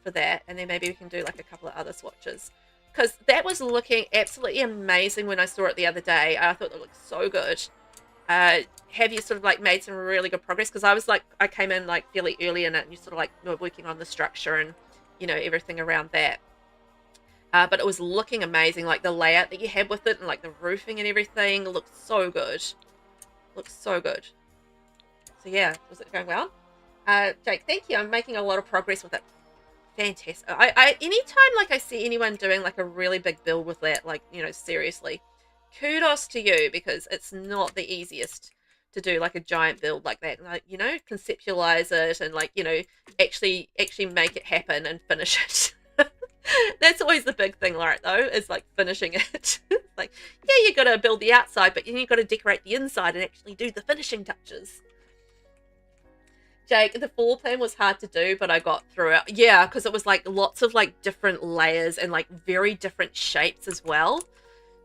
Speaker 1: for that, and then maybe we can do like a couple of other swatches, because that was looking absolutely amazing when I saw it the other day. I thought it looked so good. Have you sort of like made some really good progress? Because I came in like fairly early in it, and you sort of like were working on the structure and, you know, everything around that. But it was looking amazing, like the layout that you had with it and like the roofing and everything looked so good. Looks so good. So yeah, was it going well? Jake, thank you. I'm making a lot of progress with it. Fantastic. Anytime like I see anyone doing like a really big build with that, like, you know, seriously, kudos to you, because it's not the easiest to do like a giant build like that. Like, you know, conceptualize it and like, you know, actually make it happen and finish it. That's always the big thing, right, though, is like finishing it. Like, yeah, you got to build the outside, but then you got to decorate the inside and actually do the finishing touches. Jake, the floor plan was hard to do, but I got through it. Yeah, because it was like lots of like different layers and like very different shapes as well.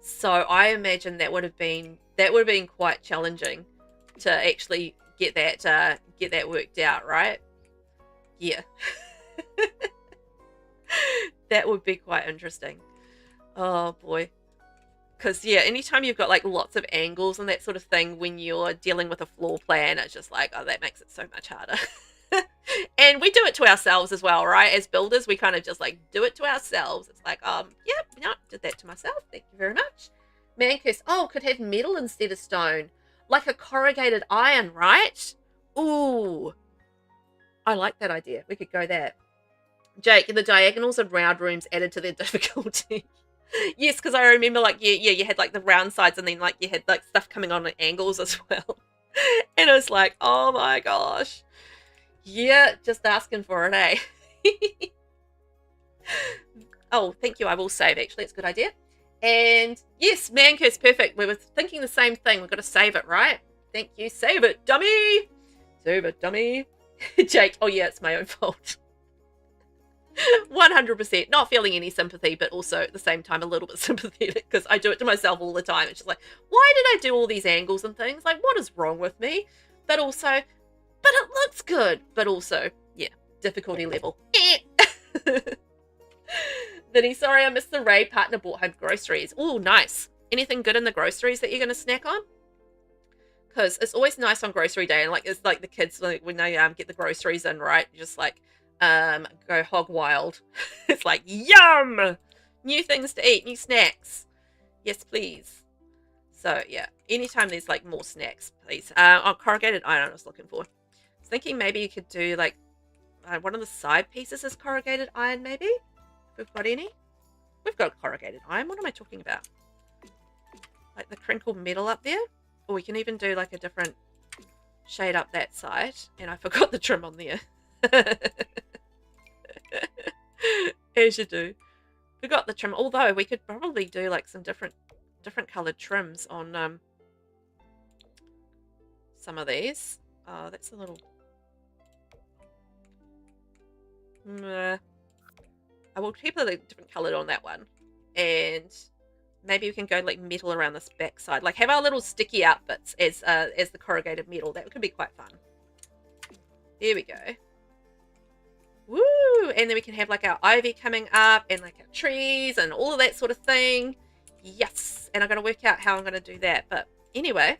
Speaker 1: So I imagine that would have been quite challenging to actually get that worked out, right? Yeah. That would be quite interesting. Oh boy. Because yeah, anytime you've got like lots of angles and that sort of thing when you're dealing with a floor plan, it's just like, oh, that makes it so much harder. And we do it to ourselves as well, right? As builders, we kind of just like do it to ourselves. It's like, yep, no, did that to myself. Thank you very much. Mancus, oh, could have metal instead of stone. Like a corrugated iron, right? Ooh. I like that idea. We could go that. Jake, the diagonals and round rooms added to their difficulty. Yes, because I remember like, yeah, you had like the round sides and then like you had like stuff coming on at angles as well. And it was like, oh my gosh. Yeah, just asking for it, eh? Oh, thank you. I will save, actually. It's a good idea. And yes, Mancurse, perfect. We were thinking the same thing. We've got to save it, right? Thank you. Save it, dummy. Save it, dummy. Jake, oh yeah, it's my own fault. 100%. Not feeling any sympathy, but also at the same time a little bit sympathetic, because I do it to myself all the time. It's just like, why did I do all these angles and things? Like, what is wrong with me? But also, but it looks good. But also, yeah, difficulty level. Vinny, sorry I missed the raid. Partner bought home groceries. Oh, nice. Anything good in the groceries that you're going to snack on? Because it's always nice on grocery day, and like it's like the kids, like when they get the groceries in, right? You're just like, go hog wild. It's like, yum! New things to eat, new snacks. Yes, please. So yeah, anytime there's like more snacks, please. Corrugated iron I was looking for. I was thinking maybe you could do like one of the side pieces is corrugated iron, maybe? If we've got any. We've got corrugated iron. What am I talking about? Like the crinkled metal up there? Or we can even do like a different shade up that side. And I forgot the trim on there. As you do. Forgot the trim. Although we could probably do like some different coloured trims on some of these. Oh, that's a little... I will keep it different coloured on that one. And maybe we can go like metal around this back side. Like have our little sticky outfits as the corrugated metal. That could be quite fun. There we go. Woo! And then we can have like our ivy coming up and like our trees and all of that sort of thing. Yes! And I'm going to work out how I'm going to do that. But anyway,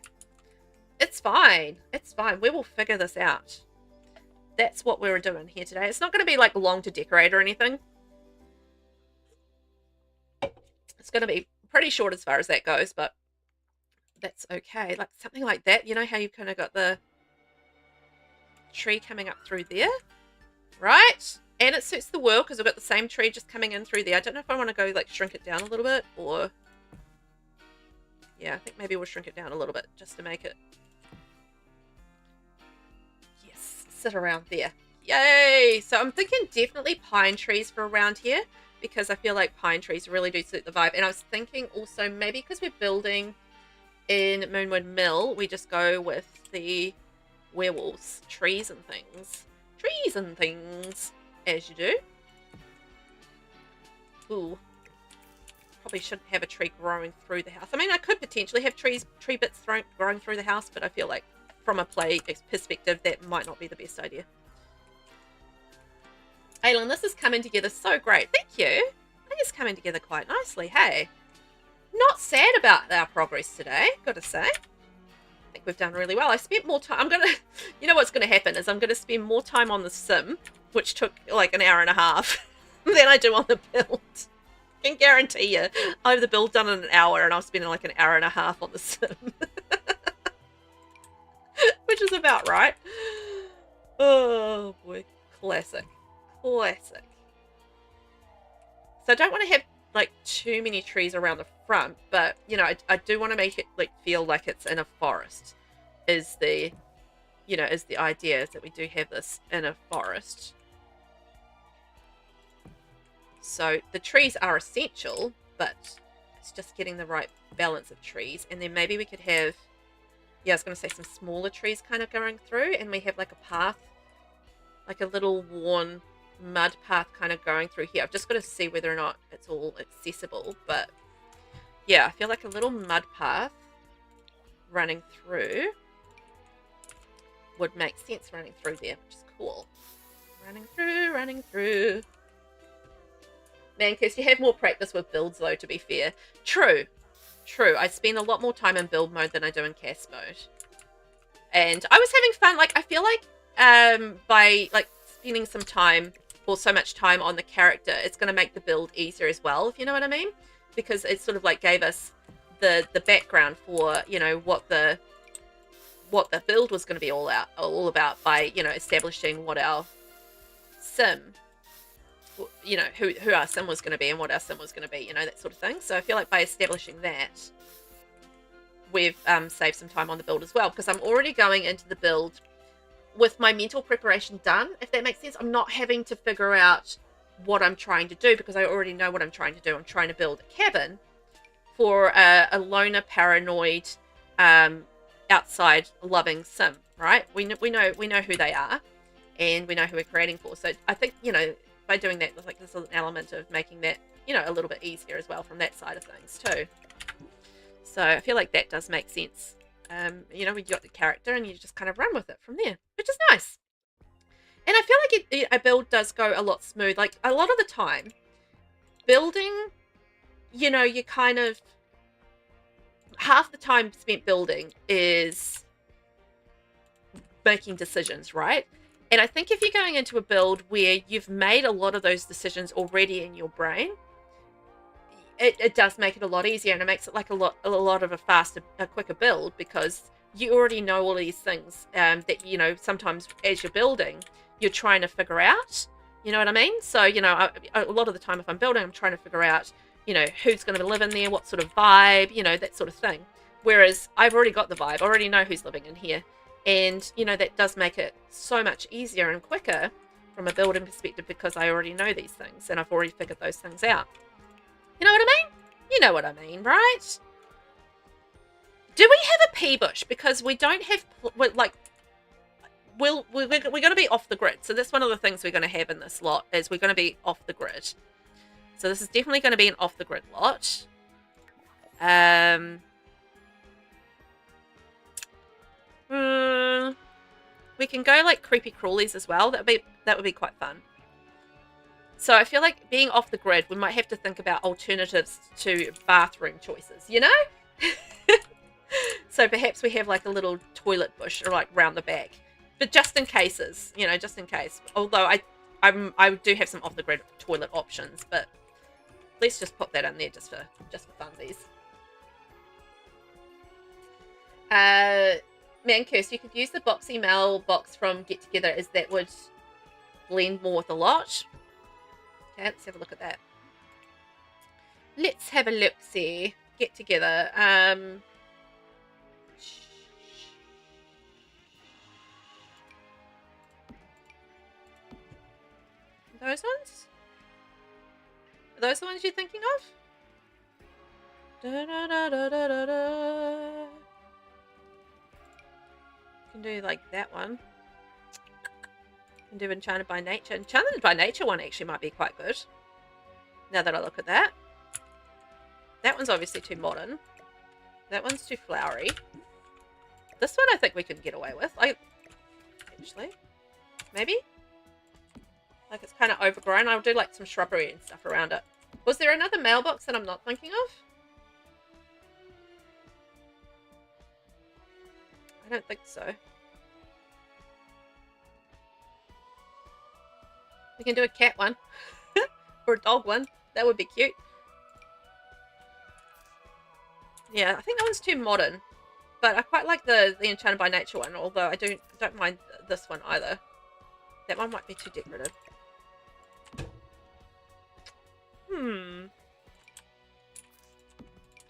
Speaker 1: it's fine. It's fine. We will figure this out. That's what we're doing here today. It's not going to be like long to decorate or anything. It's going to be pretty short as far as that goes, but that's okay. Like something like that. You know how you've kind of got the tree coming up through there? Right? And it suits the world because we've got the same tree just coming in through there. I don't know if I want to go like shrink it down a little bit or... Yeah, I think maybe we'll shrink it down a little bit just to make it... Yes, sit around there. Yay! So I'm thinking definitely pine trees for around here because I feel like pine trees really do suit the vibe. And I was thinking also maybe because we're building in Moonwood Mill, we just go with the werewolves, trees and things. Trees and things, as you do. Ooh. Probably shouldn't have a tree growing through the house. I mean, I could potentially have tree bits growing through the house, but I feel like from a play perspective, that might not be the best idea. Aylin, this is coming together so great. Thank you. I think it's coming together quite nicely, hey? Not sad about our progress today, gotta say. I think we've done really well. I spent more time. I'm gonna, you know what's gonna happen is I'm gonna spend more time on the sim, which took like an hour and a half. than I do on the build. I can guarantee you, I have the build done in an hour and I'm spending like an hour and a half on the sim. Which is about right. Oh boy, classic. Classic. So I don't want to have like too many trees around the front, but you know, I do want to make it like feel like it's in a forest. Is the idea is that we do have this in a forest. So the trees are essential, but it's just getting the right balance of trees. And then maybe we could have, yeah, I was going to say some smaller trees kind of going through, and we have like a path, like a little worn mud path kind of going through here. I've just got to see whether or not it's all accessible, but yeah, I feel like a little mud path running through would make sense running through there, which is cool. Running through. Man, Kiss, you have more practice with builds though, to be fair. True. I spend a lot more time in build mode than I do in CAS mode. And I was having fun. Like, I feel like by like spending some time or so much time on the character, it's going to make the build easier as well, if you know what I mean. Because it sort of like gave us the background for, you know, what the build was going to be all about by, you know, establishing what our sim, you know, who our sim was going to be and what our sim was going to be, you know, that sort of thing. So I feel like by establishing that, we've saved some time on the build as well, because I'm already going into the build with my mental preparation done, if that makes sense. I'm not having to figure out what I'm trying to do, because I already know what I'm trying to do. I'm trying to build a cabin for a loner, paranoid, outside loving sim, right? We know who they are, and we know who we're creating for. So I think, you know, by doing that, like, there's an element of making that, you know, a little bit easier as well from that side of things too. So I feel like that does make sense. You know, we got the character and you just kind of run with it from there, which is nice. And I feel like a build does go a lot smooth. Like, a lot of the time, building, you know, you kind of, half the time spent building is making decisions, right? And I think if you're going into a build where you've made a lot of those decisions already in your brain, it does make it a lot easier, and it makes it like a lot of a faster, a quicker build, because you already know all these things that, you know, sometimes as you're building, you're trying to figure out, you know what I mean? So, you know, a lot of the time if I'm building, I'm trying to figure out, you know, who's going to live in there, what sort of vibe, you know, that sort of thing. Whereas I've already got the vibe, I already know who's living in here. And, you know, that does make it so much easier and quicker from a building perspective, because I already know these things and I've already figured those things out. You know what I mean? You know what I mean, right? Do we have a pea bush? Because we don't have, like, we're going to be off the grid. So that's one of the things we're going to have in this lot, is we're going to be off the grid. So this is definitely going to be an off the grid lot. We can go like creepy crawlies as well. That would be quite fun. So I feel like being off the grid, we might have to think about alternatives to bathroom choices, you know? So perhaps we have like a little toilet bush or like round the back, but just in cases, you know, just in case. Although I do have some off the grid toilet options, but let's just put that in there just for funsies. Man Curse, you could use the boxy mailbox from Get Together, as that would blend more with a lot. Okay, let's have a look at that. Let's have a look, see. Get Together. Those ones? Are those the ones you're thinking of? Da, da, da, da, da, da, da. Can do like that one. Can do Enchanted by Nature. Enchanted by Nature one actually might be quite good, now that I look at that. That one's obviously too modern. That one's too flowery. This one I think we can get away with. Actually, maybe? Like, it's kind of overgrown. I'll do like some shrubbery and stuff around it. Was there another mailbox that I'm not thinking of? I don't think so. We can do a cat one. Or a dog one. That would be cute. Yeah, I think that one's too modern. But I quite like the Enchanted by Nature one, although I don't mind this one either. That one might be too decorative.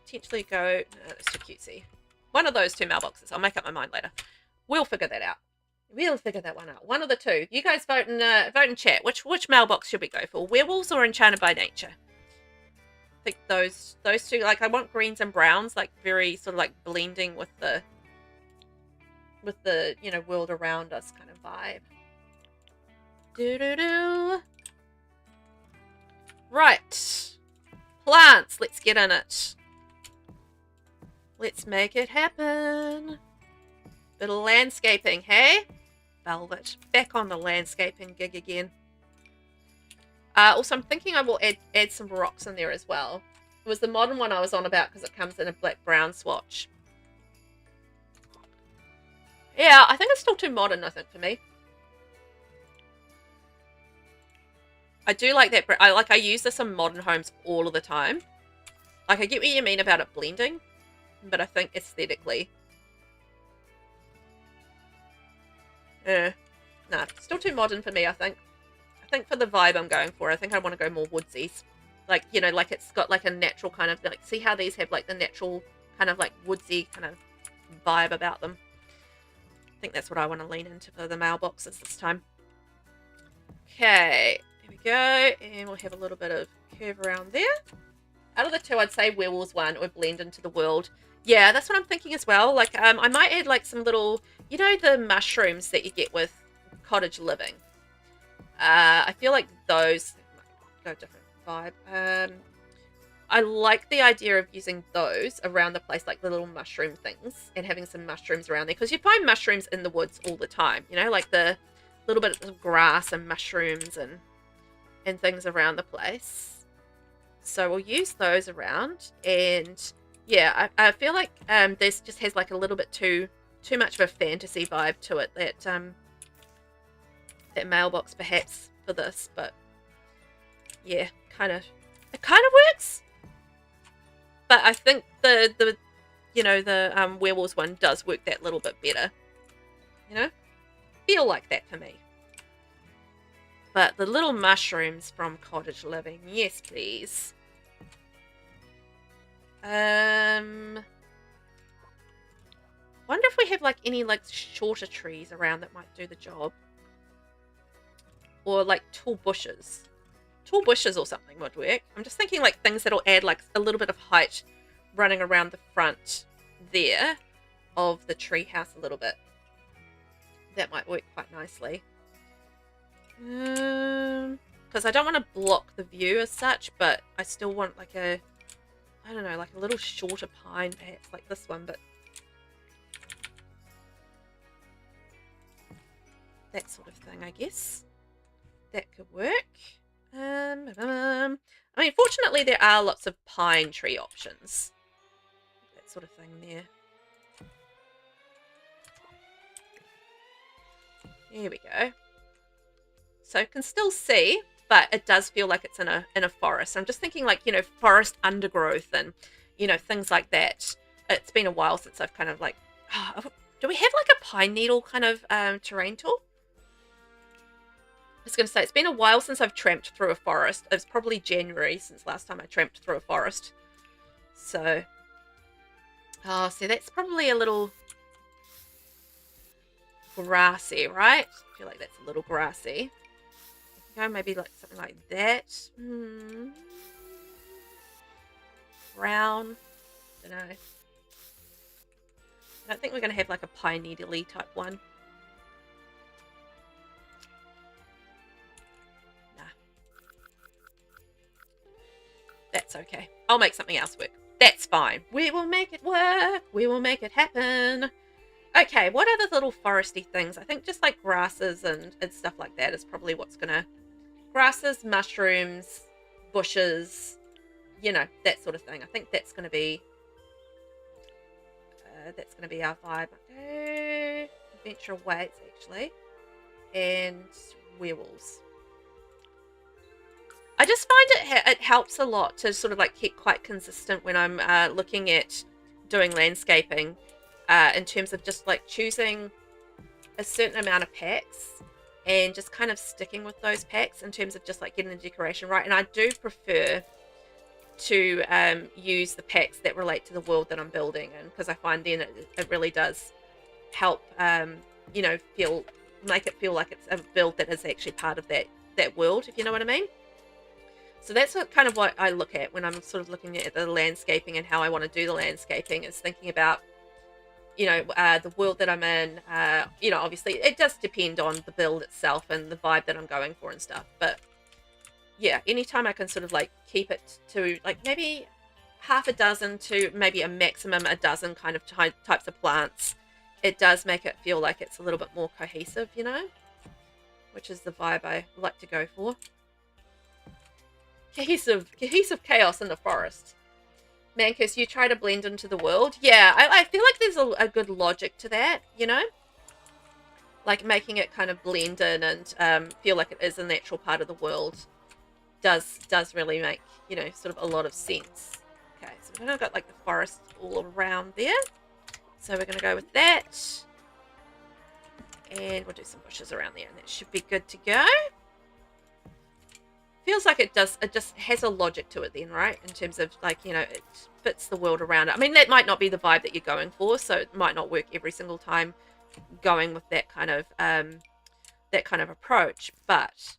Speaker 1: Potentially go... No, that's too cutesy. One of those two mailboxes. I'll make up my mind later. We'll figure that out. We'll figure that one out. One of the two. You guys vote in chat. Which mailbox should we go for? Werewolves or Enchanted by Nature? I think those two. Like, I want greens and browns, like very sort of like blending with the you know, world around us kind of vibe. Do. Right. Plants. Let's get in it. Let's make it happen. Bit of landscaping, hey? Velvet. Back on the landscaping gig again. Also, I'm thinking I will add some rocks in there as well. It was the modern one I was on about because it comes in a black-brown swatch. Yeah, I think it's still too modern, I think, for me. I do like that. I use this in modern homes all of the time. Like, I get what you mean about it blending, but I think aesthetically... nah, still too modern for me, I think. I think for the vibe I'm going for, I think I want to go more woodsies. Like, you know, like it's got like a natural kind of, like, see how these have like the natural kind of like woodsy kind of vibe about them. I think that's what I want to lean into for the mailboxes this time. Okay, here we go. And we'll have a little bit of curve around there. Out of the two, I'd say werewolves one would blend into the world. Yeah, that's what I'm thinking as well. Like, I might add like some little, you know, the mushrooms that you get with cottage living. I feel like those go different vibe. I like the idea of using those around the place, like the little mushroom things, and having some mushrooms around there, because you find mushrooms in the woods all the time. You know, like the little bit of grass and mushrooms and things around the place. So we'll use those around, and yeah, I feel like this just has like a little bit too much of a fantasy vibe to it. That mailbox perhaps for this, but yeah, it kind of works. But I think the you know, the werewolves one does work that little bit better. You know, feel like that for me. But the little mushrooms from cottage living, yes please. Wonder if we have like any like shorter trees around that might do the job. Or like tall bushes. Tall bushes or something would work. I'm just thinking like things that'll add like a little bit of height running around the front there of the tree house a little bit. That might work quite nicely. Because I don't want to block the view as such, but I still want like a, I don't know, like a little shorter pine perhaps, like this one, but that sort of thing, I guess. That could work. I mean, fortunately, there are lots of pine tree options. That sort of thing there. There we go. So can still see, but it does feel like it's in a forest. I'm just thinking like, you know, forest undergrowth and, you know, things like that. It's been a while since I've kind of like, oh, do we have like a pine needle kind of terrain tool? I was going to say, it's been a while since I've tramped through a forest. It was probably January since last time I tramped through a forest. So, oh, see, that's probably a little grassy, right? I feel like that's a little grassy. Go maybe like something like that. Brown. Don't know. I don't think we're going to have like a pine needle-y type one. That's okay. I'll make something else work. That's fine. We will make it work. We will make it happen. Okay, what other little foresty things? I think just like grasses and stuff like that is probably what's gonna... Grasses, mushrooms, bushes, you know, that sort of thing. I think that's gonna be... our vibe. Okay. Adventure awaits, actually. And werewolves. I just find it helps a lot to sort of like keep quite consistent when I'm looking at doing landscaping in terms of just like choosing a certain amount of packs and just kind of sticking with those packs in terms of just like getting the decoration right. And I do prefer to use the packs that relate to the world that I'm building in, because I find then it really does help you know, make it feel like it's a build that is actually part of that world, if you know what I mean. So that's kind of what I look at when I'm sort of looking at the landscaping and how I want to do the landscaping, is thinking about, you know, the world that I'm in. You know, obviously it does depend on the build itself and the vibe that I'm going for and stuff, but yeah, anytime I can sort of like keep it to like maybe half a dozen to maybe a maximum a dozen kind of types of plants, it does make it feel like it's a little bit more cohesive, you know, which is the vibe I like to go for. Cohesive chaos in the forest. Mancus, you try to blend into the world. Yeah, I feel like there's a good logic to that, you know? Like making it kind of blend in and feel like it is a natural part of the world does really make, you know, sort of a lot of sense. Okay, so we've kind of got like the forest all around there. So we're going to go with that. And we'll do some bushes around there, and that should be good to go. Feels like it just has a logic to it then, right? In terms of like, you know, it fits the world around it. I mean, that might not be the vibe that you're going for, so it might not work every single time going with that kind of approach, but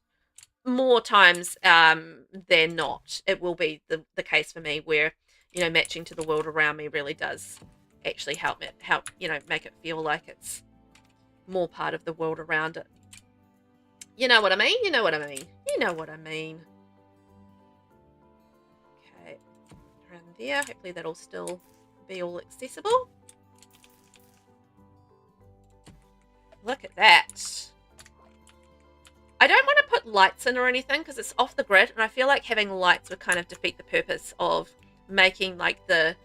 Speaker 1: more times than not, it will be the case for me where, you know, matching to the world around me really does actually help, you know, make it feel like it's more part of the world around it. You know what I mean? You know what I mean? You know what I mean. Okay, around there. Hopefully that'll still be all accessible. Look at that. I don't want to put lights in or anything because it's off the grid, and I feel like having lights would kind of defeat the purpose of making like the,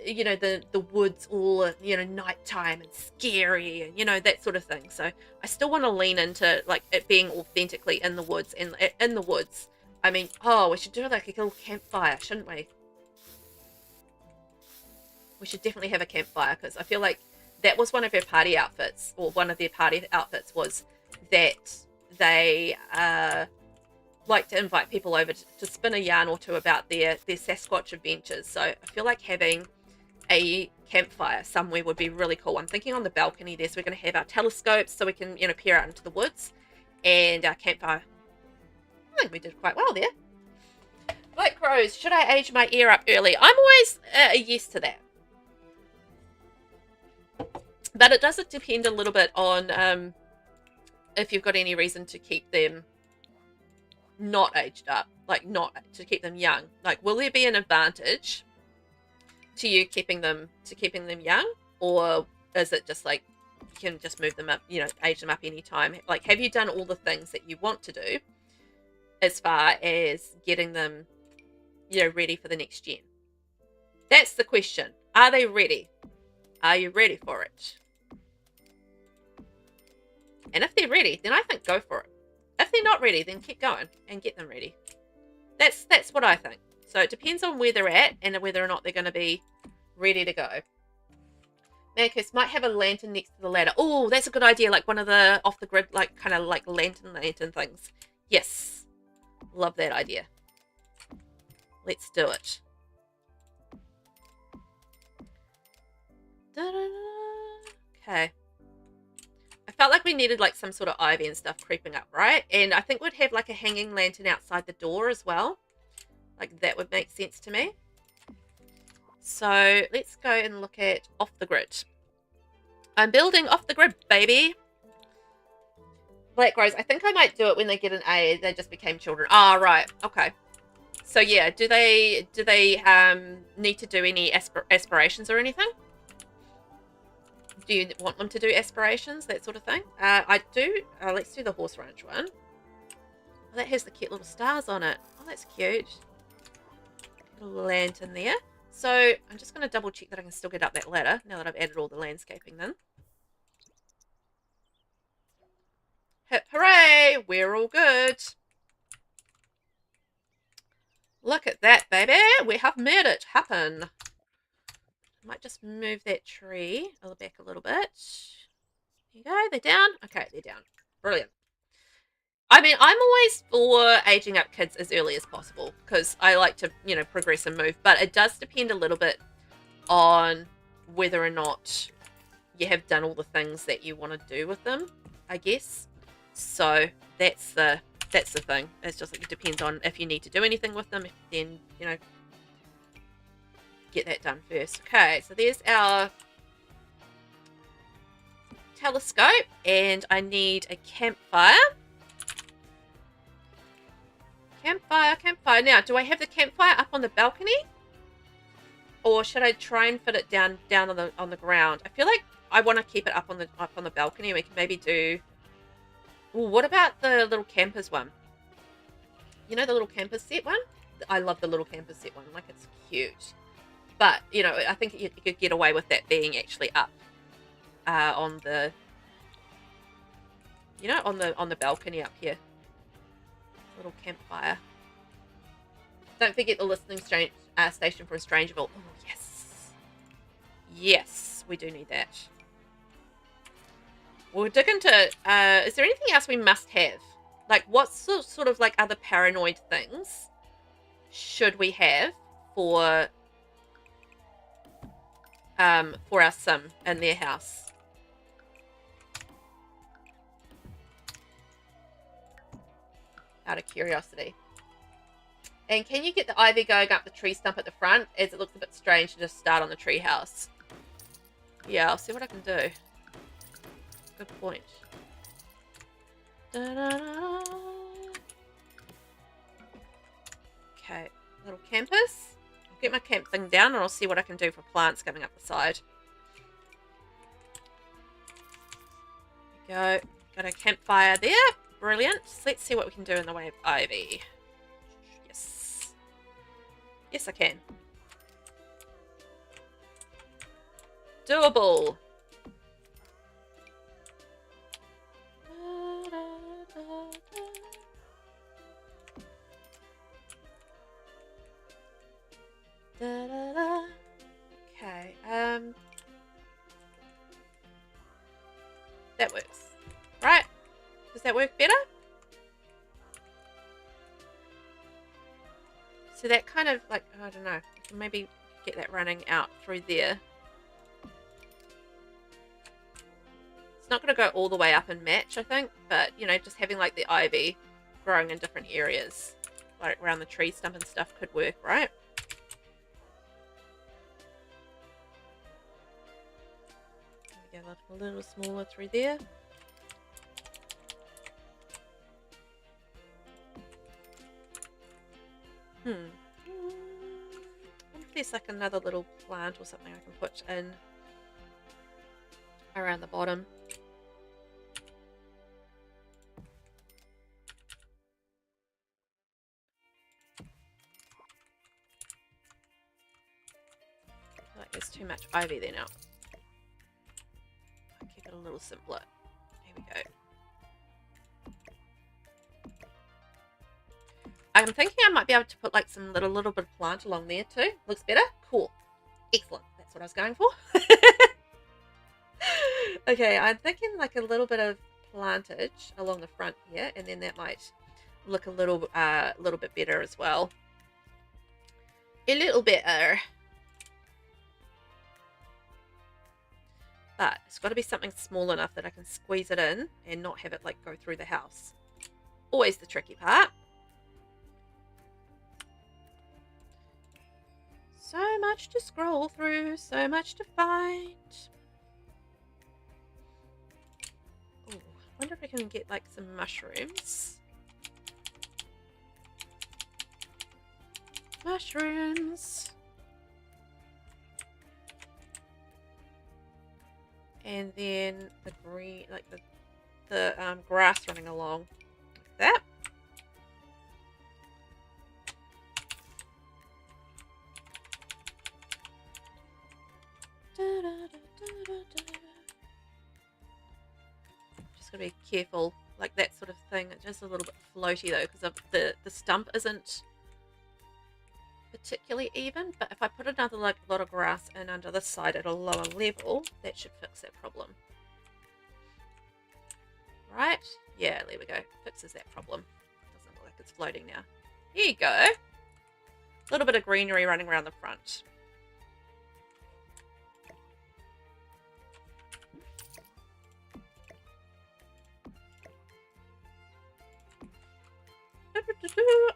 Speaker 1: you know, the woods all, you know, nighttime and scary and, you know, that sort of thing. So I still want to lean into like it being authentically in the woods. And in the woods, I mean, oh, we should do like a little campfire, shouldn't we? We should definitely have a campfire, because I feel like that was one of her party outfits, or one of their party outfits was that they like to invite people over to spin a yarn or two about their Sasquatch adventures. So I feel like having a campfire somewhere would be really cool. I'm thinking on the balcony there, so we're going to have our telescopes so we can, you know, peer out into the woods, and our campfire. I think we did quite well there. Black Rose, should I age my ear up early? I'm always a yes to that. But it does depend a little bit on if you've got any reason to keep them not aged up, like not to keep them young. Like, will there be an advantage to you keeping them young, or is it just like you can just move them up, you know, age them up anytime? Like, have you done all the things that you want to do as far as getting them, you know, ready for the next gen? That's the question. Are they ready? Are you ready for it? And if they're ready, then I think go for it. If they're not ready, then keep going and get them ready. That's what I think. So it depends on where they're at and whether or not they're going to be ready to go. Marcus might have a lantern next to the ladder. Oh, that's a good idea. Like one of the off the grid, like kind of like lantern things. Yes. Love that idea. Let's do it. Okay. I felt like we needed like some sort of ivy and stuff creeping up, right? And I think we'd have like a hanging lantern outside the door as well. Like that would make sense to me. So let's go and look at off the grid. I'm building off the grid, baby. Black Rose, I think I might do it when they get an A. They just became children. Ah, right. Okay. So yeah, do they need to do any aspirations or anything? Do you want them to do aspirations, that sort of thing? I do. Let's do the horse ranch one. Oh, that has the cute little stars on it. Oh, that's cute. Little lantern there. So I'm just going to double check that I can still get up that ladder now that I've added all the landscaping then. Hip hooray! We're all good. Look at that, baby. We have made it happen. I might just move that tree back a little bit. There you go. They're down. Okay, they're down. Brilliant. I mean, I'm always for aging up kids as early as possible because I like to, you know, progress and move. But it does depend a little bit on whether or not you have done all the things that you want to do with them, I guess. So that's the thing. It's just like it depends on if you need to do anything with them. Then, you know, get that done first. Okay, so there's our telescope, and I need a campfire. Campfire. Now, do I have the campfire up on the balcony, or should I try and fit it down on the ground? I feel like I want to keep it up on the balcony. We can maybe do. Ooh, what about the little campers one? You know, the little campers set one. I love the little campers set one. Like, it's cute. But you know, I think you could get away with that being actually up on the, you know, on the balcony up here. Little campfire. Don't forget the listening station for Strangerville. Oh, yes. Yes, we do need that. We'll dig into, is there anything else we must have? Like, what sort of like other paranoid things should we have for our sim in their house? Out of curiosity. And can you get the ivy going up the tree stump at the front, as it looks a bit strange to just start on the tree house? Yeah, I'll see what I can do. Good point. Da-da-da. Okay, little campers. I'll get my camp thing down and I'll see what I can do for plants coming up the side. There we go. Got a campfire there. Brilliant. Let's see what we can do in the way of ivy. Yes. Yes, I can. Doable. Okay. That works. Right. Does that work better? So that kind of like, I don't know, maybe get that running out through there. It's not going to go all the way up and match, I think, but, you know, just having like the ivy growing in different areas, like around the tree stump and stuff, could work, right? There we go, a little smaller through there. I wonder if there's like another little plant or something I can put in around the bottom. I feel like there's too much ivy there now. I'll keep it a little simpler. Here we go. I'm thinking I might be able to put like some little bit of plant along there too. Looks better? Cool. Excellent. That's what I was going for. Okay, I'm thinking like a little bit of plantage along the front here, and then that might look a little bit better as well. A little better. But it's got to be something small enough that I can squeeze it in and not have it like go through the house. Always the tricky part. So much to scroll through, so much to find. Oh, I wonder if I can get like some mushrooms. Mushrooms. And then the green, like the grass running along like that. Just gotta be careful, like that sort of thing. It's just a little bit floaty though, because the stump isn't particularly even, but if I put another like lot of grass in under this side at a lower level, that should fix that problem. Right? Yeah, there we go. Fixes that problem. Doesn't look like it's floating now. Here you go. A little bit of greenery running around the front.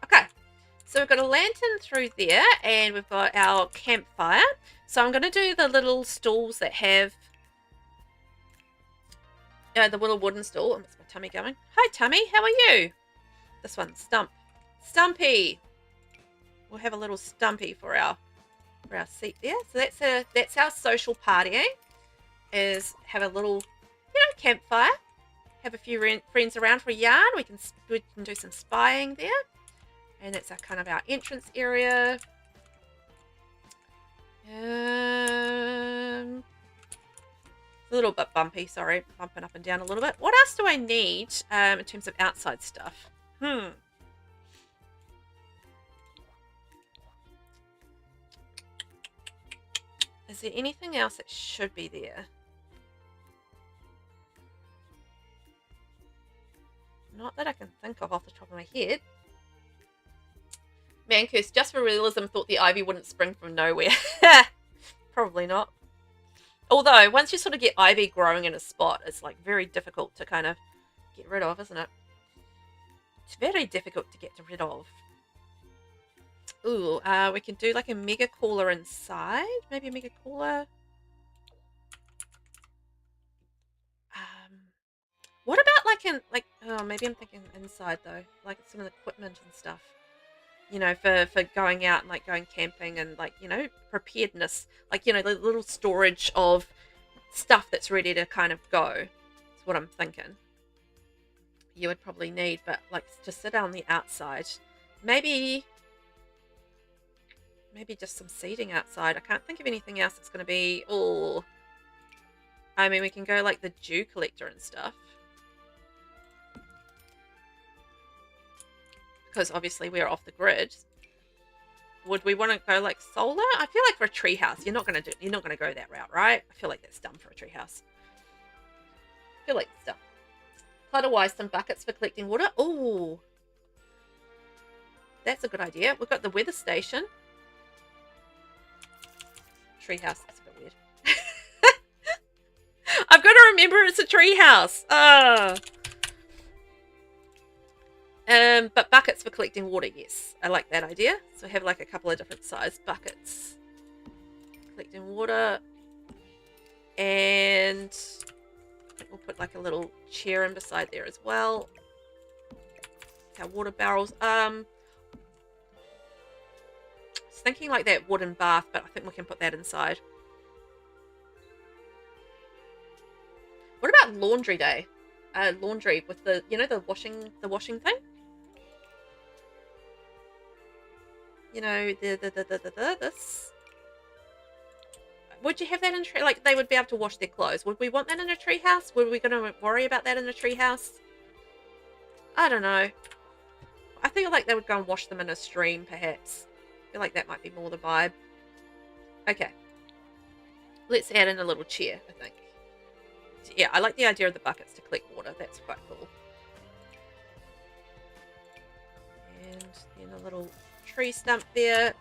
Speaker 1: Okay, so we've got a lantern through there, and we've got our campfire. So I'm going to do the little stools that have the little wooden stool. What's my tummy going? Hi, Tummy. How are you? This one, Stumpy. We'll have a little Stumpy for our seat there. So that's our social partying. Is have a little campfire. Have a few friends around for a yarn. We can do some spying there, and that's our entrance area. A little bit bumpy, sorry, bumping up and down a little bit. What else do I need in terms of outside stuff? Is there anything else that should be there? Not that I can think of off the top of my head. Mancurse, just for realism, thought the ivy wouldn't spring from nowhere. Probably not. Although, once you sort of get ivy growing in a spot, it's like very difficult to kind of get rid of, isn't it? It's very difficult to get rid of. Ooh, we can do like a mega cooler inside. Maybe a mega cooler. What about oh, maybe I'm thinking inside though, like some of the equipment and stuff. You know, for going out and like going camping and like, you know, preparedness, like, you know, the little storage of stuff that's ready to kind of go. That's what I'm thinking. You would probably need, but like to sit on the outside, maybe just some seating outside. I can't think of anything else that's going to be. Oh, I mean, we can go like the dew collector and stuff. Because obviously we're off the grid. Would we want to go like solar? I feel like for a treehouse, you're not gonna go that route, right? I feel like that's dumb for a treehouse. I feel like it's dumb. Clutter-wise, some buckets for collecting water. Oh, that's a good idea. We've got the weather station. Treehouse, that's a bit weird. I've got to remember it's a treehouse. But buckets for collecting water, yes. I like that idea. So have like a couple of different size buckets. Collecting water. And I think we'll put like a little chair in beside there as well. Our water barrels. I was thinking like that wooden bath, but I think we can put that inside. What about laundry day? Laundry with the, you know, the washing thing? You know, this. Would you have that in a like they would be able to wash their clothes? Would we want that in a treehouse? Were we going to worry about that in a treehouse? I don't know. I feel like they would go and wash them in a stream, perhaps. I feel like that might be more the vibe. Okay. Let's add in a little chair, I think. Yeah, I like the idea of the buckets to collect water. That's quite cool. And then a little tree stump there.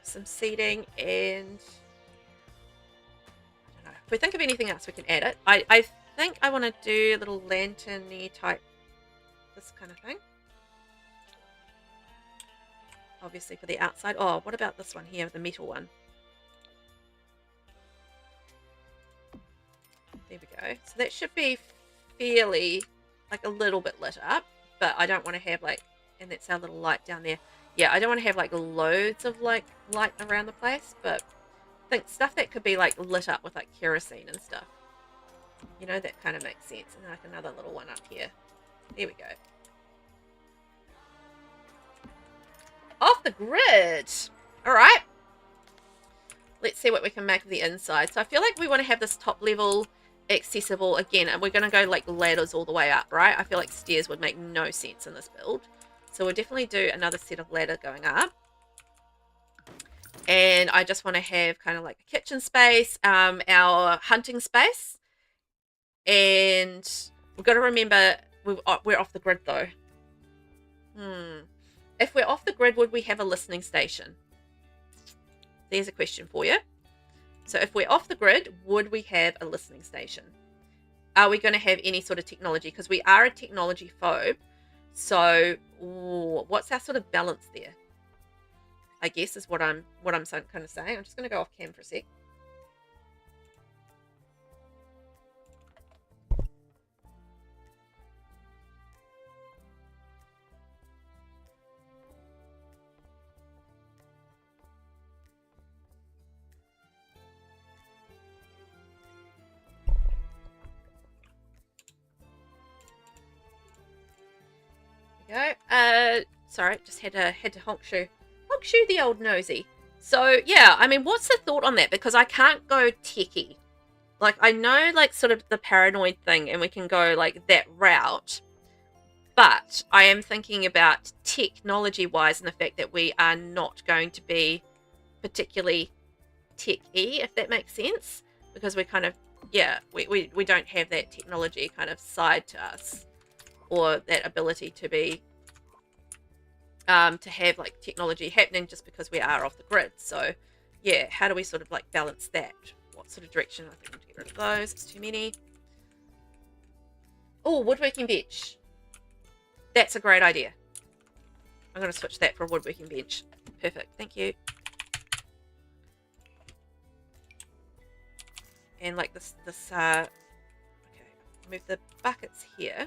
Speaker 1: Some seating, and I don't know. If we think of anything else, we can add it. I think I want to do a little lantern-y type, this kind of thing. Obviously for the outside. Oh, what about this one here, the metal one? There we go. So that should be fairly, like a little bit lit up, but I don't want to have like, and that's our little light down there. Yeah, I don't want to have like loads of like light around the place, but I think stuff that could be like lit up with like kerosene and stuff. You know, that kind of makes sense. And like another little one up here. There we go. Off the grid. All right. Let's see what we can make of the inside. So I feel like we want to have this top level accessible again, and we're going to go like ladders all the way up, right? I feel like stairs would make no sense in this build. So we'll definitely do another set of ladder going up. And I just want to have kind of like a kitchen space, our hunting space. And we've got to remember we're off the grid though. If we're off the grid, would we have a listening station? There's a question for you. So if we're off the grid, would we have a listening station? Are we going to have any sort of technology? Because we are a technology phobe. So what's our sort of balance there? I guess is what I'm kind of saying. I'm just going to go off cam for a sec. There we go. Sorry, just had to honk shoe the old nosy. So yeah, I mean, what's the thought on that? Because I can't go techie. Like, I know like sort of the paranoid thing, and we can go like that route. But I am thinking about technology wise, and the fact that we are not going to be particularly tech-y, if that makes sense, because we're kind of, yeah, we don't have that technology kind of side to us, or that ability to be to have like technology happening just because we are off the grid. So yeah, how do we sort of like balance that? What sort of direction? I think I'm going to get rid of those, it's too many. Oh, woodworking bench, that's a great idea. I'm going to switch that for a woodworking bench. Perfect, thank you. And like this okay, move the buckets here.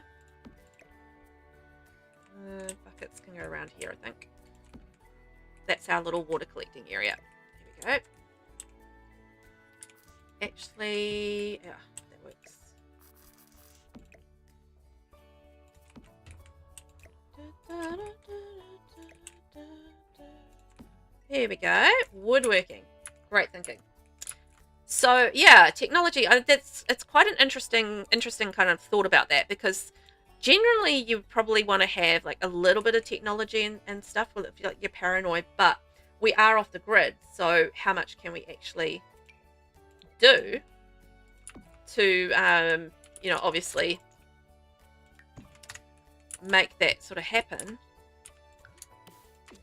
Speaker 1: Buckets can go around here, I think. That's our little water collecting area. There we go. Actually, yeah, that works. Here we go. Woodworking. Great thinking. So yeah, technology. It's quite an interesting kind of thought about that, because generally you probably want to have like a little bit of technology and stuff if you're paranoid, but we are off the grid, so how much can we actually do to you know, obviously make that sort of happen. I'm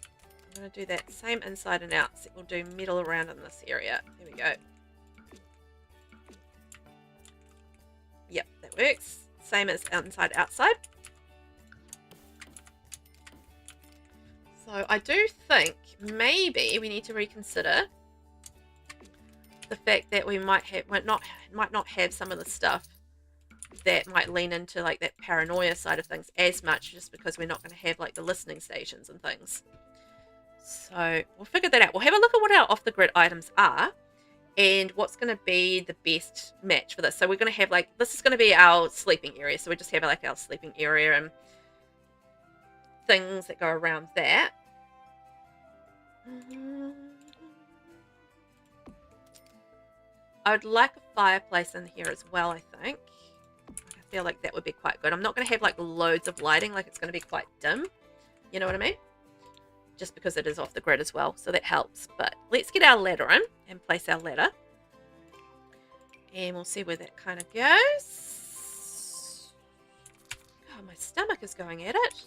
Speaker 1: going to do that same inside and out, so we'll do metal around in this area. There we go. Yep, that works. Same as inside outside. So I do think maybe we need to reconsider the fact that we might not have some of the stuff that might lean into like that paranoia side of things as much, just because we're not going to have like the listening stations and things. So we'll figure that out. We'll have a look at what our off the grid items are and what's going to be the best match for this. So we're going to have like, this is going to be our sleeping area. So we just have like our sleeping area and things that go around that. I would like a fireplace in here as well, I think. I feel like that would be quite good. I'm not going to have like loads of lighting, like it's going to be quite dim. You know what I mean? Just because it is off the grid as well, so that helps. But let's get our ladder in and place our ladder. And we'll see where that kind of goes. Oh, my stomach is going at it.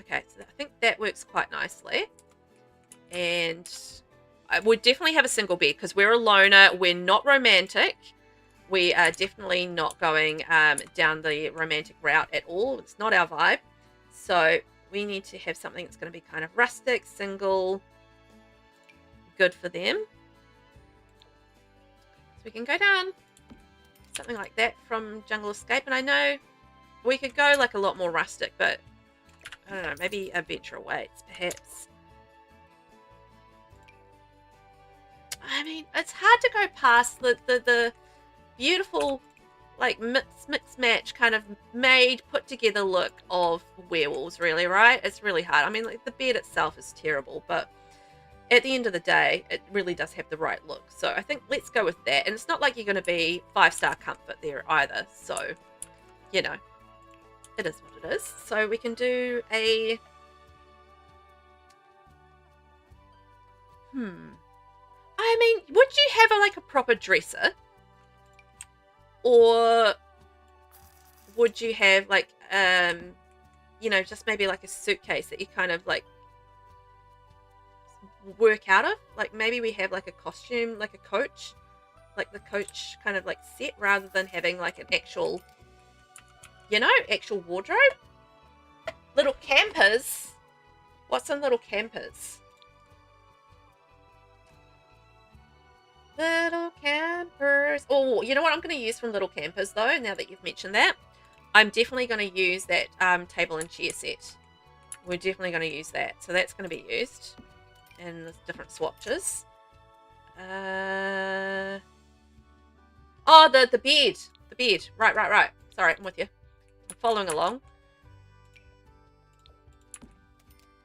Speaker 1: Okay, so I think that works quite nicely. And I would definitely have a single bed because we're a loner. We're not romantic. We are definitely not going down the romantic route at all. It's not our vibe. So we need to have something that's going to be kind of rustic, single, good for them. So we can go down something like that from Jungle Escape. And I know we could go like a lot more rustic, but I don't know, maybe a Venture Awaits, perhaps. I mean, it's hard to go past the beautiful, like, mix match kind of made, put together look of werewolves, really, right? It's really hard. I mean, like, the bed itself is terrible, but at the end of the day, it really does have the right look. So I think let's go with that. And it's not like you're going to be 5-star comfort there either. So, you know, it is what it is. So we can do a I mean, would you have like a proper dresser? Or would you have like, you know, just maybe like a suitcase that you kind of like work out of? Like maybe we have like a costume, like a coach, like the coach kind of like set, rather than having like an actual, you know, actual wardrobe. Little campers. What's some little campers? Little campers. Oh, you know what I'm going to use from little campers though, now that you've mentioned that? I'm definitely going to use that table and chair set. We're definitely going to use that. So that's going to be used in the different swatches. Oh, the bed. The bed. Right. Sorry, I'm with you. I'm following along.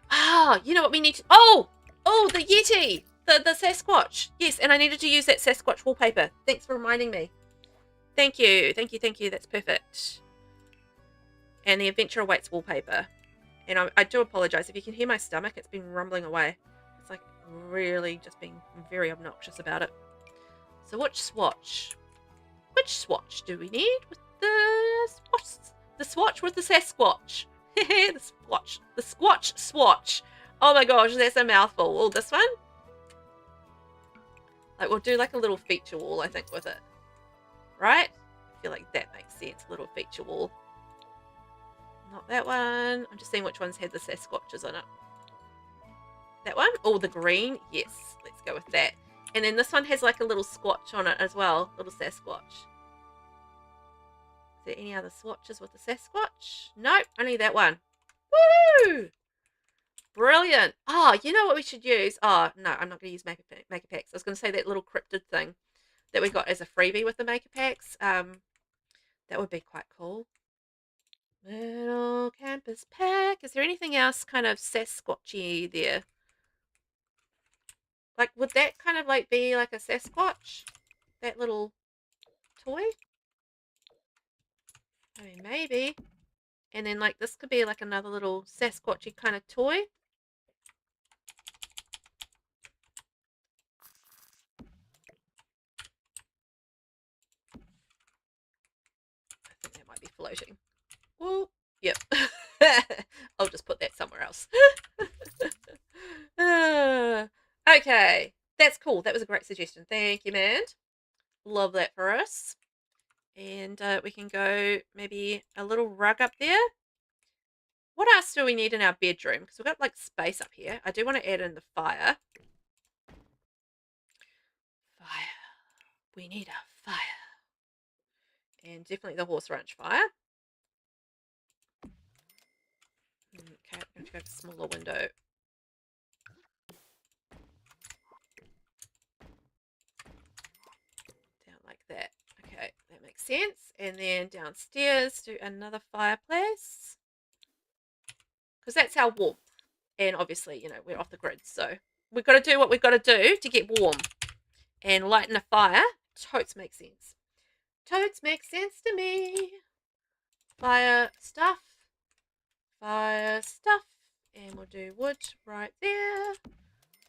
Speaker 1: Ah, you know what we need to... Oh, the Yeti. The Sasquatch. Yes, and I needed to use that Sasquatch wallpaper. Thanks for reminding me. Thank you. That's perfect. And the Adventure Awaits wallpaper. And I do apologize. If you can hear my stomach, it's been rumbling away. It's like really just being very obnoxious about it. So which swatch? Which swatch do we need with the swatch? The swatch with the Sasquatch. The swatch. The Squatch swatch. Oh my gosh, that's a mouthful. Oh, this one? Like we'll do like a little feature wall, I think, with it. Right? I feel like that makes sense. Little feature wall. Not that one. I'm just seeing which ones had the Sasquatches on it. That one? Oh, the green? Yes. Let's go with that. And then this one has like a little Squatch on it as well. Little Sasquatch. Is there any other swatches with the Sasquatch? Nope, only that one. Woo! Brilliant. Oh, you know what we should use? Oh, no, I'm not going to use maker packs. I was going to say that little cryptid thing that we got as a freebie with the maker packs. That would be quite cool. Little campus pack. Is there anything else kind of Sasquatchy there? Like, would that kind of like be like a Sasquatch? That little toy? I mean, maybe. And then like this could be like another little Sasquatchy kind of toy. I think that might be floating. Oh, yep. I'll just put that somewhere else. Okay, that's cool. That was a great suggestion. Thank you, man. Love that for us. And we can go maybe a little rug up there. What else do we need in our bedroom? Because we've got like space up here. I do want to add in the fire. Fire. We need a fire. And definitely the horse ranch fire. Okay, I'm going to go to smaller window. Down like that. Okay, that makes sense. And then downstairs, do another fireplace. Because that's our warmth. And obviously, you know, we're off the grid. So we've got to do what we've got to do to get warm. And lighting a fire totes makes sense. Totes makes sense to me. Fire stuff. Fire stuff. And we'll do wood right there.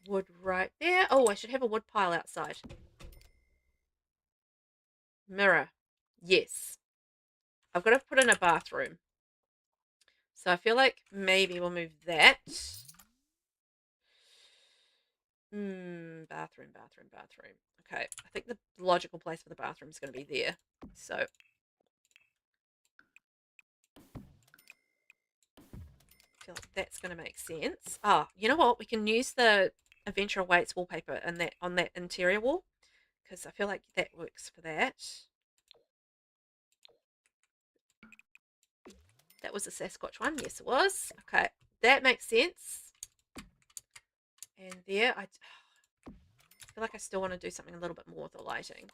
Speaker 1: Wood right there. Oh, I should have a wood pile outside. Mirror. Yes. I've got to put in a bathroom. So I feel like maybe we'll move that. Bathroom. Okay, I think the logical place for the bathroom is going to be there. So I feel like that's going to make sense. Ah, you know what? We can use the Adventure Awaits wallpaper and that on that interior wall, because I feel like that works for that. That was a Sasquatch one. Yes, it was. Okay, that makes sense. And there, I feel like I still want to do something a little bit more with the lighting.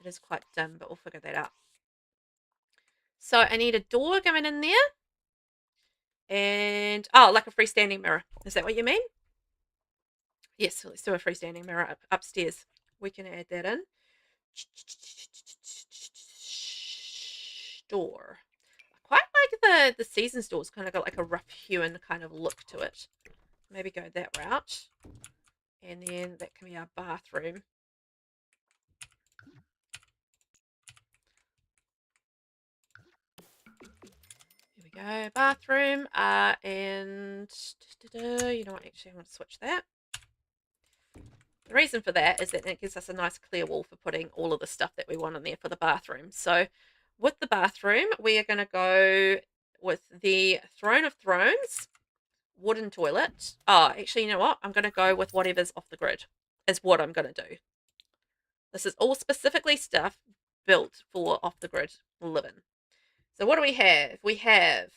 Speaker 1: It is quite dim, but we'll figure that out. So I need a door going in there. And, oh, like a freestanding mirror. Is that what you mean? Yes, so let's do a freestanding mirror upstairs. We can add that in. Door. I quite like the season store's kind of got like a rough hewn kind of look to it. maybe go that route. And then that can be our bathroom. Here we go, bathroom. And you know what? Actually, I want to switch that. The reason for that is that it gives us a nice clear wall for putting all of the stuff that we want in there for the bathroom. So with the bathroom, we are going to go with the Throne of Thrones wooden toilet. Oh, actually, you know what? I'm going to go with whatever's off the grid is what I'm going to do. This is all specifically stuff built for off the grid living. So what do we have? We have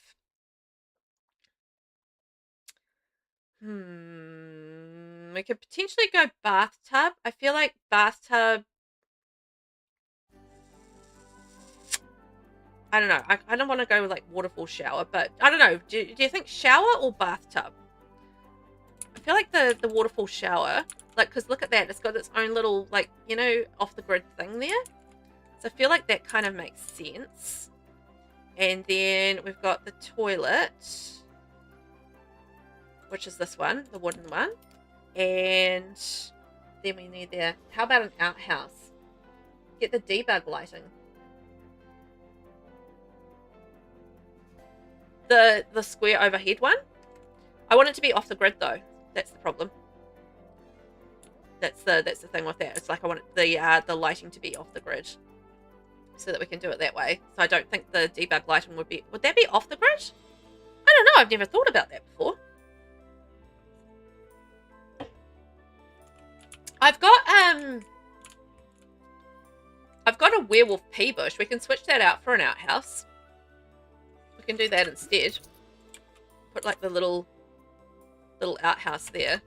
Speaker 1: we could potentially go bathtub. I feel like bathtub, I don't know. I don't want to go with like waterfall shower, but I don't know. Do you think shower or bathtub? I feel like the waterfall shower, like, because look at that. It's got its own little, like, you know, off the grid thing there. So I feel like that kind of makes sense. And then we've got the toilet, which is this one, the wooden one. And then we need there. How about an outhouse? Get the debug lighting. The square overhead one. I want it to be off the grid though. That's the problem. That's the thing with that. It's like I want the lighting to be off the grid, so that we can do it that way. So I don't think the debug lighting would that be off the grid? I don't know. I've never thought about that before. I've got a werewolf pea bush. We can switch that out for an outhouse. We can do that instead. Put like the little outhouse there.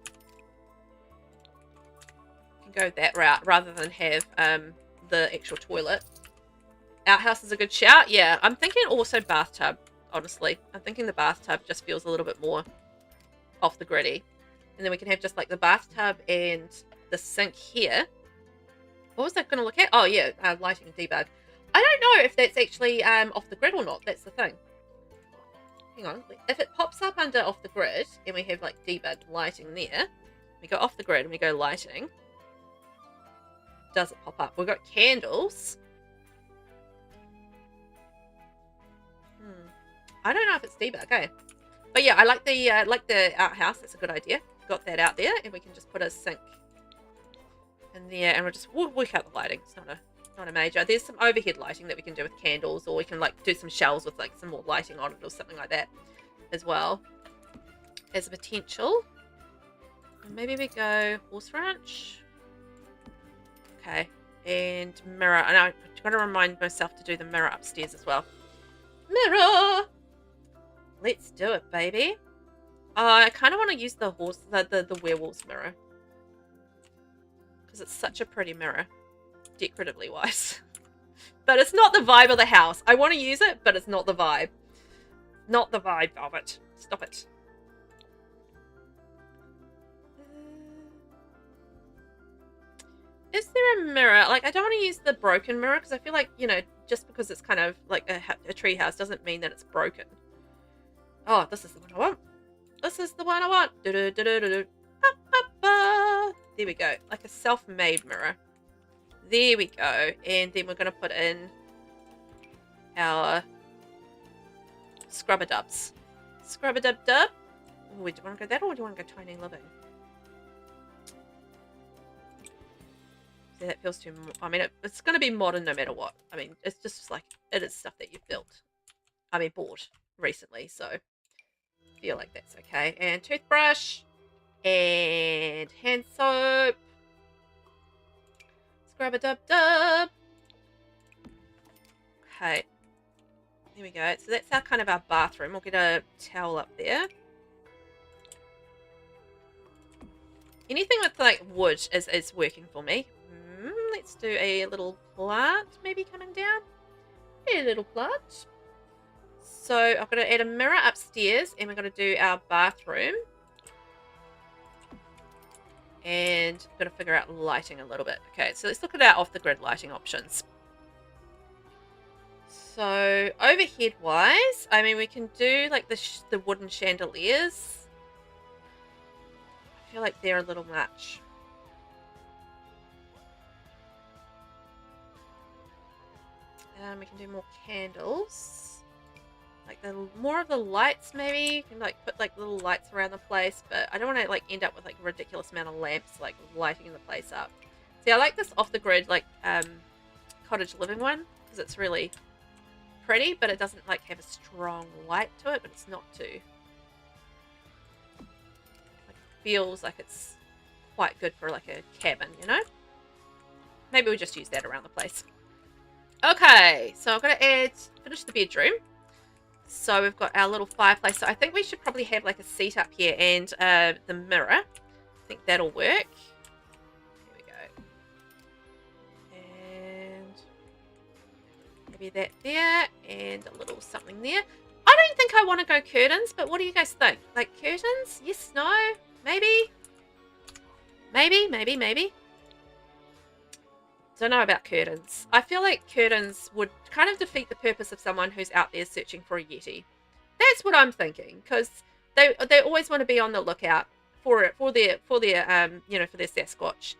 Speaker 1: We can go that route rather than have the actual toilet. Outhouse is a good shout. Yeah, I'm thinking also bathtub, honestly. I'm thinking the bathtub just feels a little bit more off the griddy. And then we can have just like the bathtub and the sink here. What was that going to look at? Oh, yeah, lighting and debug. I don't know if that's actually off the grid or not. That's the thing. Hang on. If it pops up under off the grid and we have like debug lighting there, we go off the grid and we go lighting. Does it pop up? We've got candles. I don't know if it's debug, okay. But yeah, I like the outhouse. That's a good idea. Got that out there, and we can just put a sink in there, and we'll work out the lighting. It's not a major. There's some overhead lighting that we can do with candles, or we can like do some shelves with like some more lighting on it, or something like that, as well as a potential. And maybe we go horse ranch. Okay, and mirror. And I've got to remind myself to do the mirror upstairs as well. Mirror. Let's do it, baby. I kind of want to use the werewolf's mirror. Because it's such a pretty mirror. Decoratively wise. But it's not the vibe of the house. I want to use it, but it's not the vibe. Not the vibe of it. Stop it. Is there a mirror? Like, I don't want to use the broken mirror because I feel like, you know, just because it's kind of like a tree house doesn't mean that it's broken. Oh, this is the one I want. This is the one I want. There we go. Like a self-made mirror. There we go. And then we're going to put in our scrubber dubs. Scrubber dub dub. Oh, do you want to go that or do you want to go tiny living? See, that feels too... I mean, it's going to be modern no matter what. I mean, it's just like... It is stuff that you've built. I mean, bought recently, so... I feel like that's okay. And toothbrush. And hand soap. Scrub-a-dub-dub. Okay. There we go. So that's our kind of our bathroom. We'll get a towel up there. Anything with like wood is working for me. Let's do a little plant maybe coming down. A little plant. So I've got to add a mirror upstairs and we're going to do our bathroom. And I'm going to figure out lighting a little bit. Okay, so let's look at our off-the-grid lighting options. So overhead-wise, I mean, we can do like the wooden chandeliers. I feel like they're a little much. We can do more candles. Like more of the lights, maybe. You can like put like little lights around the place, but I don't want to like end up with like a ridiculous amount of lamps like lighting the place up. See, I like this off the grid like cottage living one because it's really pretty, but it doesn't like have a strong light to it, but it's not too. Like, feels like it's quite good for like a cabin, you know? Maybe we'll just use that around the place. Okay, so I've got to finish the bedroom. So we've got our little fireplace. So I think we should probably have like a seat up here and the mirror. I think that'll work. Here we go. And maybe that there and a little something there. I don't think I want to go curtains, but what do you guys think? Like curtains? Yes, no, maybe? Maybe. Don't know about curtains. I feel like curtains would kind of defeat the purpose of someone who's out there searching for a Yeti. That's what I'm thinking, because they always want to be on the lookout for their Sasquatch,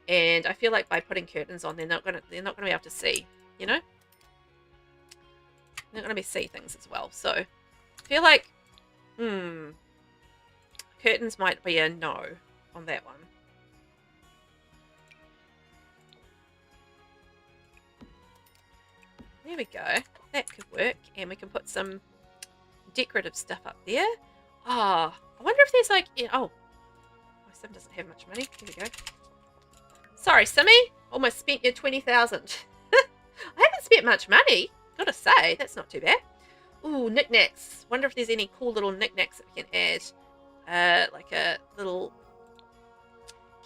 Speaker 1: and I feel like by putting curtains on, they're not gonna be able to see. You know, they're not gonna see things as well. So I feel like curtains might be a no on that one. There we go. That could work. And we can put some decorative stuff up there. Ah, I wonder if there's like... Oh, my sim doesn't have much money. Here we go. Sorry, Simmy. Almost spent your 20,000. I haven't spent much money. Gotta say, that's not too bad. Ooh, knickknacks. Wonder if there's any cool little knickknacks that we can add. Like a little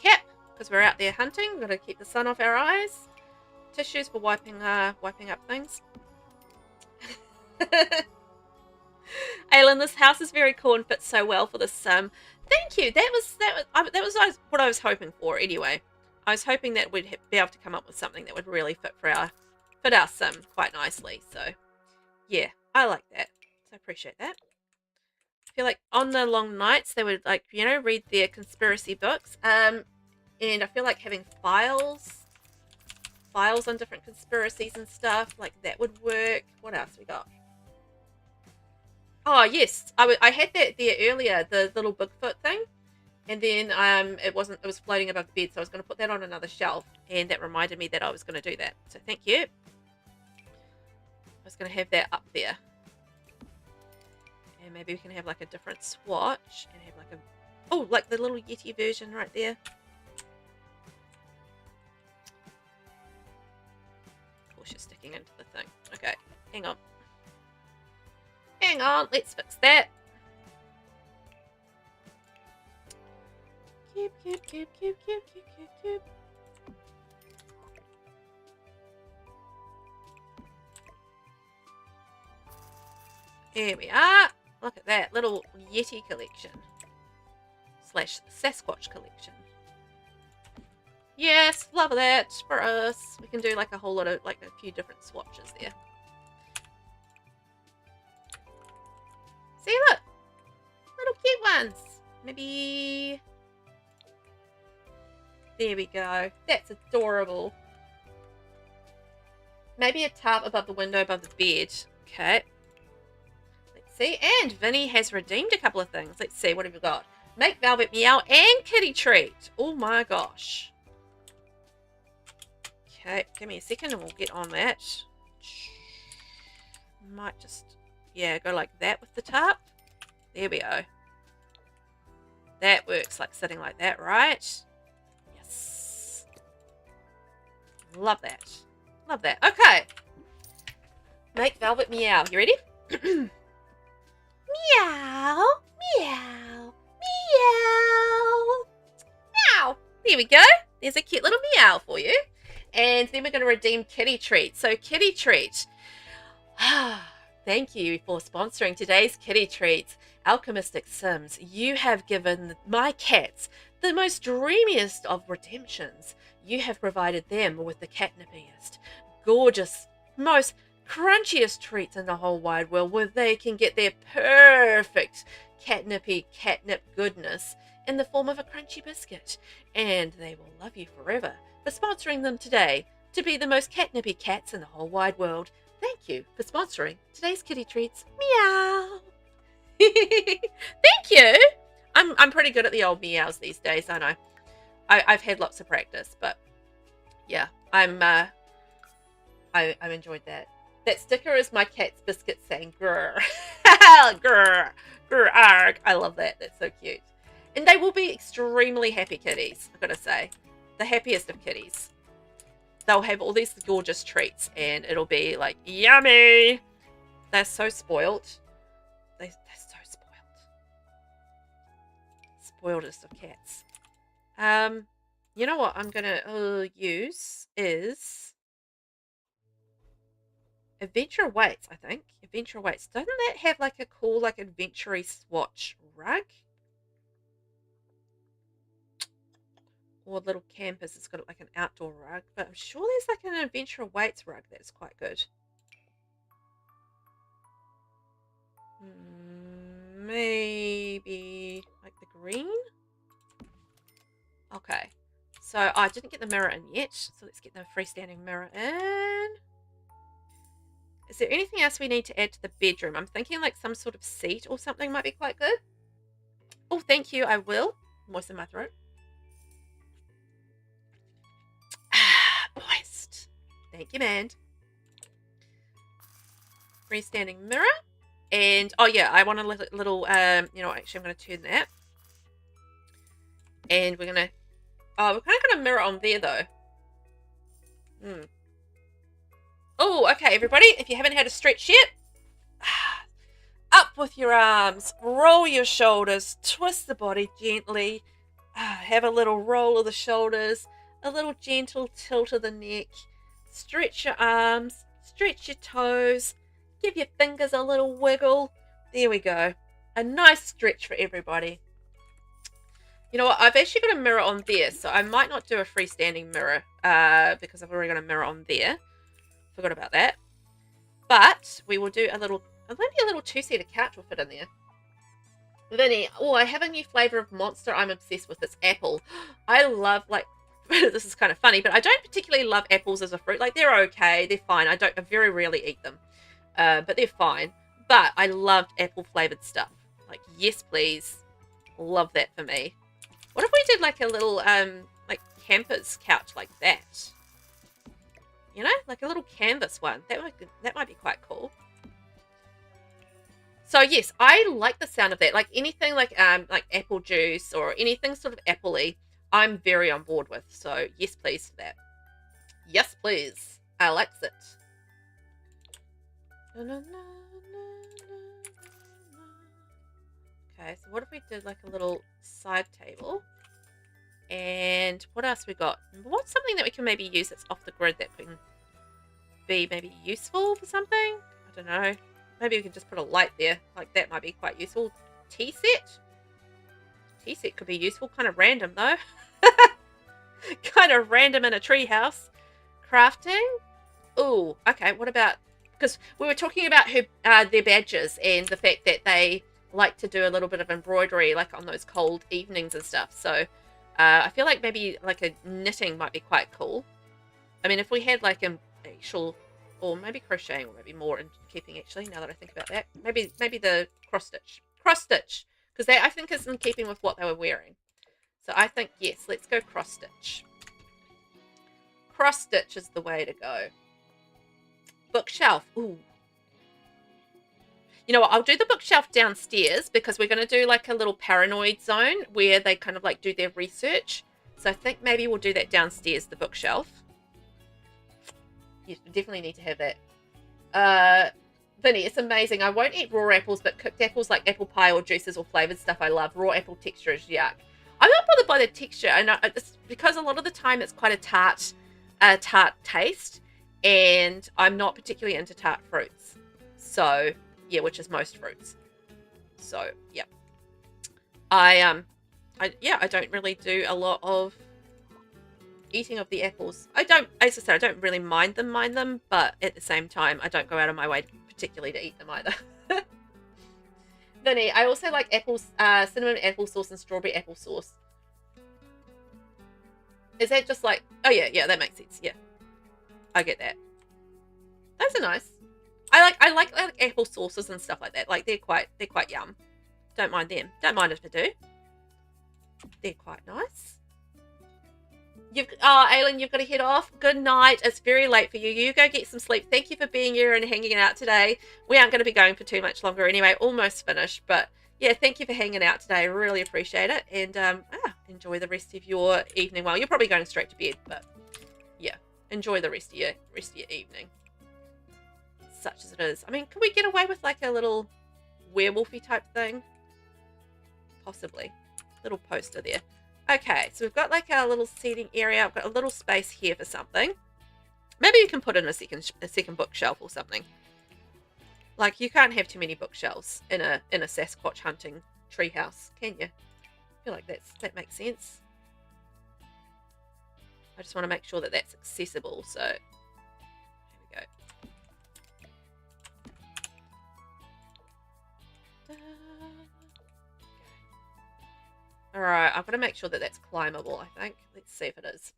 Speaker 1: cap, because we're out there hunting. We've got to keep the sun off our eyes. Tissues for wiping up things. Aylin, this house is very cool and fits so well for this sim. Thank you. That was what I was hoping for. Anyway, I was hoping that we'd be able to come up with something that would really fit our sim quite nicely. So, yeah, I like that. So I appreciate that. I feel like on the long nights they would like read their conspiracy books. And I feel like having files on different conspiracies and stuff like that would work. What else we got? Oh yes, I had that there earlier, the little Bigfoot thing, and then it was floating above the bed, so I was going to put that on another shelf, and that reminded me that I was going to do that. So thank you. I was going to have that up there, and maybe we can have like a different swatch and have like like the little Yeti version right there. You're sticking into the thing. Okay, hang on, let's fix that. Cube. Here we are. Look at that little Yeti collection / Sasquatch collection. Yes, love that for us. We can do like a whole lot of like a few different swatches there. See, look, little cute ones. Maybe there we go. That's adorable. Maybe a tarp above the window, above the bed. Okay. Let's see. And Vinny has redeemed a couple of things. Let's see. What have we got? Make Velvet Meow and Kitty Treat. Oh my gosh. Okay, give me a second and we'll get on that. Might just, go like that with the tarp. There we go. That works, like sitting like that, right? Yes. Love that. Love that. Okay. Make Velvet Meow. You ready? Meow. Meow. Meow. Meow. There we go. There's a cute little meow for you. And then we're going to redeem Kitty Treat. So Kitty Treat. Thank you for sponsoring today's Kitty Treats. Alchemistic Sims, you have given my cats the most dreamiest of redemptions. You have provided them with the catnipiest, gorgeous, most crunchiest treats in the whole wide world, where they can get their perfect catnip goodness in the form of a crunchy biscuit, and they will love you forever for sponsoring them today to be the most catnippy cats in the whole wide world. Thank you for sponsoring today's kitty treats. Meow. Thank you. I'm pretty good at the old meows these days, I know. I've had lots of practice, but yeah, I enjoyed that. That sticker is my cat's biscuit saying grr. Grr. Grr. Arg. I love that. That's so cute. And they will be extremely happy kitties, I've got to say. The happiest of kitties. They'll have all these gorgeous treats and it'll be like, yummy. They're so spoiled. They're so spoiled. Spoiledest of cats. You know what I'm going to use is Adventure Weights, I think. Adventure Weights. Doesn't that have like a cool, like adventure-y Squatch rug? Or little campers, it's got like an outdoor rug. But I'm sure there's like an Adventure Weights rug that's quite good. Maybe like the green? Okay. So I didn't get the mirror in yet. So let's get the freestanding mirror in. Is there anything else we need to add to the bedroom? I'm thinking like some sort of seat or something might be quite good. Oh, thank you. I will. Moisten my throat. Ah, moist. Thank you, man. Freestanding mirror. And, oh yeah, I want a little, you know, actually I'm going to turn that. And we're going to, oh, we're kind of got a mirror on there though. Oh, okay, everybody, if you haven't had a stretch yet, up with your arms, roll your shoulders, twist the body gently, have a little roll of the shoulders, a little gentle tilt of the neck, stretch your arms, stretch your toes, give your fingers a little wiggle. There we go. A nice stretch for everybody. You know what? I've actually got a mirror on there, so I might not do a freestanding mirror because I've already got a mirror on there. Forgot about that. But we will do a little, maybe a little two-seater couch will fit in there. Vinny, oh, I have a new flavor of Monster I'm obsessed with. It's apple. I love, like, this is kind of funny, but I don't particularly love apples as a fruit. Like, they're okay. They're fine. I very rarely eat them. But they're fine. But I loved apple-flavored stuff. Like, yes, please. Love that for me. What if we did, like, a little, like, camper's couch like that? You know, like a little canvas one. That might be quite cool. So yes, I like the sound of that. Like anything like apple juice or anything sort of apple-y, I'm very on board with. So yes, please for that. Yes, please. I like it. Okay, so what if we did like a little side table? And what else we got? What's something that we can maybe use that's off the grid that can be maybe useful for something? I don't know. Maybe we can just put a light there. Like that might be quite useful. Tea set? Tea set could be useful. Kind of random though. Kind of random in a treehouse. Crafting? Ooh, okay. What about... Because we were talking about their badges and the fact that they like to do a little bit of embroidery like on those cold evenings and stuff. So... I feel like maybe like a knitting might be quite cool. I mean, if we had like an actual, or maybe crocheting, or maybe more in keeping actually. Now that I think about that, maybe the cross stitch, because that I think is in keeping with what they were wearing. So I think yes, let's go cross stitch. Cross stitch is the way to go. Bookshelf. Ooh. You know what, I'll do the bookshelf downstairs because we're going to do like a little paranoid zone where they kind of like do their research. So I think maybe we'll do that downstairs, the bookshelf. Yes, we definitely need to have that. Vinny, it's amazing. I won't eat raw apples, but cooked apples like apple pie or juices or flavored stuff I love. Raw apple texture is yuck. I'm not bothered by the texture. I know it's because a lot of the time it's quite a tart taste, and I'm not particularly into tart fruits. So... yeah, which is most fruits. So, yeah. I don't really do a lot of eating of the apples. As I said, I don't really mind them, but at the same time, I don't go out of my way particularly to eat them either. Vinny, I also like cinnamon applesauce and strawberry applesauce. Is that just like, oh yeah, that makes sense. Yeah, I get that. Those are nice. I like apple sauces and stuff like that. Like they're quite yum. Don't mind them. Don't mind if I do. They're quite nice. Aylin, you've got to head off. Good night. It's very late for you. You go get some sleep. Thank you for being here and hanging out today. We aren't going to be going for too much longer anyway. Almost finished, but yeah, thank you for hanging out today. Really appreciate it. And enjoy the rest of your evening. Well, you're probably going straight to bed, but yeah, enjoy the rest of your evening. Such as it is. I mean, can we get away with like a little werewolfy type thing? Possibly. Little poster there. Okay, so we've got like a little seating area. I've got a little space here for something. Maybe you can put in a second bookshelf or something. Like you can't have too many bookshelves in a Sasquatch hunting treehouse, can you? I feel like that makes sense. I just want to make sure that that's accessible. So here we go. All right, I've got to make sure that that's climbable, I think. Let's see if it is.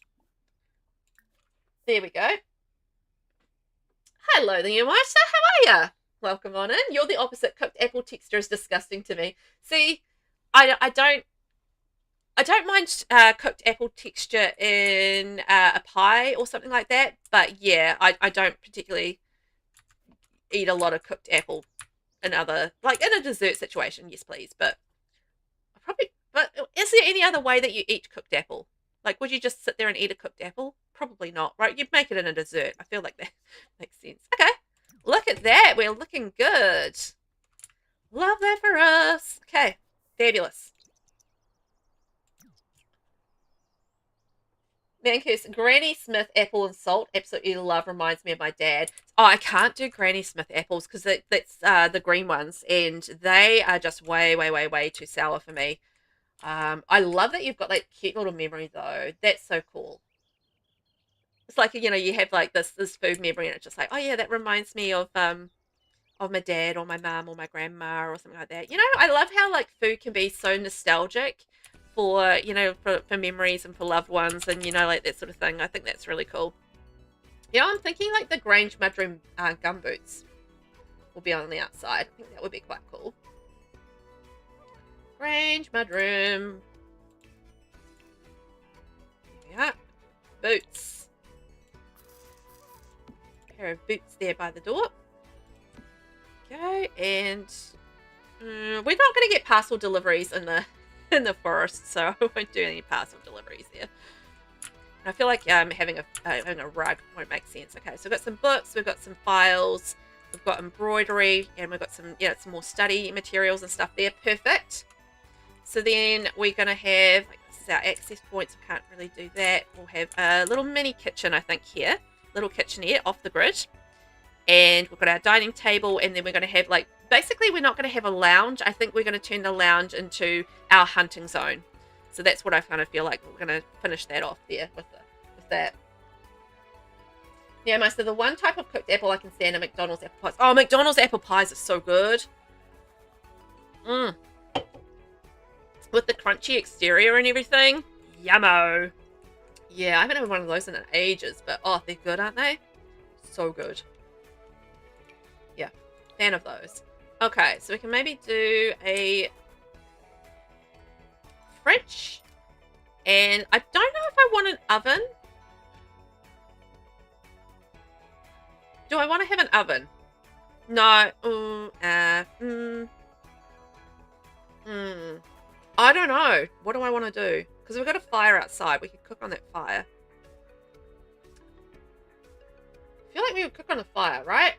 Speaker 1: There we go. Hello there, Master. How are you? Welcome on in. You're the opposite. Cooked apple texture is disgusting to me. See, I don't mind cooked apple texture in a pie or something like that. But yeah, I don't particularly eat a lot of cooked apple in other, like in a dessert situation. Yes, please. But is there any other way that you eat cooked apple? Like, would you just sit there and eat a cooked apple? Probably not, right? You'd make it in a dessert. I feel like that makes sense. Okay, look at that. We're looking good. Love that for us. Okay, fabulous. Mancus, Granny Smith apple and salt. Absolutely love. Reminds me of my dad. Oh, I can't do Granny Smith apples because that's the green ones, and they are just way too sour for me. I love that you've got that cute little memory though. That's so cool. It's like, you know, you have like this food memory and it's just like, oh yeah, that reminds me of my dad or my mum or my grandma or something like that. You know, I love how like food can be so nostalgic for, you know, for memories and for loved ones and, you know, like that sort of thing. I think that's really cool. You know, I'm thinking like the Grange Mudroom gumboots will be on the outside. I think that would be quite cool. Grange Mudroom. Yeah. Boots. Pair of boots there by the door. Okay, and we're not going to get parcel deliveries in the forest, so I won't do any parcel deliveries there. And I feel like having a rug won't make sense. Okay, so we've got some books, we've got some files, we've got embroidery, and we've got some some more study materials and stuff there. Perfect. So then we're going to have, like, this is our access points. We can't really do that. We'll have a little mini kitchen, I think, here. Little kitchenette off the grid. And we've got our dining table. And then we're going to have, like, basically we're not going to have a lounge. I think we're going to turn the lounge into our hunting zone. So that's what I kind of feel like. We're going to finish that off there with that. Yeah, so the one type of cooked apple I can stand are McDonald's apple pies. Oh, McDonald's apple pies are so good. Mmm. With the crunchy exterior and everything. Yummo. Yeah, I haven't had one of those in ages, but oh, they're good, aren't they? So good. Yeah, fan of those. Okay, so we can maybe do a fridge. And I don't know if I want an oven. Do I want to have an oven? No. I don't know. What do I want to do? Because we've got a fire outside. We could cook on that fire. I feel like we would cook on the fire, right?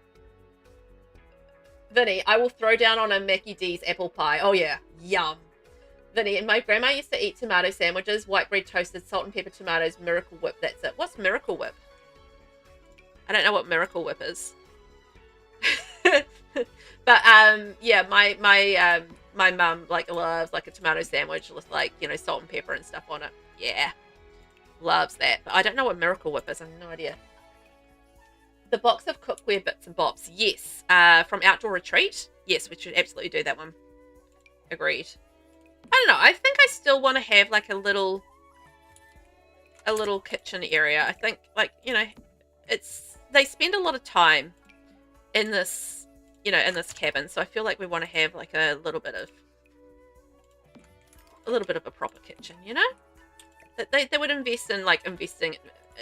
Speaker 1: Vinny, I will throw down on a Mackie D's apple pie. Oh, yeah. Yum. Vinny, and my grandma used to eat tomato sandwiches, white bread toasted, salt and pepper tomatoes, Miracle Whip. That's it. What's Miracle Whip? I don't know what Miracle Whip is. But, yeah, my mum, like, loves, like, a tomato sandwich with, like, you know, salt and pepper and stuff on it. Yeah. Loves that. But I don't know what Miracle Whip is. I have no idea. The box of cookware bits and bobs. Yes. From Outdoor Retreat. Yes, we should absolutely do that one. Agreed. I don't know. I think I still want to have like a little kitchen area. I think, like, you know, they spend a lot of time in this, you know, in this cabin. So I feel like we want to have like a little bit of a proper kitchen, you know? That they would investing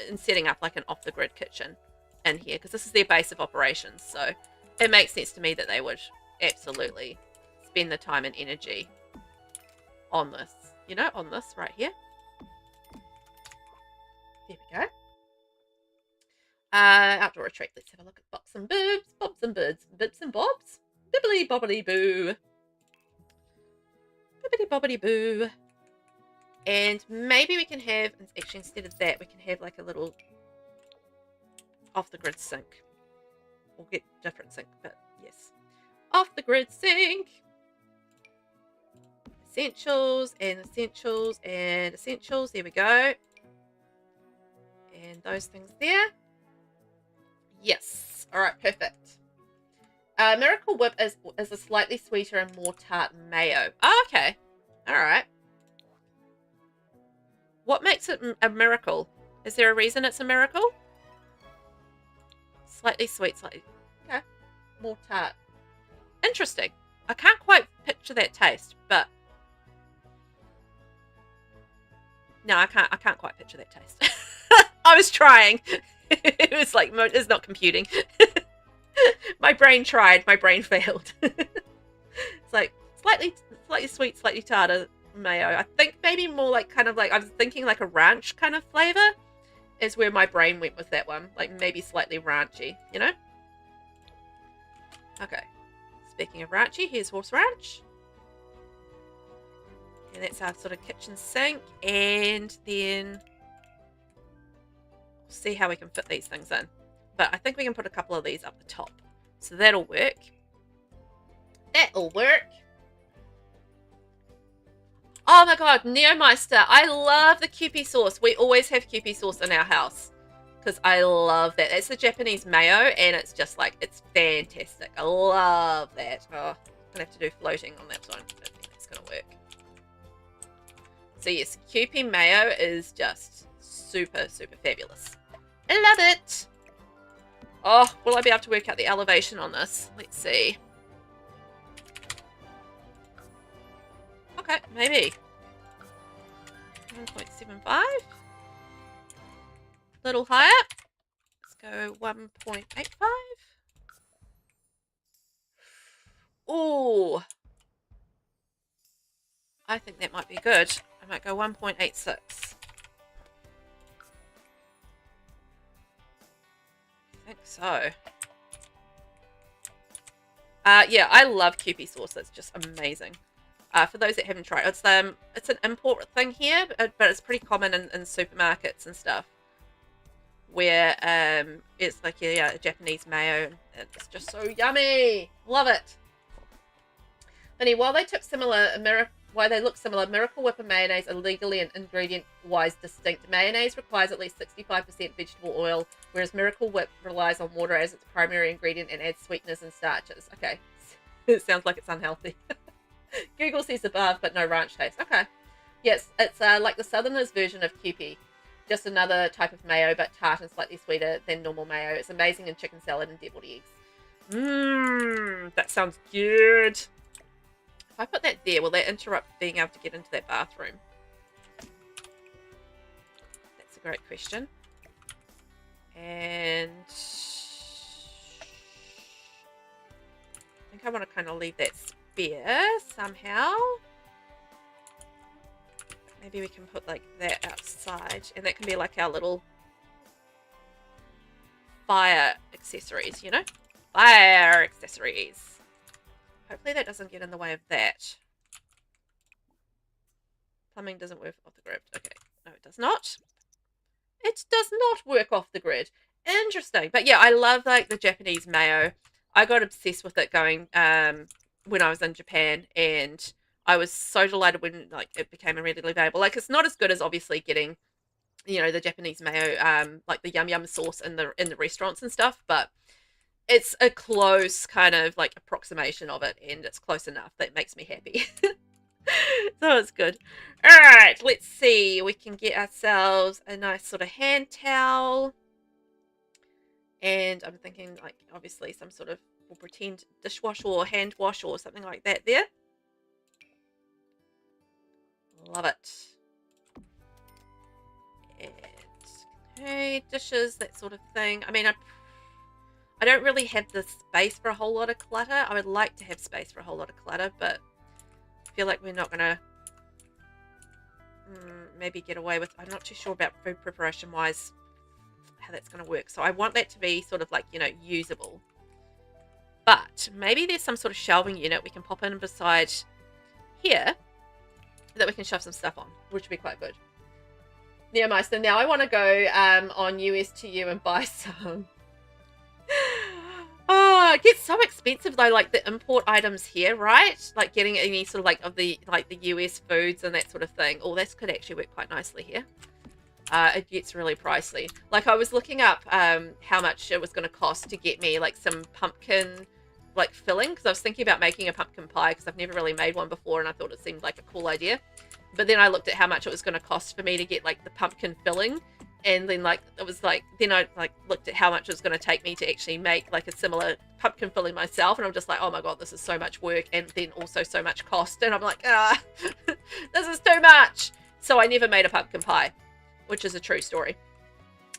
Speaker 1: in setting up like an off the grid kitchen in here, because this is their base of operations. So it makes sense to me that they would absolutely spend the time and energy on this, you know, on this right here. There we go. Outdoor retreat. Let's have a look at box and boobs, bobs and birds, bits and bobs. Bibbly bobbly boo. Bibbly bobbly boo. And maybe we can have, actually instead of that, we can have like a little off the grid sink. We'll get different sink, but yes. Off the grid sink. Essentials and essentials and essentials. There we go. And those things there. Yes. All right. Perfect. Miracle Whip is a slightly sweeter and more tart mayo. Oh, okay. All right. What makes it a miracle? Is there a reason it's a miracle? Slightly sweet, slightly. Okay. More tart. Interesting. I can't quite picture that taste, but no, I can't quite picture that taste. I was trying. It was like, it's not computing. My brain tried. My brain failed. It's like slightly sweet, slightly tartar mayo. I think maybe more like kind of like, I was thinking like a ranch kind of flavor is where my brain went with that one. Like maybe slightly ranchy, you know? Okay. Speaking of ranchy, here's Horse Ranch. And that's our sort of kitchen sink. And then we'll see how we can fit these things in. But I think we can put a couple of these up the top. So that'll work. That'll work. Oh my god, Neomeister. I love the Kewpie sauce. We always have Kewpie sauce in our house. Because I love that. It's the Japanese mayo and it's just like, it's fantastic. I love that. Oh, I'm going to have to do floating on that one. I don't think that's going to work. So yes, Kewpie mayo is just super, super fabulous. I love it. Oh, will I be able to work out the elevation on this? Let's see. Okay, maybe. 1.75. Little higher. Let's go 1.85. Oh, I think that might be good. I might go 1.86. I think so. Yeah, I love Kewpie sauce. It's just amazing. For those that haven't tried, it's an import thing here, but it's pretty common in supermarkets and stuff. Where it's like a Japanese mayo. It's just so yummy. Love it. But while they look similar, Miracle Whip and mayonnaise are legally and ingredient-wise distinct. Mayonnaise requires at least 65% vegetable oil, whereas Miracle Whip relies on water as its primary ingredient and adds sweeteners and starches. Okay, it sounds like it's unhealthy. Google says above, but no ranch taste. Okay. Yes, it's like the Southerners' version of Kewpie. Just another type of mayo, but tart and slightly sweeter than normal mayo. It's amazing in chicken salad and deviled eggs. Mmm, that sounds good. If I put that there, will that interrupt being able to get into that bathroom? That's a great question. And I think I want to kind of leave that spare somehow. Maybe we can put like that outside, and that can be like our little fire accessories, you know? Fire accessories. Hopefully that doesn't get in the way of that. Plumbing doesn't work off the grid. Okay, no it does not. It does not work off the grid. Interesting. But yeah, I love like the Japanese mayo. I got obsessed with it going when I was in Japan, and I was so delighted when like it became readily available. Like it's not as good as obviously getting, you know, the Japanese mayo, like the yum yum sauce in the restaurants and stuff, but it's a close kind of like approximation of it, and it's close enough that makes me happy. So it's good. All right, let's see. We can get ourselves a nice sort of hand towel. And I'm thinking, like, obviously some sort of, we'll pretend dishwash or hand wash or something like that there. Love it. And, okay, dishes, that sort of thing. I mean, I don't really have the space for a whole lot of clutter. I would like to have space for a whole lot of clutter, but I feel like we're not going to maybe get away with, I'm not too sure about food preparation wise how that's going to work. So I want that to be sort of like, you know, usable. But maybe there's some sort of shelving unit we can pop in beside here that we can shove some stuff on, which would be quite good. Yeah, so now I want to go on US2U and buy some. Oh, it gets so expensive though, like the import items here, right? Like getting any sort of like of the US foods and that sort of thing. Oh, this could actually work quite nicely here. It gets really pricey. Like I was looking up how much it was going to cost to get me like some pumpkin like filling, because I was thinking about making a pumpkin pie because I've never really made one before and I thought it seemed like a cool idea. But then I looked at how much it was going to cost for me to get like the pumpkin filling, and then like it was like, then I like looked at how much it was going to take me to actually make like a similar pumpkin filling myself, and I'm just like, oh my god, this is so much work and then also so much cost, and I'm like, this is too much. So I never made a pumpkin pie, which is a true story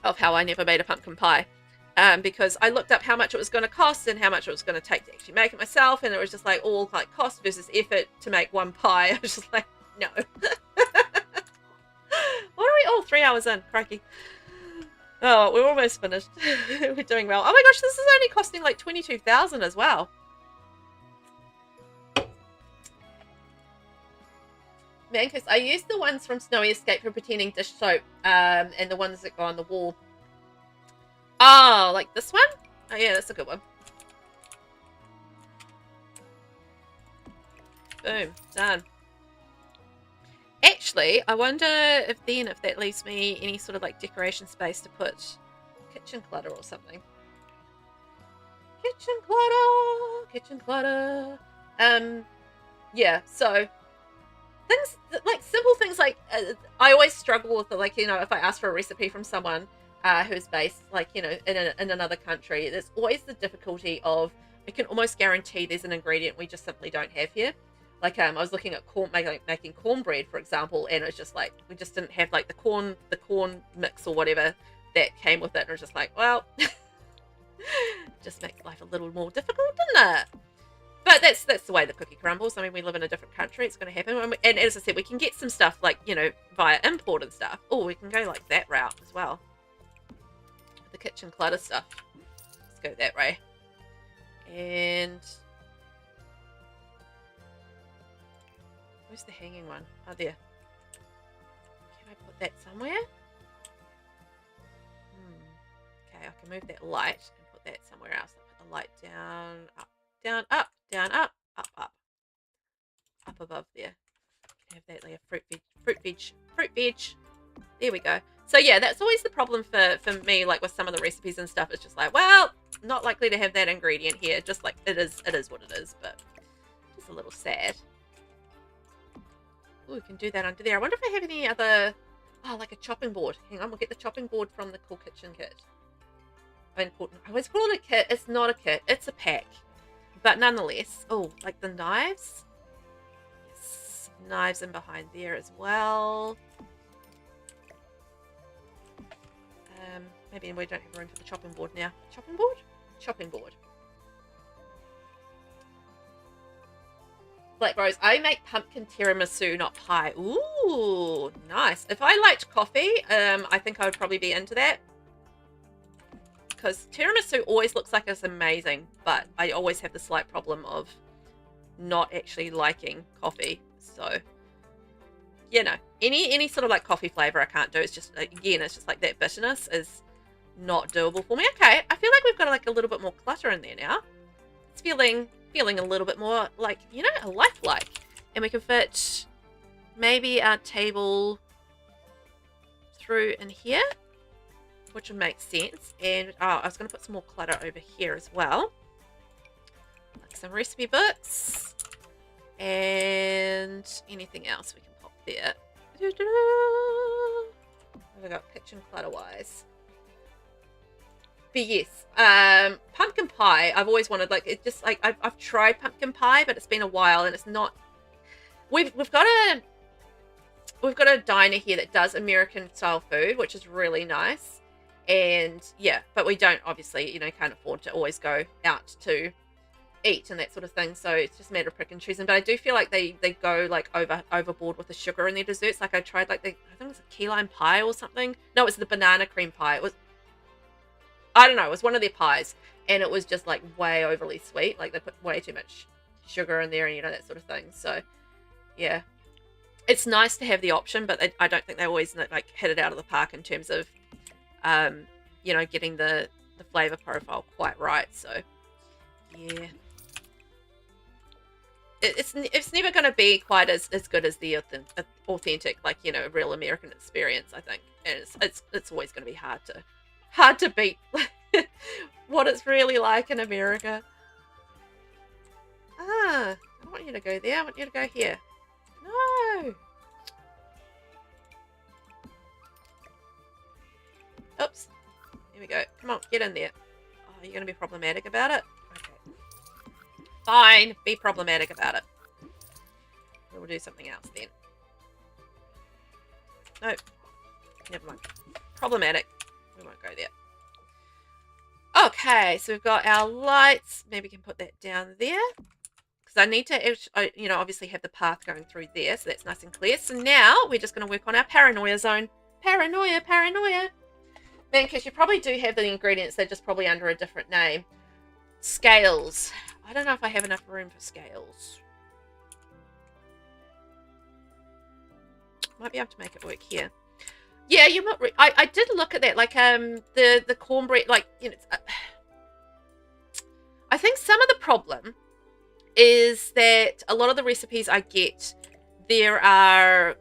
Speaker 1: of how I never made a pumpkin pie. Because I looked up how much it was going to cost and how much it was going to take to actually make it myself, and it was just like all like cost versus effort to make one pie. I was just like, no. What are we all 3 hours in? Crikey. Oh, we're almost finished. We're doing well. Oh my gosh, this is only costing like 22,000 as well. Man, because I used the ones from Snowy Escape for pretending dish soap, and the ones that go on the wall. Oh, like this one? Oh yeah, that's a good one. Boom, done. Actually, I wonder if that leaves me any sort of like decoration space to put kitchen clutter or something. Kitchen clutter, kitchen clutter. Yeah, so things like simple things like I always struggle with like, you know, if I ask for a recipe from someone who's based like, you know, in another country, there's always the difficulty of, I can almost guarantee there's an ingredient we just simply don't have here. Like I was looking at making cornbread, for example, and it's just like we just didn't have like the corn mix or whatever that came with it, and it was just like, well, just makes life a little more difficult, doesn't it? But that's the way the cookie crumbles. I mean, we live in a different country; it's going to happen. And as I said, we can get some stuff like, you know, via import and stuff. Oh, we can go like that route as well. The kitchen clutter stuff. Let's go that way. And where's the hanging one? Oh, there. Can I put that somewhere? Okay, I can move that light and put that somewhere else. I'll put the light down, up, down, up, down, up, up, up. Up above there. Have that like a fruit veg. There we go. So yeah, that's always the problem for me, like with some of the recipes and stuff. It's just like, well, not likely to have that ingredient here. Just like it is what it is, but just a little sad. Oh, we can do that under there. I wonder if I have any other, like a chopping board. Hang on, we'll get the chopping board from the Cool Kitchen kit. I always call it a kit. It's not a kit. It's a pack. But nonetheless, oh, like the knives. Yes, knives in behind there as well. Maybe we don't have room for the chopping board now. Chopping board? Chopping board. Black Rose, I make pumpkin tiramisu, not pie. Ooh, nice. If I liked coffee, I think I would probably be into that. Because tiramisu always looks like it's amazing, but I always have the slight problem of not actually liking coffee. So, you know, any sort of like coffee flavor I can't do. It's just, again, it's just like that bitterness is not doable for me. Okay, I feel like we've got like a little bit more clutter in there now. It's feeling a little bit more like, you know, a lifelike. And we can fit maybe our table through in here. which would make sense. And I was going to put some more clutter over here as well, like some recipe books and anything else we can pop there. What have I got kitchen clutter wise? But yes, pumpkin pie. I've always wanted, like, it just like I've tried pumpkin pie, but it's been a while and it's not. We've got a diner here that does American style food, which is really nice. And yeah, but we don't obviously, can't afford to always go out to eat and that sort of thing. So it's just a matter of pick and choosing. But I do feel like they go like overboard with the sugar in their desserts. Like I tried like I think it was a key lime pie or something. No, it was the banana cream pie. It was, I don't know, it was one of their pies. And it was just like way overly sweet. Like they put way too much sugar in there and that sort of thing. So yeah. It's nice to have the option, but I don't think they always like hit it out of the park in terms of, getting the flavor profile quite right. So, yeah, it's never going to be quite as good as the authentic, like real American experience. I think, and it's always going to be hard to beat what it's really like in America. I don't want you to go there. I want you to go here. No. Oops. Here we go. Come on, get in there. Oh, you're going to be problematic about it? Okay. Fine. Be problematic about it. We'll do something else then. No. Never mind. Problematic. We won't go there. Okay, so we've got our lights. Maybe we can put that down there. Because I need to, obviously have the path going through there, so that's nice and clear. So now we're just going to work on our paranoia zone. Paranoia. Man, because you probably do have the ingredients, they're just probably under a different name. Scales. I don't know if I have enough room for scales. Might be able to make it work here. Yeah, you might. I did look at that, like the cornbread, like I think some of the problem is that a lot of the recipes I get, there are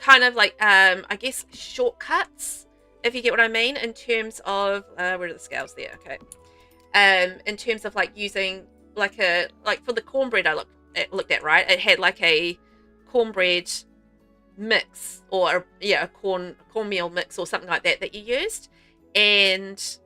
Speaker 1: kind of like I guess shortcuts, if you get what I mean, in terms of where are the scales there? Okay. In terms of like using like for the cornbread I looked at, right? It had like a cornbread mix or a cornmeal mix or something like that you used, and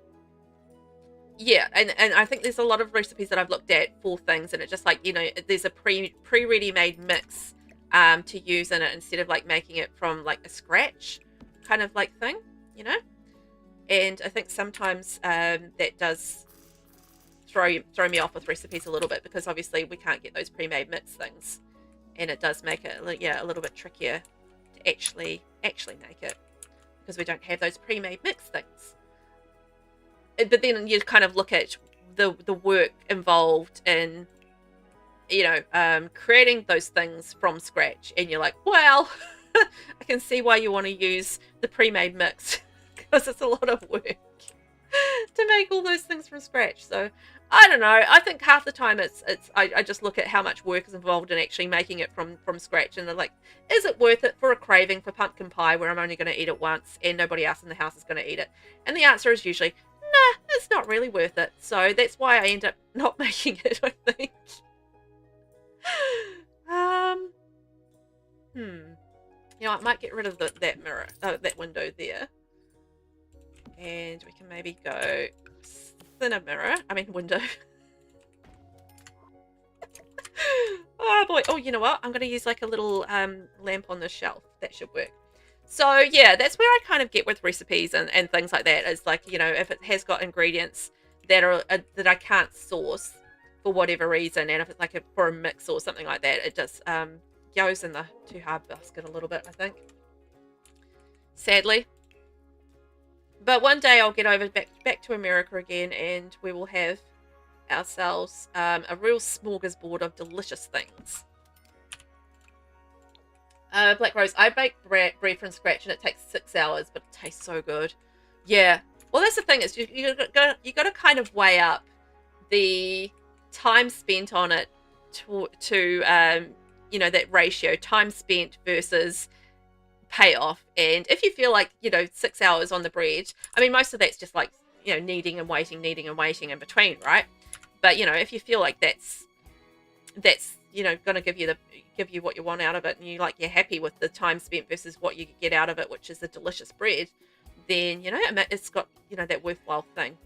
Speaker 1: yeah, and I think there's a lot of recipes that I've looked at for things, and it's just like there's a pre-ready made mix to use in it instead of like making it from like a scratch kind of like thing, and I think sometimes that does throw me off with recipes a little bit, because obviously we can't get those pre-made mix things, and it does make it a little bit trickier to actually make it, because we don't have those pre-made mix things. But then you kind of look at the work involved in creating those things from scratch, and you're like, well, I can see why you want to use the pre-made mix, because it's a lot of work to make all those things from scratch. So I don't know. I think half the time I just look at how much work is involved in actually making it from scratch, and I'm like, is it worth it for a craving for pumpkin pie where I'm only going to eat it once and nobody else in the house is going to eat it? And the answer is usually, nah, it's not really worth it. So that's why I end up not making it, I think. I might get rid of that mirror, that window there. And we can maybe go thinner window. Oh boy. Oh, you know what? I'm going to use like a little lamp on the shelf. That should work. So yeah, that's where I kind of get with recipes and things like that. Is like, if it has got ingredients that are that I can't source for whatever reason, and if it's like for a mix or something like that, it just goes in the too hard basket a little bit, I think. Sadly. But one day I'll get over back to America again, and we will have ourselves a real smorgasbord of delicious things. Black Rose, I bake bread from scratch, and it takes 6 hours, but it tastes so good. Yeah. Well, that's the thing, is you got to kind of weigh up the time spent on it to that ratio, time spent versus payoff. And if you feel like, you know, 6 hours on the bread, I mean, most of that's just like, you know, kneading and waiting in between, right? But, you know, if you feel like that's you know, going to give you what you want out of it, and you're happy with the time spent versus what you get out of it, which is the delicious bread, then, you know, it's got, you know, that worthwhile thing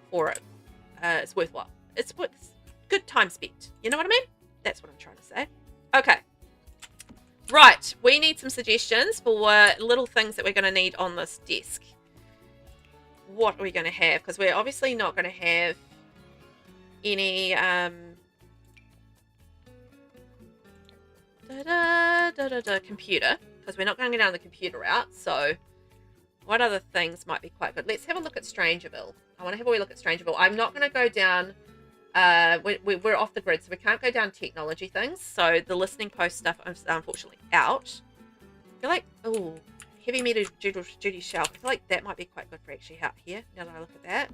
Speaker 1: for it. It's worthwhile. It's good time spent. You know what I mean? That's what I'm trying to say. Okay. Right. We need some suggestions for little things that we're going to need on this desk. What are we going to have? Because we're obviously not going to have any computer, because we're not going to go down the computer route. So what other things might be quite good? Let's have a look at Strangerville. I want to have a wee look at Strangerville. I'm not going to go down we're off the grid, so we can't go down technology things. So the listening post stuff is unfortunately out. I feel like, oh, heavy metal duty shelf. I feel like that might be quite good for actually out here, now that I look at that.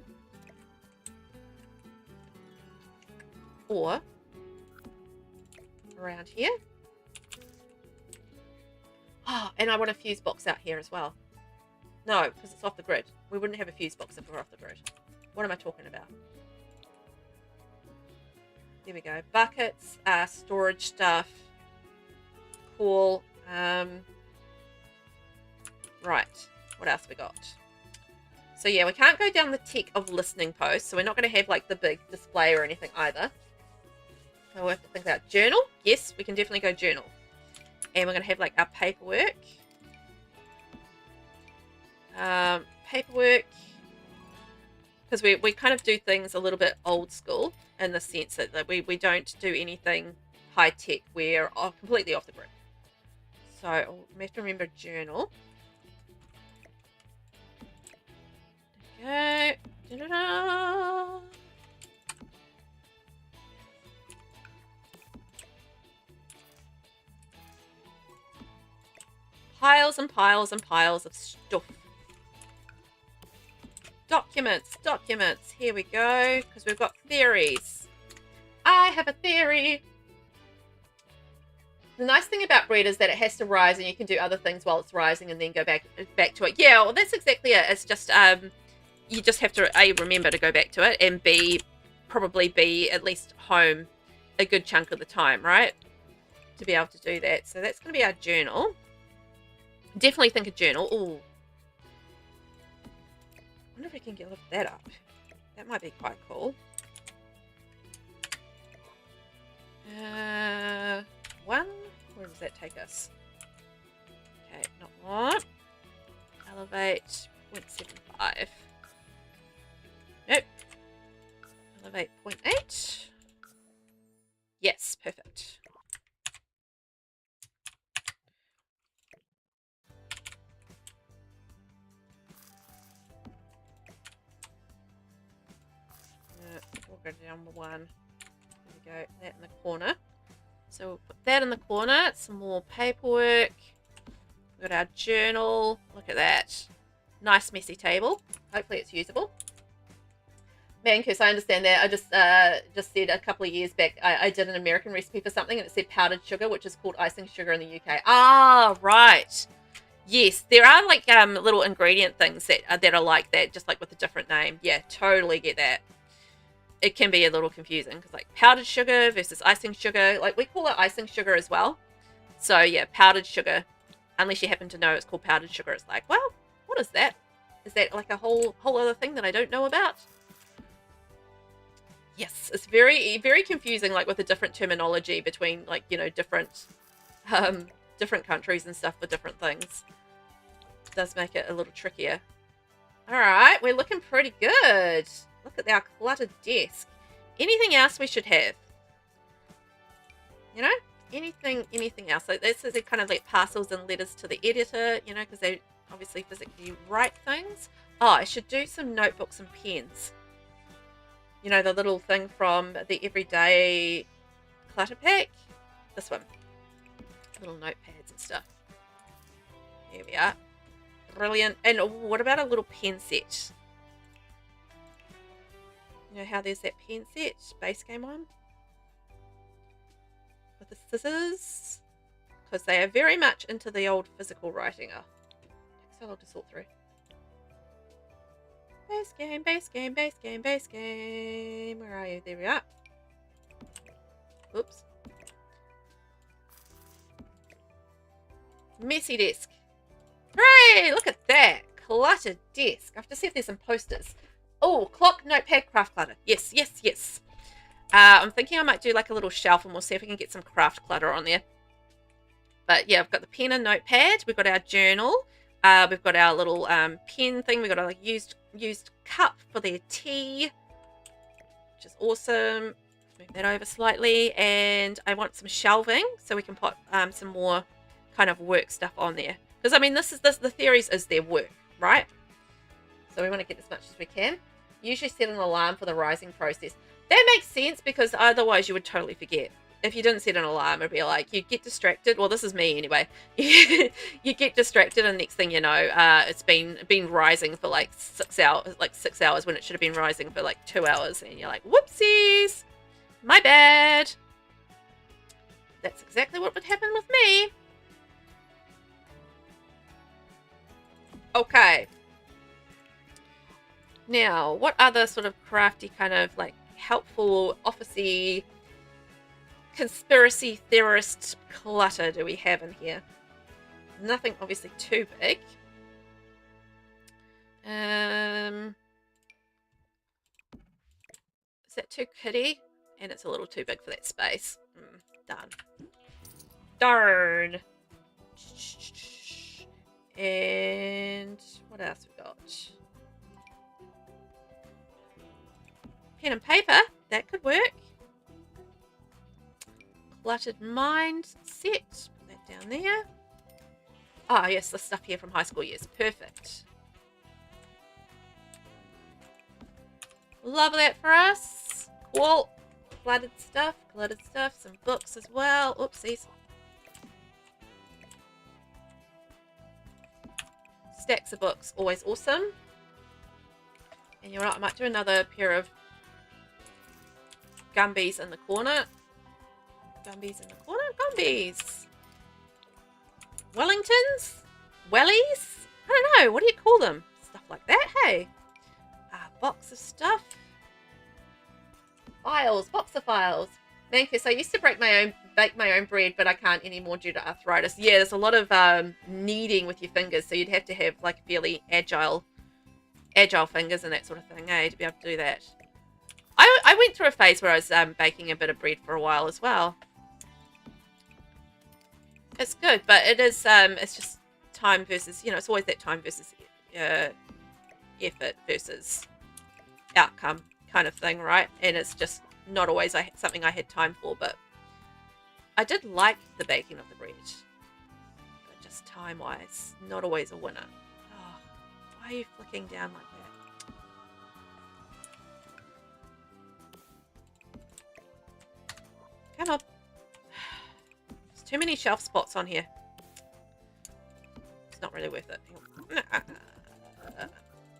Speaker 1: Or around here. Oh, and I want a fuse box out here as well. No, because it's off the grid. We wouldn't have a fuse box if we're off the grid. What am I talking about? There we go. Buckets, storage stuff. Cool. Right. What else we got? So yeah, we can't go down the tech of listening posts. So we're not going to have like the big display or anything either. So we'll have to think about journal. Yes, we can definitely go journal. And we're going to have like our paperwork. Paperwork. Because we kind of do things a little bit old school in the sense that we don't do anything high tech. We're completely off the grid. So we have to remember journal. Okay. Da-da-da. Piles and piles and piles of stuff. Documents. Here we go. Because we've got theories. I have a theory. The nice thing about bread is that it has to rise, and you can do other things while it's rising, and then go back to it. Yeah, well, that's exactly it. It's just you just have to A, remember to go back to it, and B, probably be at least home a good chunk of the time, right? To be able to do that. So that's going to be our journal. Definitely think a journal. Ooh. I wonder if we can lift that up. That might be quite cool. One. Where does that take us? Okay, not one. Elevate 0.75. Nope. Elevate 0.8. Yes, perfect. We'll go down one. There we go. That in the corner. So we'll put that in the corner. Some more paperwork. We've got our journal. Look at that. Nice messy table. Hopefully it's usable. Man, Chris, I understand that. I just said a couple of years back, I did an American recipe for something, and it said powdered sugar, which is called icing sugar in the UK. Ah, right. Yes, there are like little ingredient things that are like that, just like with a different name. Yeah, totally get that. It can be a little confusing because like powdered sugar versus icing sugar, like we call it icing sugar as well. So yeah, powdered sugar, unless you happen to know it's called powdered sugar, it's like, well, what is that? Is that like a whole other thing that I don't know about? Yes, it's very, very confusing, like with the different terminology between like, you know, different countries and stuff for different things. It does make it a little trickier. All right, we're looking pretty good. Look at our cluttered desk. Anything else we should have? You know, anything else? Like this is kind of like parcels and letters to the editor, you know, because they obviously physically write things. Oh, I should do some notebooks and pens. You know, the little thing from the Everyday Clutter Pack. This one. Little notepads and stuff. Here we are. Brilliant. And what about a little pen set? You know how there's that pen set? Base game one. With the scissors. because they are very much into the old physical writing. Oh, takes so long to sort through. Base game, base game, base game, base game. Where are you? There we are. Oops. Messy desk. Hooray! Look at that. Cluttered desk. I have to see if there's some posters. Oh, clock, notepad, craft clutter. Yes, yes, yes. I'm thinking I might do like a little shelf and we'll see if we can get some craft clutter on there. But yeah, I've got the pen and notepad. We've got our journal. We've got our little pen thing. We've got a like, used cup for their tea, which is awesome. Move that over slightly. And I want some shelving so we can put some more kind of work stuff on there. Because, I mean, the theories is their work, right? So we want to get as much as we can. Usually set an alarm for the rising process. That makes sense because otherwise you would totally forget. If you didn't set an alarm, it'd be like you get distracted. Well, this is me anyway. You get distracted, and next thing you know, it's been rising for like 6 hours, when it should have been rising for like 2 hours, and you're like, whoopsies, my bad. That's exactly what would happen with me. Okay. Now, what other sort of crafty kind of like helpful, officey, conspiracy theorist clutter do we have in here? Nothing obviously too big. Is that too kitty? And it's a little too big for that space. Done. Darn. And what else we got? Pen and paper. That could work. Cluttered mind set. Put that down there. Ah, yes, the stuff here from high school years. Perfect. Love that for us. Cool. Cluttered stuff. Some books as well. Oopsies. Stacks of books. Always awesome. And you're right, I might do another pair of Gumbies in the corner. Gumbies in the corner. Gumbies. Wellingtons? Wellies? I don't know. What do you call them? Stuff like that, hey? Box of stuff. Files. Box of files. Mankus, I used to bake my own bread, but I can't anymore due to arthritis. Yeah, there's a lot of kneading with your fingers, so you'd have to have like fairly agile fingers and that sort of thing, to be able to do that. I went through a phase where I was baking a bit of bread for a while as well. It's good, but it is it's just time versus, it's always that time versus effort versus outcome kind of thing, right? And it's just not always something I had time for, but I did like the baking of the bread. But just time-wise, not always a winner. Oh, why are you flicking down like that? Come on. There's too many shelf spots on here. It's not really worth it.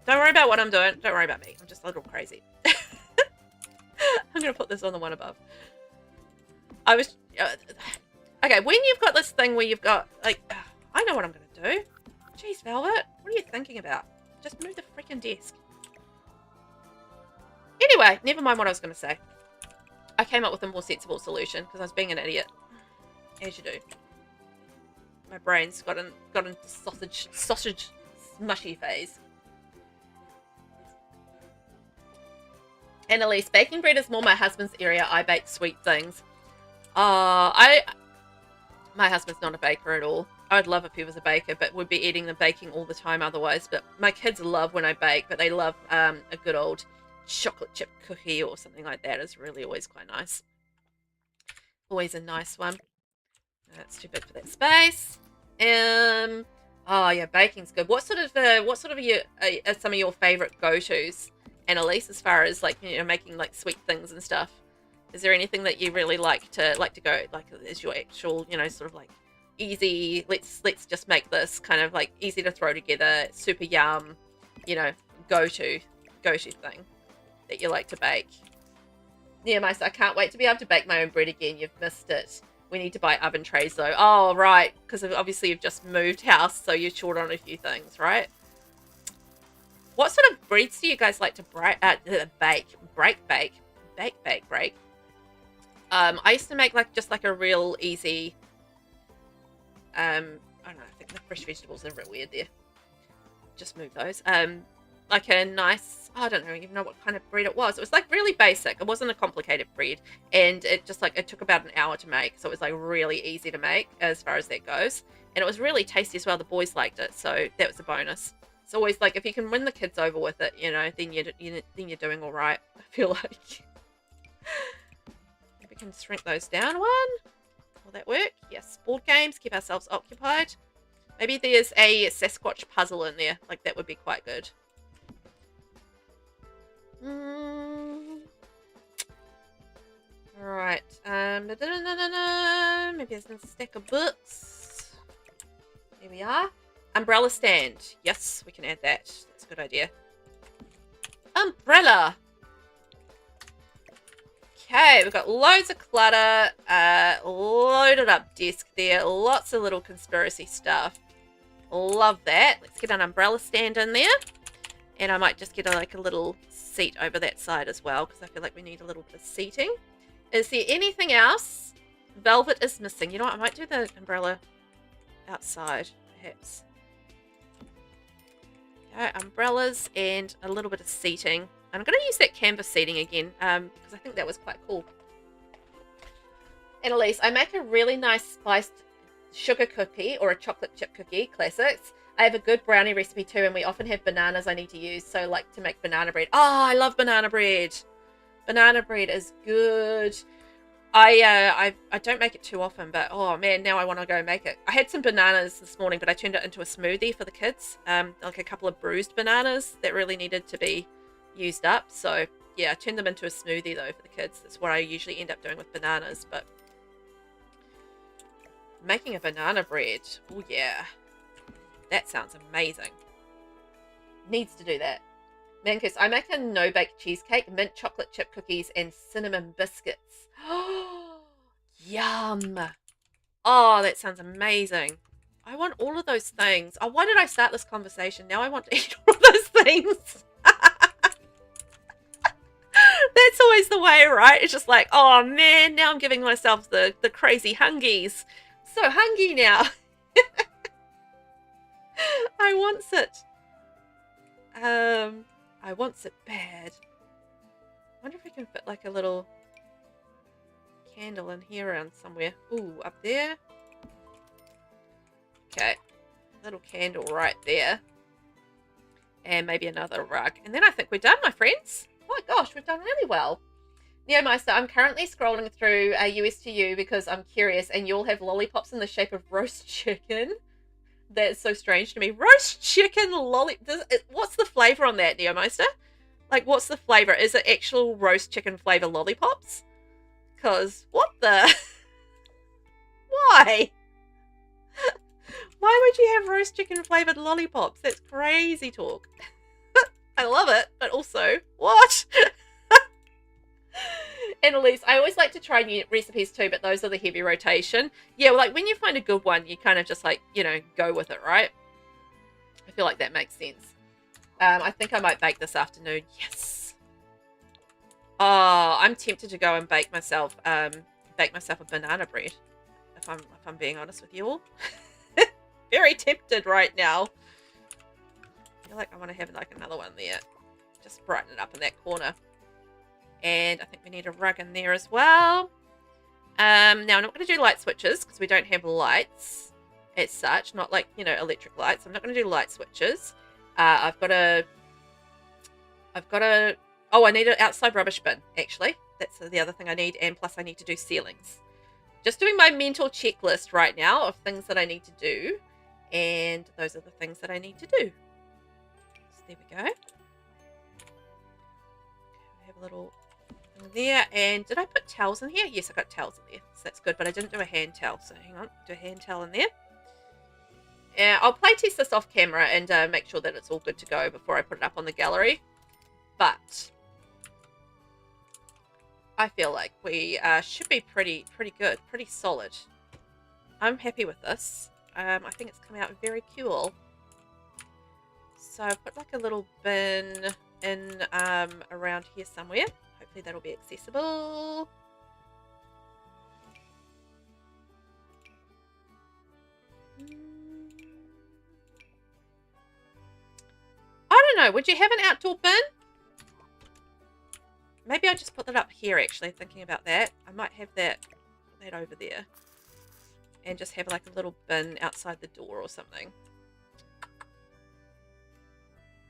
Speaker 1: Don't worry about what I'm doing. Don't worry about me. I'm just a little crazy. I'm going to put this on the one above. Okay, when you've got this thing where you've got, like, I know what I'm going to do. Jeez, Velvet, what are you thinking about? Just move the freaking desk. Anyway, never mind what I was going to say. I came up with a more sensible solution because I was being an idiot. As you do. My brain's got into sausage mushy phase. Annalise, baking bread is more my husband's area. I bake sweet things. My husband's not a baker at all. I'd love if he was a baker, but we'd be eating the baking all the time otherwise. But my kids love when I bake, but they love a good old chocolate chip cookie or something like that is really always quite nice. Always a nice one. That's too big for that space. Oh yeah, baking's good. What sort of are some of your favorite go-tos, Annalise, as far as like making like sweet things and stuff? Is there anything that you really like to go like is your actual sort of like easy? Let's just make this kind of like easy to throw together, super yum, go-to thing that you like to bake. Yeah, I can't wait to be able to bake my own bread again. You've missed it. We need to buy oven trays though. Oh, right. Because obviously you've just moved house, so you're short on a few things, right? What sort of breeds do you guys like to bake? Break. I used to make just like a real easy, I don't know, I think the fresh vegetables are a bit weird there. Just move those. Like a nice, I don't even know what kind of bread it was. It was like really basic. It wasn't a complicated bread. And it just like, it took about an hour to make. So it was like really easy to make as far as that goes. And it was really tasty as well. The boys liked it. So that was a bonus. It's always like, if you can win the kids over with it, you know, then you're doing all right. I feel like. We can shrink those down one. Will that work? Yes. Board games. Keep ourselves occupied. Maybe there's a Sasquatch puzzle in there. Like, that would be quite good. Right. Maybe there's a stack of books. There we are. Umbrella stand. Yes, we can add that. That's a good idea. Umbrella. Okay, we've got loads of clutter. Loaded up desk there. Lots of little conspiracy stuff. Love that. Let's get an umbrella stand in there. And I might just get like a little seat over that side as well, because I feel like we need a little bit of seating. Is there anything else? Velvet is missing. You know what? I might do the umbrella outside, perhaps. Okay, umbrellas and a little bit of seating. I'm going to use that canvas seating again, because I think that was quite cool. And Elise, I make a really nice spiced sugar cookie or a chocolate chip cookie, classics. I have a good brownie recipe too, and we often have bananas I need to use, so like to make banana bread. Oh, I love banana bread. Banana bread is good. I don't make it too often, but oh man, now I want to go make it. I had some bananas this morning, but I turned it into a smoothie for the kids. Like a couple of bruised bananas that really needed to be used up. So yeah, I turned them into a smoothie though for the kids. That's what I usually end up doing with bananas, but making a banana bread. Oh yeah. That sounds amazing. Needs to do that. Mancus, I make a no-bake cheesecake, mint chocolate chip cookies, and cinnamon biscuits. Yum. Oh, that sounds amazing. I want all of those things. Oh, why did I start this conversation? Now I want to eat all of those things. That's always the way, right? It's just like, oh man, now I'm giving myself the crazy hungies. So hungry now. I wants it. I wants it bad. I wonder if we can fit like a little candle in here around somewhere. Ooh, up there. Okay. Little candle right there. And maybe another rug. And then I think we're done, my friends. Oh my gosh, we've done really well. Neomeister, I'm currently scrolling through US to You because I'm curious, and you'll have lollipops in the shape of roast chicken. That's so strange to me. Roast chicken what's the flavour on that, Neomeister? Like, what's the flavour? Is it actual roast chicken flavour lollipops? Because, what the? Why? Why would you have roast chicken flavoured lollipops? That's crazy talk. I love it, but also, what? And Elise, I always like to try new recipes too, but those are the heavy rotation. Yeah, well, like when you find a good one, you kind of just like, you know, go with it, right? I feel like that makes sense. I think I might bake this afternoon. Yes. Oh, I'm tempted to go and bake myself a banana bread. If I'm being honest with you all. Very tempted right now. I feel like I want to have like another one there. Just brighten it up in that corner. And I think we need a rug in there as well. Now, I'm not going to do light switches because we don't have lights as such. Not like, you know, electric lights. I'm not going to do light switches. Oh, I need an outside rubbish bin, actually. That's the other thing I need. And plus I need to do ceilings. Just doing my mental checklist right now of things that I need to do. And those are the things that I need to do. So there we go. Have a little there. And did I put towels in here? Yes, I got towels in there, so that's good, but I didn't do a hand towel, so hang on, do a hand towel in there. Yeah, I'll play test this off camera and make sure that it's all good to go before I put it up on the gallery. But I feel like we should be pretty good, pretty solid. I'm happy with this. I think it's come out very cool. So I've put like a little bin in around here somewhere. Hopefully that'll be accessible. I don't know. Would you have an outdoor bin? Maybe I'll just put that up here, actually, thinking about that. I might have that over there. And just have like a little bin outside the door or something.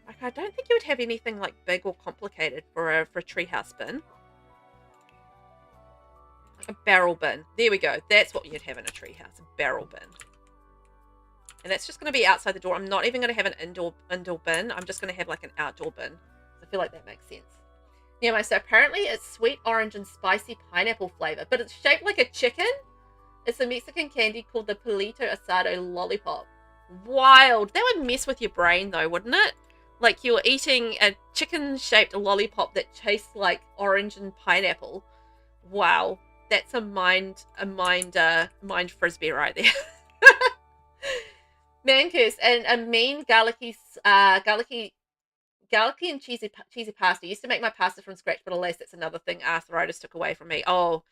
Speaker 1: Like, I don't think you would have anything like big or complicated for a treehouse bin. A barrel bin. There we go. That's what you'd have in a treehouse. A barrel bin. And that's just going to be outside the door. I'm not even going to have an indoor bin. I'm just going to have like an outdoor bin. I feel like that makes sense. Anyway, so apparently it's sweet orange and spicy pineapple flavor, but it's shaped like a chicken. It's a Mexican candy called the Palito Asado Lollipop. Wild. That would mess with your brain though, wouldn't it? Like you're eating a chicken-shaped lollipop that tastes like orange and pineapple. Wow. That's a mind frisbee right there. Man curse and a mean garlicky and cheesy pasta. I used to make my pasta from scratch, but alas, that's another thing arthritis took away from me. Oh,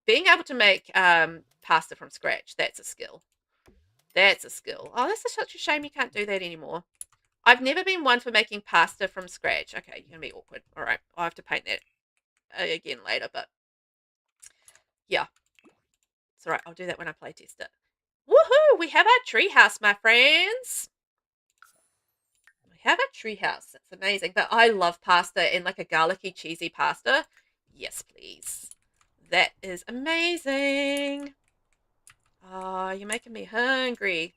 Speaker 1: being able to make pasta from scratch, that's a skill. That's a skill. Oh, that's such a shame you can't do that anymore. I've never been one for making pasta from scratch. Okay, you're going to be awkward. All right, I'll have to paint that again later, but yeah. It's all right. I'll do that when I play test it. Woohoo! We have our treehouse, my friends. We have a treehouse. That's amazing. But I love pasta and like a garlicky, cheesy pasta. Yes, please. That is amazing. Oh, you're making me hungry.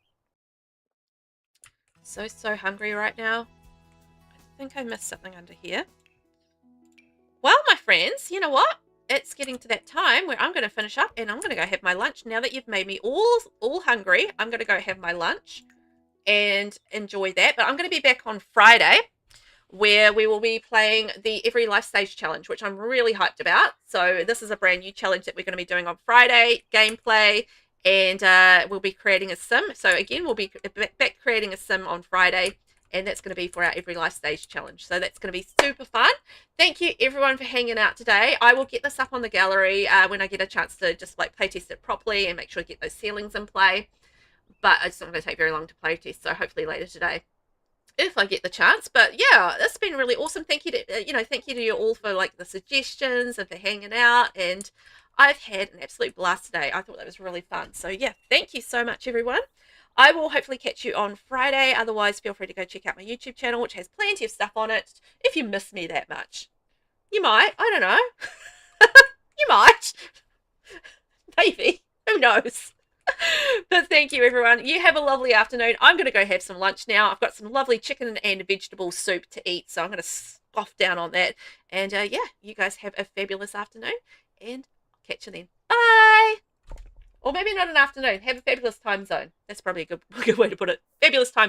Speaker 1: So hungry right now. I think I missed something under here. Well, my friends, you know what? It's getting to that time where I'm going to finish up and I'm going to go have my lunch. Now that you've made me all hungry, I'm going to go have my lunch and enjoy that. But I'm going to be back on Friday where we will be playing the Every Life Stage Challenge, which I'm really hyped about. So this is a brand new challenge that we're going to be doing on Friday, gameplay, and we'll be creating a sim. So again, we'll be back creating a sim on Friday, and that's going to be for our Every Life Stage Challenge. So that's going to be super fun. Thank you everyone for hanging out today. I will get this up on the gallery when I get a chance to just like play test it properly and make sure I get those ceilings in play. But it's not going to take very long to play test, so hopefully later today, if I get the chance. But yeah, that's been really awesome. Thank you to thank you to you all for like the suggestions and for hanging out. And I've had an absolute blast today. I thought that was really fun. So yeah, thank you so much, everyone. I will hopefully catch you on Friday. Otherwise, feel free to go check out my YouTube channel, which has plenty of stuff on it. If you miss me that much, you might. I don't know. You might. Maybe. Who knows? But thank you, everyone. You have a lovely afternoon. I'm going to go have some lunch now. I've got some lovely chicken and vegetable soup to eat, so I'm going to scoff down on that. And yeah, you guys have a fabulous afternoon, and I'll catch you then. Bye! Or maybe not an afternoon. Have a fabulous time zone. That's probably a good way to put it. Fabulous time.